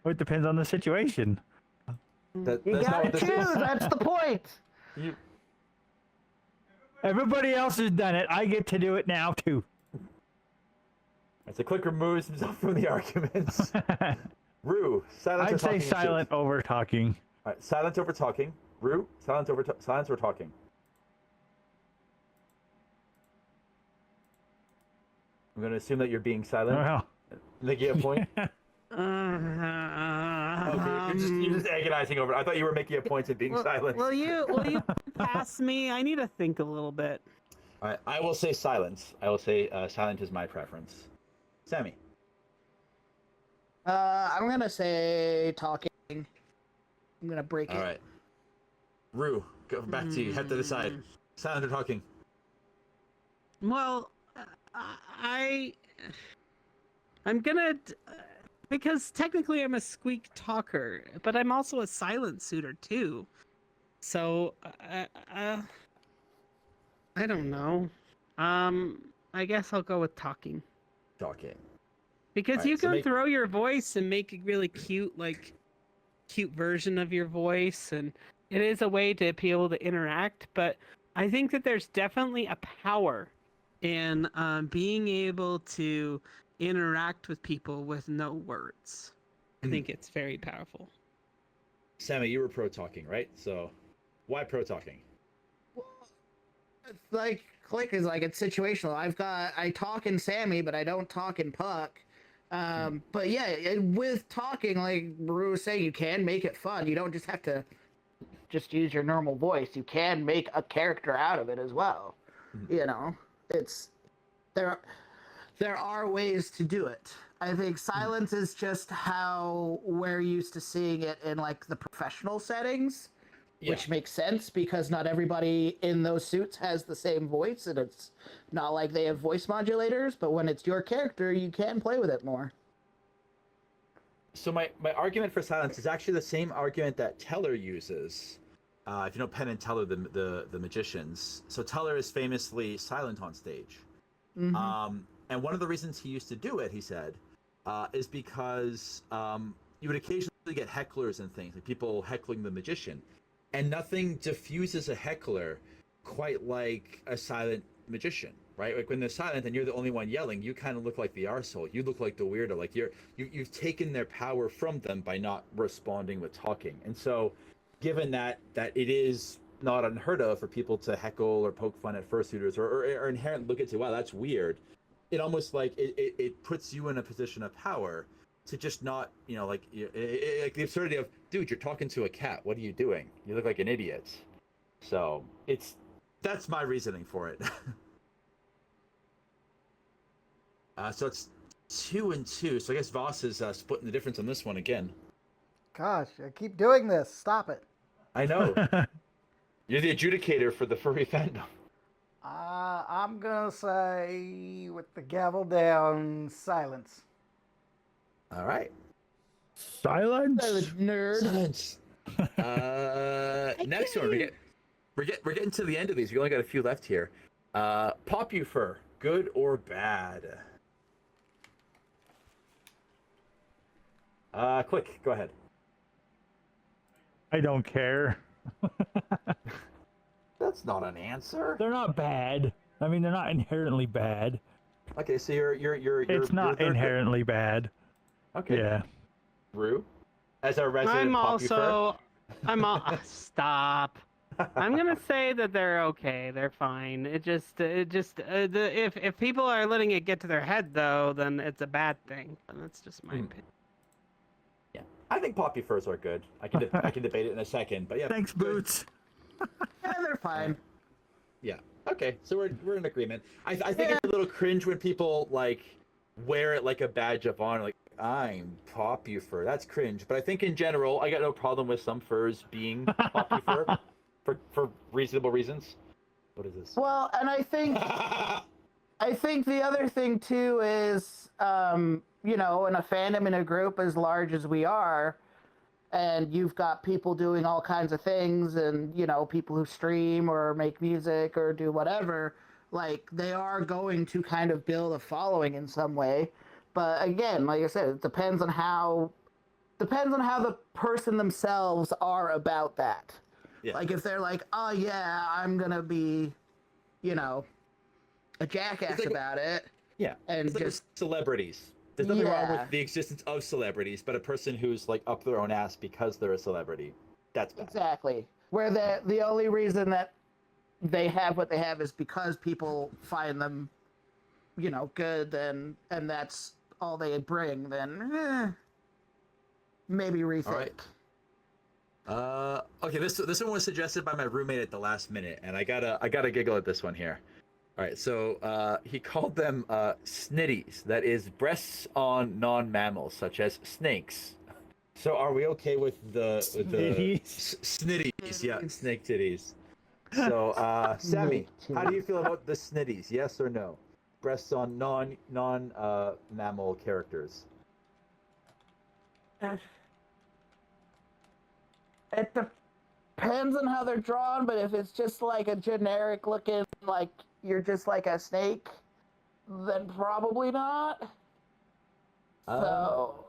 It depends on the situation. You That's not gotta what this choose. is. That's the point. You, Everybody else has done it. I get to do it now too. Right, so Click removes himself from the arguments. Rue, silent or I'd talking say in silent suits? over talking. All right, silent over talking. Rue, silence or talking? I'm going to assume that you're being silent. Well, Think you have a point? Okay, you're just agonizing over it. I thought you were making a point of being silent. Will you pass me? I need to think a little bit. All right, I will say silence. I will say silent is my preference. Sammy. I'm gonna say talking. I'm gonna break it. All right. Rue, go back to you. You have to decide. Silent or talking? Well, I'm gonna because technically I'm a squeak talker, but I'm also a silent suitor too. So I don't know. I guess I'll go with talking. Talking. Because Alright, you so can throw your voice and make a really cute version of your voice, and it is a way to be able to interact. But I think that there's definitely a power in being able to interact with people with no words. I think it's very powerful. Sammy, you were pro talking, right? So, why pro talking? It's like Click is like it's situational. I talk in Sammy, but I don't talk in Puck. But yeah, with talking, like Rue was saying, you can make it fun. You don't just have to just use your normal voice. You can make a character out of it as well. You know, there are ways to do it. I think silence is just how we're used to seeing it in like the professional settings, which makes sense because not everybody in those suits has the same voice, and it's not like they have voice modulators, but when it's your character, you can play with it more. So my argument for silence is actually the same argument that Teller uses. If you know Penn and Teller, the magicians. So Teller is famously silent on stage. And one of the reasons he used to do it, he said, is because you would occasionally get hecklers and things, like people heckling the magician. And nothing diffuses a heckler quite like a silent magician, right? Like when they're silent and you're the only one yelling, you kind of look like the arsehole. You look like the weirdo. Like you've taken their power from them by not responding with talking. And so, given that it is not unheard of for people to heckle or poke fun at fursuiters or inherently look at wow, that's weird. It almost like it puts you in a position of power to just not, like the absurdity of, dude, you're talking to a cat. What are you doing? You look like an idiot. So that's my reasoning for it. So it's 2-2. So I guess Voss is splitting the difference on this one again. Gosh, I keep doing this. Stop it. I know. You're the adjudicator for the furry fandom. I'm gonna say, with the gavel down, silence. All right. Silence. Nerd. Silence. Next one. We're getting to the end of these. We only got a few left here. Popufur, good or bad? Click. Go ahead. I don't care. That's not an answer. They're not bad. I mean, they're not inherently bad. Okay, so you're It's not inherently bad. Okay. Yeah. Rue, as our resident Stop. I'm gonna say that they're okay. They're fine. If people are letting it get to their head though, then it's a bad thing. And that's just my opinion. Yeah, I think Popufurs are good. I can debate it in a second, but yeah. Thanks, good. Boots. Yeah, they're fine. Yeah. Okay, so we're in agreement. I think it's a little cringe when people like wear it like a badge of honor, like I'm Popufur. That's cringe. But I think in general, I got no problem with some furs being Popufur for reasonable reasons. What is this? Well, and I think the other thing too is, in a fandom, in a group as large as we are, and you've got people doing all kinds of things, and people who stream or make music or do whatever, like they are going to kind of build a following in some way. But again, like I said, it depends on how the person themselves are about that. Yeah. Like if they're like, oh yeah, I'm gonna be, a jackass about it. Yeah. And it's like just celebrities. There's nothing wrong with the existence of celebrities, but a person who's like up their own ass because they're a celebrity, that's bad. Exactly. Where the only reason that they have what they have is because people find them, good, and that's all they bring. Then, maybe rethink. All right. Okay, this one was suggested by my roommate at the last minute, and I gotta giggle at this one here. All right, so he called them snitties. That is breasts on non-mammals, such as snakes. So are we okay with the snitties? Yeah, snake titties. So Sammy, how do you feel about the snitties? Yes or no? Breasts on non-mammal characters. It depends on how they're drawn, but if it's just like a generic looking, like you're just like a snake, then probably not. So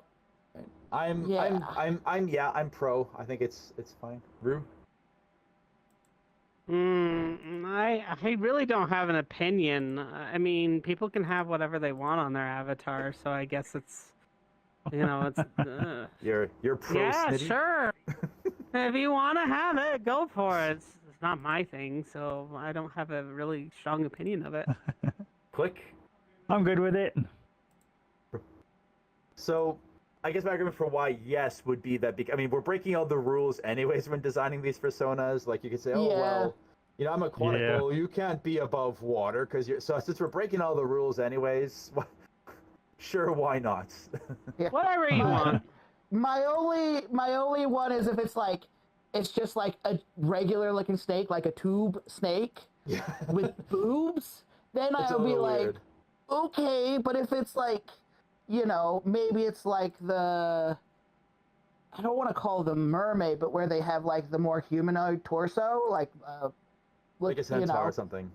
I'm pro. I think it's fine. Rue? I really don't have an opinion. I mean, people can have whatever they want on their avatar, so I guess it's, it's. You're pro Yeah, snitty? sure. If you want to have it, go for it. It's not my thing, so I don't have a really strong opinion of it. Click. I'm good with it. So, I guess my argument for why yes would be that, we're breaking all the rules anyways when designing these personas. Like, you could say, well, I'm aquatic. Yeah. Well, you can't be above water because you're. So, since we're breaking all the rules anyways, sure, why not? yeah. Whatever you want. My only one is if it's just like a regular looking snake, like a tube snake Yeah. with boobs, then It's a I'll be little like, weird. okay, but if it's like, maybe it's like I don't want to call them mermaid, but where they have like the more humanoid torso, like a centaur or something.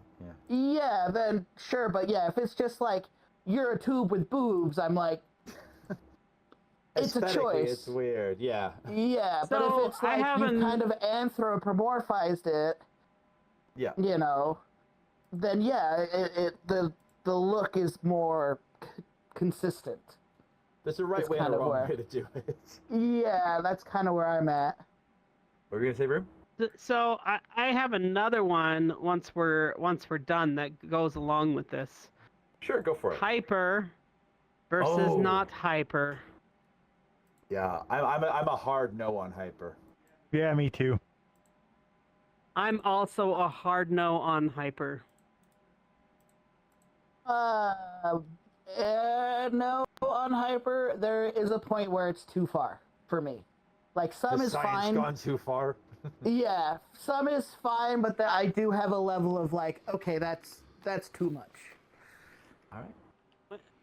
Yeah. Yeah, then sure, but yeah, if it's just like you're a tube with boobs, I'm like, it's a Aesthetically, choice. It's weird. Yeah. Yeah, but So, if it's I like haven't- you kind of anthropomorphized it, Yeah. then yeah, the look is more consistent. There's a right That's way and a kind of wrong where- way to do it. Yeah, that's kind of where I'm at. What were you gonna say, Rue? So I have another one once we're done that goes along with this. Sure, go for it. Hyper versus Oh. not hyper. Yeah, I'm a hard no on hyper. Yeah, me too. I'm also a hard no on hyper. No, on hyper, there is a point where it's too far for me. Like some The is science fine. gone too far. Yeah, some is fine, but I do have a level of like, okay, that's too much. All right.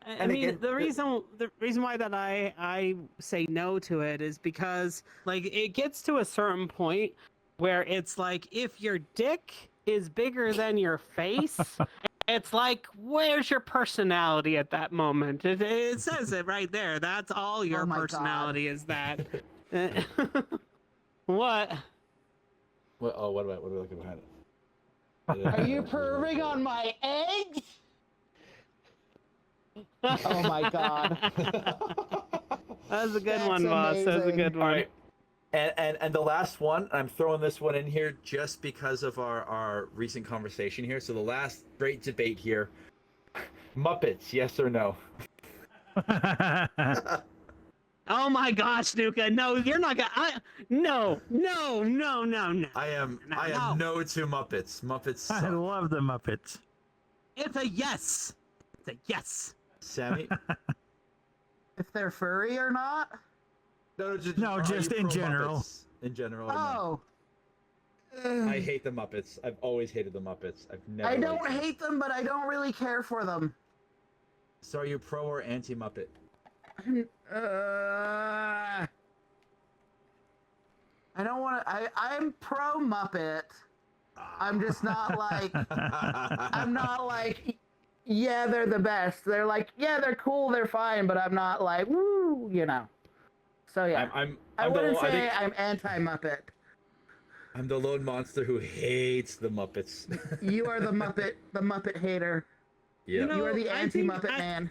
I And mean, again, the reason why that I say no to it is because like it gets to a certain point where it's like if your dick is bigger than your face, it's like where's your personality at that moment? It says it right there. That's all your Oh my God. personality is that. What? What are we looking behind it? Are you purring on my eggs? Oh my God. That was a good That's one, boss. That was a amazing. good All one. right. And the last one, I'm throwing this one in here just because of our recent conversation here. So the last great debate here. Muppets, yes or no? Oh my gosh, Nuka! No, you're not gonna. No. I am no to Muppets. Muppets I suck. love the Muppets. It's a yes. It's a yes. Sammy? If they're furry or not? No, just, No, are just you in pro general. Muppets? In general. or no? Oh. I hate the Muppets. I've always hated the Muppets. I've never. I don't liked them. hate them, but I don't really care for them. So are you pro or anti Muppet? I don't want to. I'm pro Muppet. I'm just not like. I'm not like. Yeah, they're the best. They're like, yeah, they're cool, they're fine, but I'm not like, woo, So yeah, I wouldn't say I'm anti-Muppet. I'm the lone monster who hates the Muppets. You are the Muppet hater. Yeah. You know, You are the I think anti-Muppet man.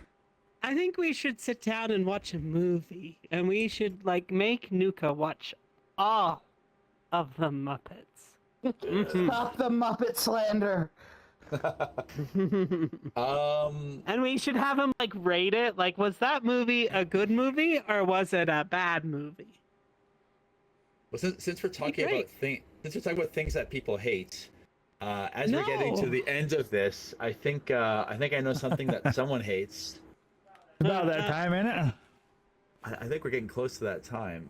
I think we should sit down and watch a movie, and we should make Nuka watch all of the Muppets. Stop the Muppet slander. And we should have him rate it. Was that movie a good movie or was it a bad movie? Well, since we're talking great. about things that people hate, as we're getting to No. the end of this, I think I know something that someone hates. About that time, innit? I think we're getting close to that time.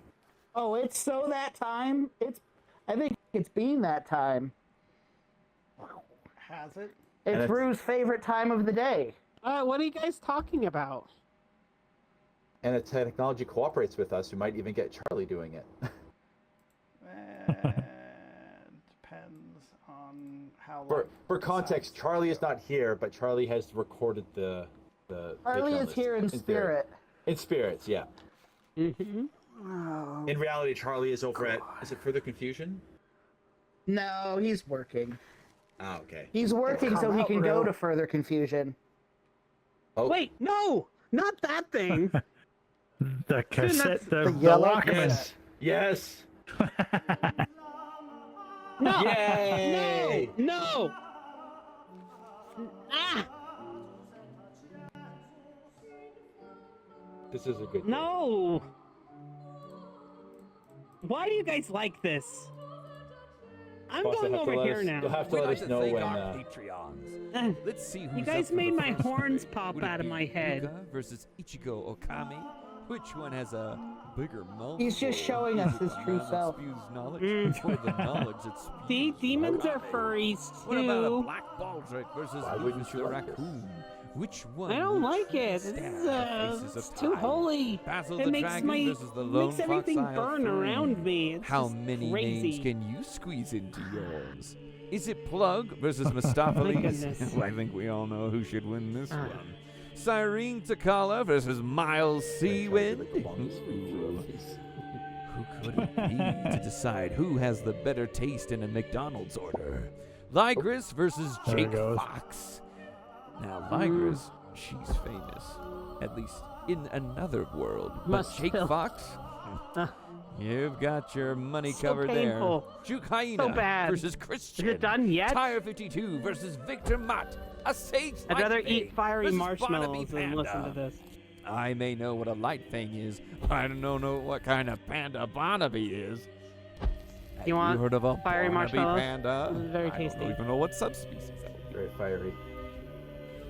Oh, it's so that time. I think it's been that time. Has it? And It's it's- Rue's favorite time of the day. What are you guys talking about? And if technology cooperates with us, we might even get Charlie doing it. Depends on how. For long context, decides Charlie to is go. not here, but Charlie has recorded the Charlie Patreon is list. here in spirit. In spirits, yeah. Mm-hmm. Oh, In reality, Charlie is over at. Is it Further Confusion? No, he's working. Ah, okay. He's working so Come he out, can go Rue. to further confusion. Oh, Wait, no, not that thing. The cassette, that's the yellow Walkman. yes. No, Yay! no. Ah, This is a good. no. Why do you guys like this? I'm Boss, going you'll have to over let here us- now. You'll have to We'd let like us to know thank when. our Patreons. Uh, Let's see who's You guys up for made the my first horns debate. pop Would it out of be my head. Nuka versus Ichigo Okami? Which one has a bigger mouth? He's just showing us his true man self. that spews knowledge, Mm. or the knowledge that spews See, demons are knowledge? furries What about a too. black baldric versus Why wouldn't Rufus you the like this? raccoon? Which one? I don't would like truly it. This stand is the faces it's of too time? holy. Basil It the makes dragon my versus the lone makes everything fox burn Furry. around me. It's How just many crazy. names can you squeeze into yours? Is it Plug versus Mustapheles? goodness. Well, I think we all know who should win this Ah. one. Cyrene Takala versus Miles Seawind. Ooh. Who could it be to decide who has the better taste in a McDonald's order? Ligris versus There it Jake goes. Fox. Now, Ligris, she's famous, at least in another world. But Must Jake fill. Fox, Ah. you've got your money So covered painful. there. Juke Hyena So bad. versus Christian. Is it done yet? Tire 52 versus Victor Mott. A sage I'd rather light eat thing fiery versus marshmallows Barnaby than listen to Panda. this. I may know what a light thing is, but I don't know what kind of panda Barnaby is. Have You want heard of a fiery Barnaby marshmallows? panda? Very I tasty. don't even know what subspecies that would be. Very fiery.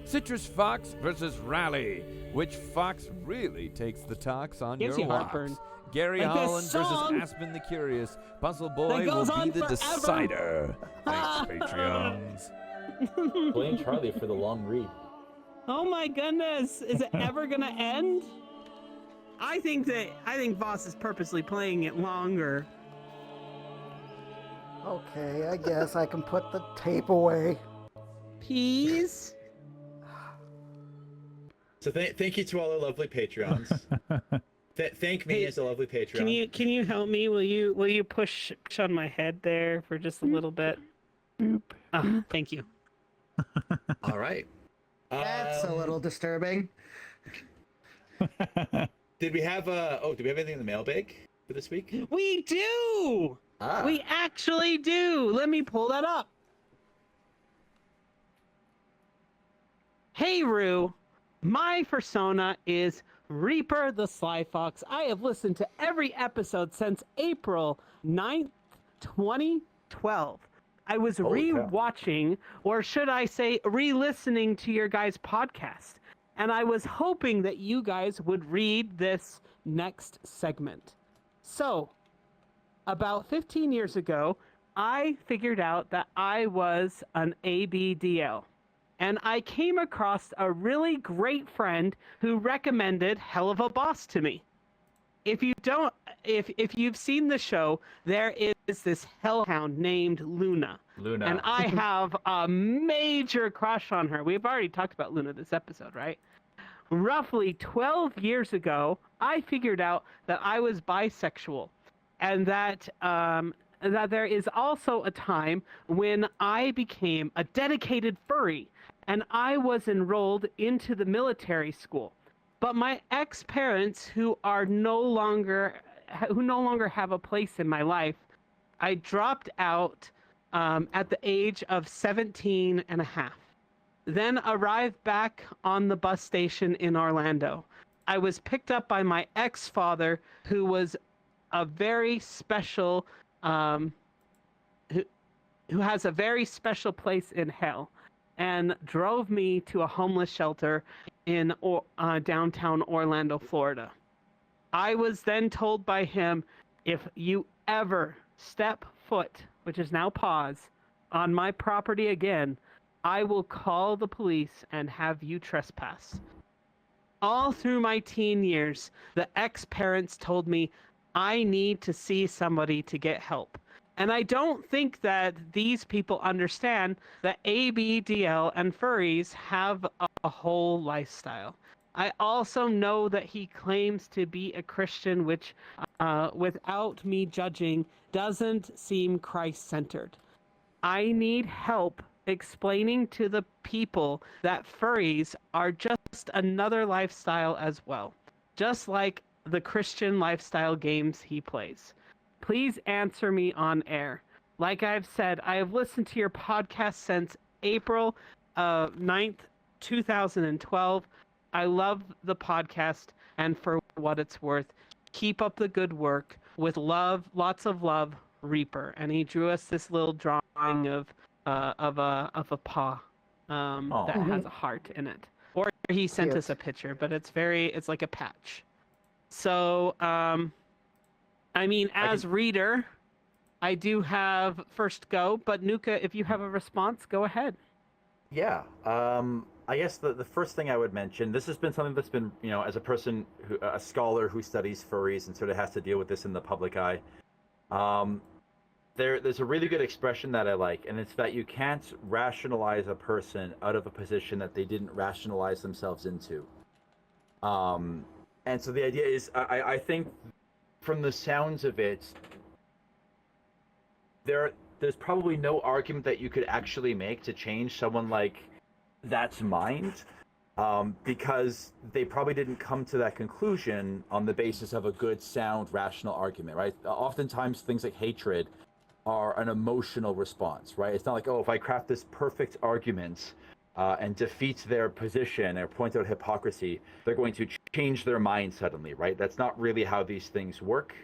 Citrus Fox versus Rally. Which fox really takes the talks on Gives your you walks? heartburn. Gary Like this Holland song versus Aspen the Curious. Puzzle Boy that goes will be on the forever. decider. Thanks, Patreons. Blame Charlie for the long read. Oh my goodness! Is it ever gonna end? I think Voss is purposely playing it longer. okay, I guess I can put the tape away. Peas? So thank you to all our lovely Patreons. Thank me Hey, as a lovely Patreon. Can you help me? Will you push on my head there for just a little bit? Ah, thank you. All right. That's a little disturbing. Did we have anything in the mailbag for this week? We do. Ah. We actually do. Let me pull that up. Hey, Rue. My persona is Reaper the Sly Fox. I have listened to every episode since April 9th, 2012. I was re-watching, or should I say, re-listening to your guys' podcast. And I was hoping that you guys would read this next segment. So, about 15 years ago, I figured out that I was an ABDL. And I came across a really great friend who recommended Hell of a Boss to me. If you've seen the show, there is this hellhound named Luna. Luna. And I have a major crush on her. We've already talked about Luna this episode, right? Roughly 12 years ago, I figured out that I was bisexual, and that there is also a time when I became a dedicated furry, and I was enrolled into the military school. But my ex-parents, who no longer have a place in my life, I dropped out at the age of 17 and a half. Then arrived back on the bus station in Orlando. I was picked up by my ex-father, who was a very special, who has a very special place in hell, and drove me to a homeless shelter in downtown Orlando, Florida. I was then told by him, if you ever step foot, which is now paws, on my property again, I will call the police and have you trespass. All through my teen years, the ex-parents told me I need to see somebody to get help. And I don't think that these people understand that ABDL and furries have a whole lifestyle. I also know that he claims to be a Christian, which, without me judging, doesn't seem Christ-centered. I need help explaining to the people that furries are just another lifestyle as well, just like the Christian lifestyle games he plays. Please answer me on air. Like I've said, I have listened to your podcast since April 9th, 2012. I love the podcast, and for what it's worth, keep up the good work. With love, lots of love, Reaper. And he drew us this little drawing of a paw that has a heart in it. Or he sent us a picture, but it's like a patch. So, I mean, as reader, I do have first go, but Nuka, if you have a response, go ahead. Yeah. I guess the first thing I would mention, this has been something that's been, as a person, a scholar who studies furries and sort of has to deal with this in the public eye, there's a really good expression that I like, and it's that you can't rationalize a person out of a position that they didn't rationalize themselves into. And so the idea is, I think from the sounds of it, there's probably no argument that you could actually make to change someone like that's mind, because they probably didn't come to that conclusion on the basis of a good, sound, rational argument, right? Oftentimes things like hatred are an emotional response, right? It's not like, oh, if I craft this perfect argument and defeat their position or point out hypocrisy, they're going to change their mind suddenly, right? That's not really how these things work.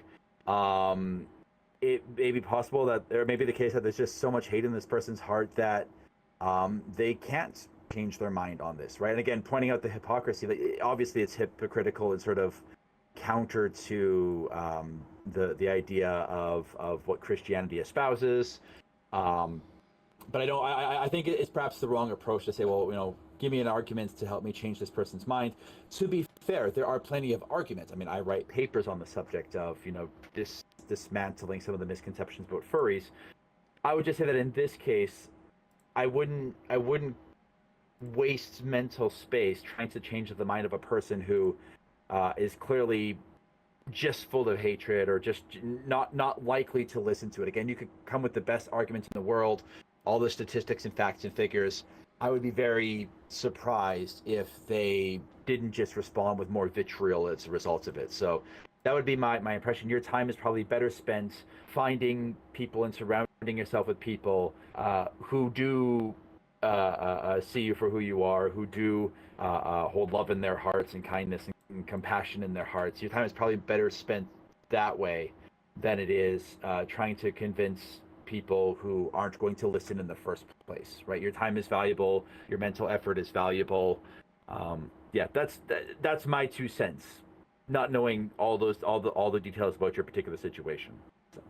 It may be possible that, or maybe the case that there's just so much hate in this person's heart that they can't change their mind on this, right? And again, pointing out the hypocrisy, that obviously it's hypocritical and sort of counter to the idea of what Christianity espouses. But I think it's perhaps the wrong approach to say, well, give me an argument to help me change this person's mind. To be fair, there are plenty of arguments. I mean, I write papers on the subject of, dismantling some of the misconceptions about furries. I would just say that in this case, I wouldn't waste mental space trying to change the mind of a person who is clearly just full of hatred or just not likely to listen to it. Again, you could come with the best arguments in the world, all the statistics and facts and figures. I would be very surprised if they didn't just respond with more vitriol as a result of it. So that would be my impression. Your time is probably better spent finding people and surrounding yourself with people who do see you for who you are, who do hold love in their hearts and kindness and compassion in their hearts. Your time is probably better spent that way than it is trying to convince people who aren't going to listen in the first place, right? Your time is valuable. Your mental effort is valuable. That's my 2 cents. Not knowing all the details about your particular situation. So.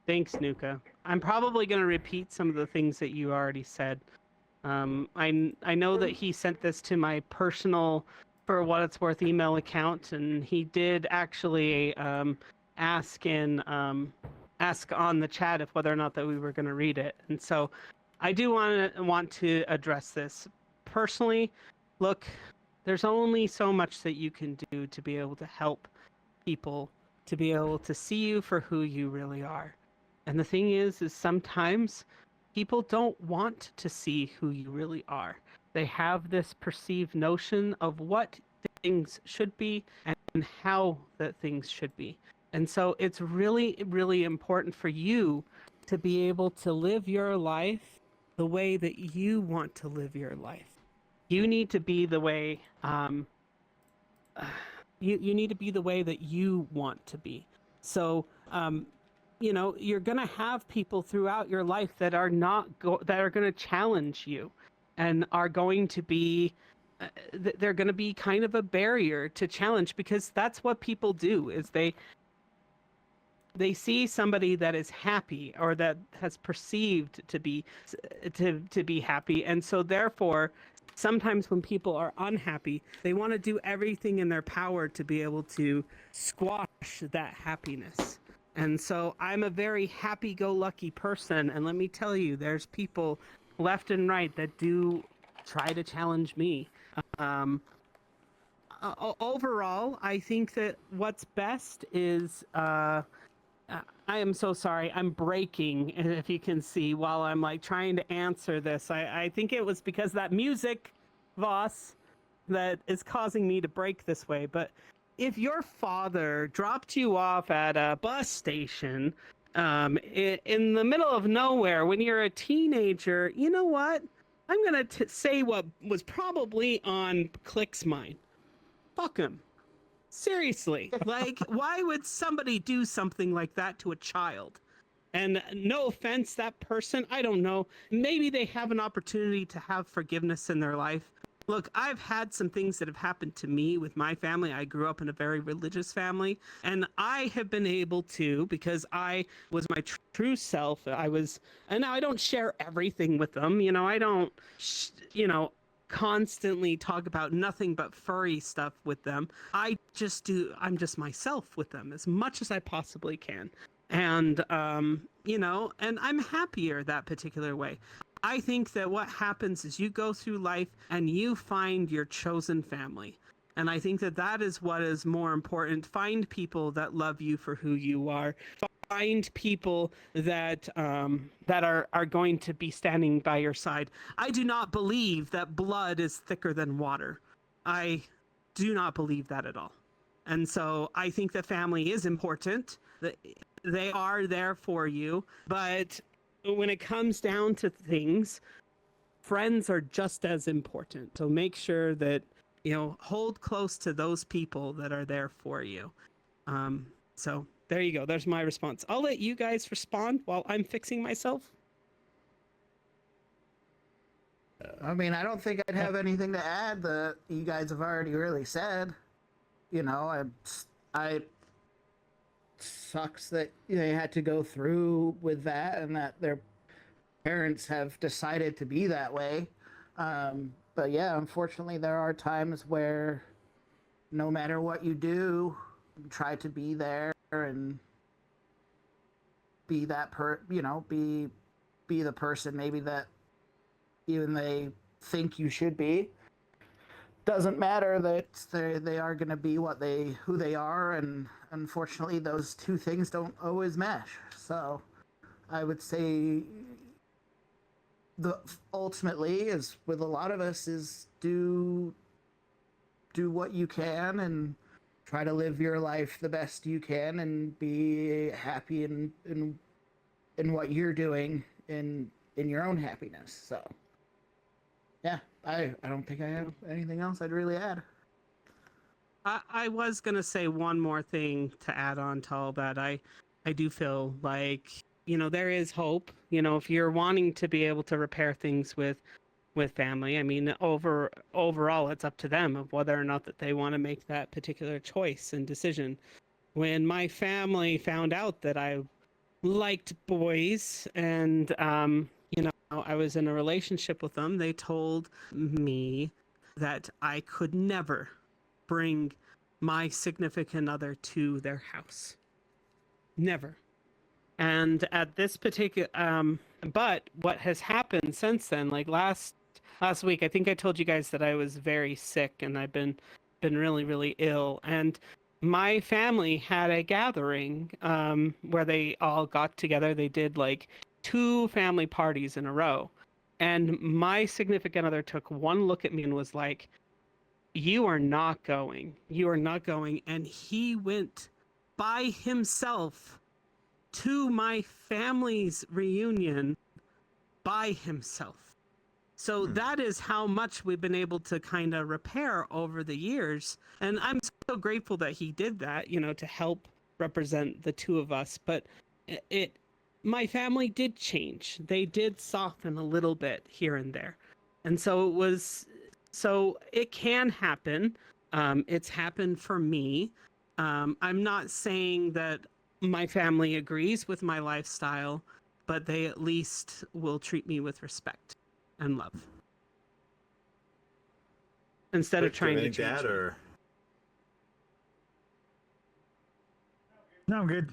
Thanks, Nuka. I'm probably going to repeat some of the things that you already said. I know that he sent this to my personal For What It's Worth email account, and he did actually ask on the chat if whether or not that we were going to read it. And so I do want to address this personally. Look, there's only so much that you can do to be able to help people, to be able to see you for who you really are. And the thing is sometimes people don't want to see who you really are. They have this perceived notion of what things should be and how that things should be. And so it's really, really important for you to be able to live your life the way that you want to live your life. You need to be the way you need to be the way that you want to be. So, you know, you're going to have people throughout your life that are that are going to challenge you and are going to be they're going to be kind of a barrier to challenge, because that's what people do, is they see somebody that is happy or that has perceived to be happy, and so therefore sometimes when people are unhappy, they want to do everything in their power to be able to squash that happiness. And so I'm a very happy-go-lucky person, and let me tell you, there's people left and right that do try to challenge me. Overall, I think that what's best is I am so sorry. I'm breaking, if you can see, while I'm like trying to answer this. I think it was because that music, Voss, that is causing me to break this way. But if your father dropped you off at a bus station in the middle of nowhere when you're a teenager, you know what? I'm going to say what was probably on Click's mind. Fuck him. Seriously. Like, why would somebody do something like that to a child? And no offense, that person, I don't know. Maybe they have an opportunity to have forgiveness in their life. Look, I've had some things that have happened to me with my family. I grew up in a very religious family, and I have been able to, because I was my true self. And now I don't share everything with them. You know, I don't, constantly talk about nothing but furry stuff with them. I'm just myself with them as much as I possibly can. And, and I'm happier that particular way. I think that what happens is you go through life and you find your chosen family. And I think that that is what is more important. Find people that love you for who you are. Find people that are going to be standing by your side. I do not believe that blood is thicker than water. I do not believe that at all. And so I think that family is important. That they are there for you, but when it comes down to things, friends are just as important. So make sure that, hold close to those people that are there for you. So there you go. There's my response. I'll let you guys respond while I'm fixing myself. I mean, I don't think I'd have anything to add that you guys have already really said. I sucks that they had to go through with that and that their parents have decided to be that way. But yeah, unfortunately, there are times where no matter what you do, try to be there and be that be the person maybe that even they think you should be. Doesn't matter that they are going to be who they are, and unfortunately those two things don't always mesh. So I would say ultimately is with a lot of us is do what you can and try to live your life the best you can and be happy in what you're doing in your own happiness. So yeah, I don't think I have anything else I'd really add. I was going to say one more thing to add on to all that. I do feel like, there is hope. If you're wanting to be able to repair things with family, I mean, overall, it's up to them of whether or not that they want to make that particular choice and decision. When my family found out that I liked boys and, I was in a relationship with them, they told me that I could never bring my significant other to their house. Never. And at this particular, but what has happened since then, like last week, I think I told you guys that I was very sick and I've been really, really ill. And my family had a gathering where they all got together. They did like 2 family parties in a row. And my significant other took one look at me and was like, you are not going. You are not going. And he went by himself to my family's reunion by himself. So that is how much we've been able to kind of repair over the years. And I'm so grateful that he did that, to help represent the two of us, but my family did change. They did soften a little bit here and there. And so it can happen. It's happened for me. I'm not saying that my family agrees with my lifestyle, but they at least will treat me with respect and love. Instead of trying to change me. or No, I'm good.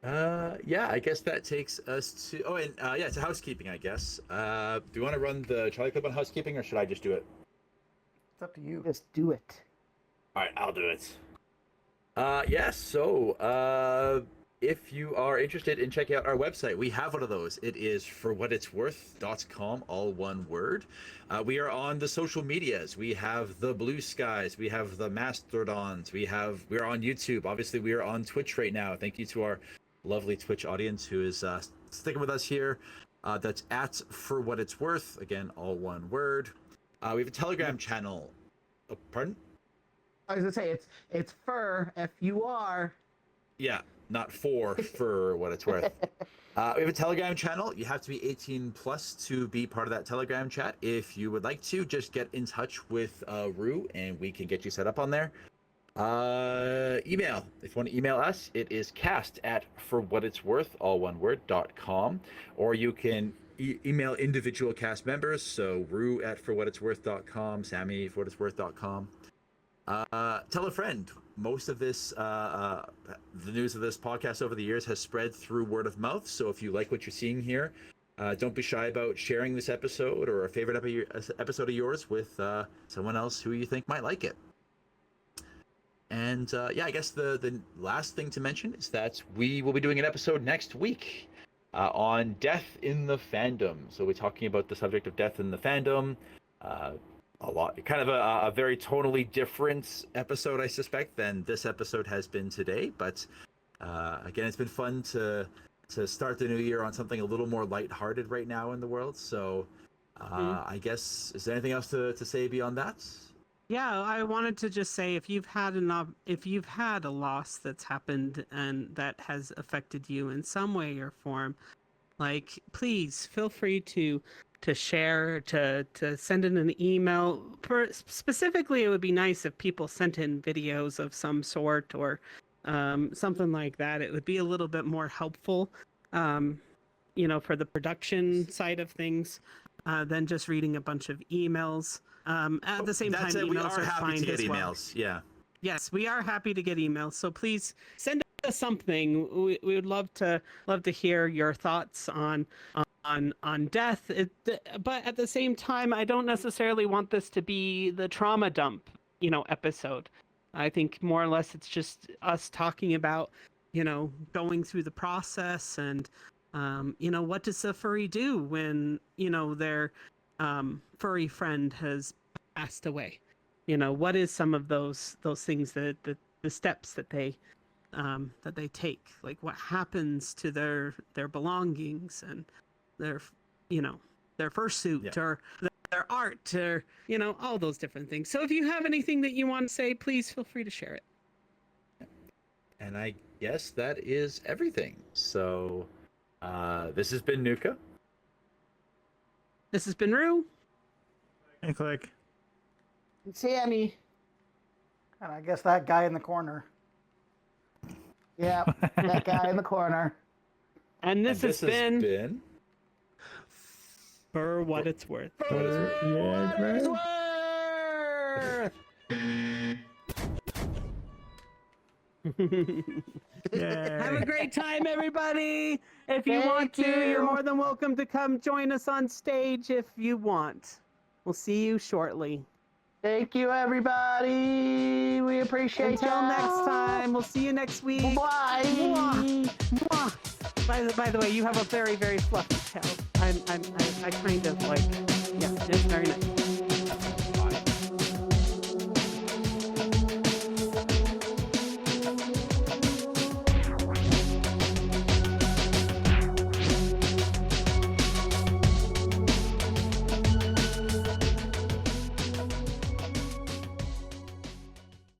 yeah, I guess that takes us to it's housekeeping, I guess. Do you want to run the Charlie clip on housekeeping, or should I just do it? It's up to you. Just do it. All right, I'll do it. So if you are interested in checking out our website, we have one of those. It is FurWhatItsWorth.com, all one word. We are on the social medias. We have the Blue Skies. We have the Mastodons. We're on YouTube. Obviously, we are on Twitch right now. Thank you to our lovely Twitch audience who is sticking with us here. That's at FurWhatItsWorth. Again, all one word. We have a Telegram channel. Oh, pardon? I was gonna say it's fur, F-U-R. Yeah, not for what it's worth. We have a Telegram channel. You have to be 18 plus to be part of that Telegram chat. If you would like to, just get in touch with Rue and we can get you set up on there. Email. If you want to email us, it is cast@FurWhatItsWorth, all one word, .com. Or you can email individual cast members. So Rue at FurWhatItsWorth.com, Sammy FurWhatItsWorth.com. Tell a friend. Most of this, the news of this podcast over the years has spread through word of mouth. So if you like what you're seeing here, don't be shy about sharing this episode or a favorite episode of yours with someone else who you think might like it. And I guess the last thing to mention is that we will be doing an episode next week on death in the fandom. So we're talking about the subject of death in the fandom. A lot, kind of a very tonally different episode, I suspect, than this episode has been today. But again, it's been fun to start the new year on something a little more lighthearted right now in the world. So I guess, is there anything else to say beyond that? Yeah, I wanted to just say if you've had a loss that's happened and that has affected you in some way or form, like, please feel free to share, to send in an email. Specifically, it would be nice if people sent in videos of some sort or something like that. It would be a little bit more helpful, for the production side of things than just reading a bunch of emails. At the same time, emails are fine to get emails. Well. Yeah. Yes, we are happy to get emails. So please send us something. We would love to hear your thoughts on death. But at the same time, I don't necessarily want this to be the trauma dump, episode. I think more or less it's just us talking about, going through the process and, what does a furry do when, their furry friend has passed away? What is some of those things that the steps that they take? Like what happens to their belongings and their fursuit or their art or, all those different things. So if you have anything that you want to say, please feel free to share it. And I guess that is everything. So this has been Nuka. This has been Rue. And Click. Sammy. And I guess that guy in the corner. Yeah, that guy in the corner. And this has been been For What It's Worth. Have a great time, everybody. If you want to, you're more than welcome to come join us on stage if you want. We'll see you shortly. Thank you, everybody. We appreciate Until y'all. next time, we'll see you next week. Bye. Mwah. Mwah. By the way, you have a very, very fluffy tail. I kind of like, yeah, it's very nice.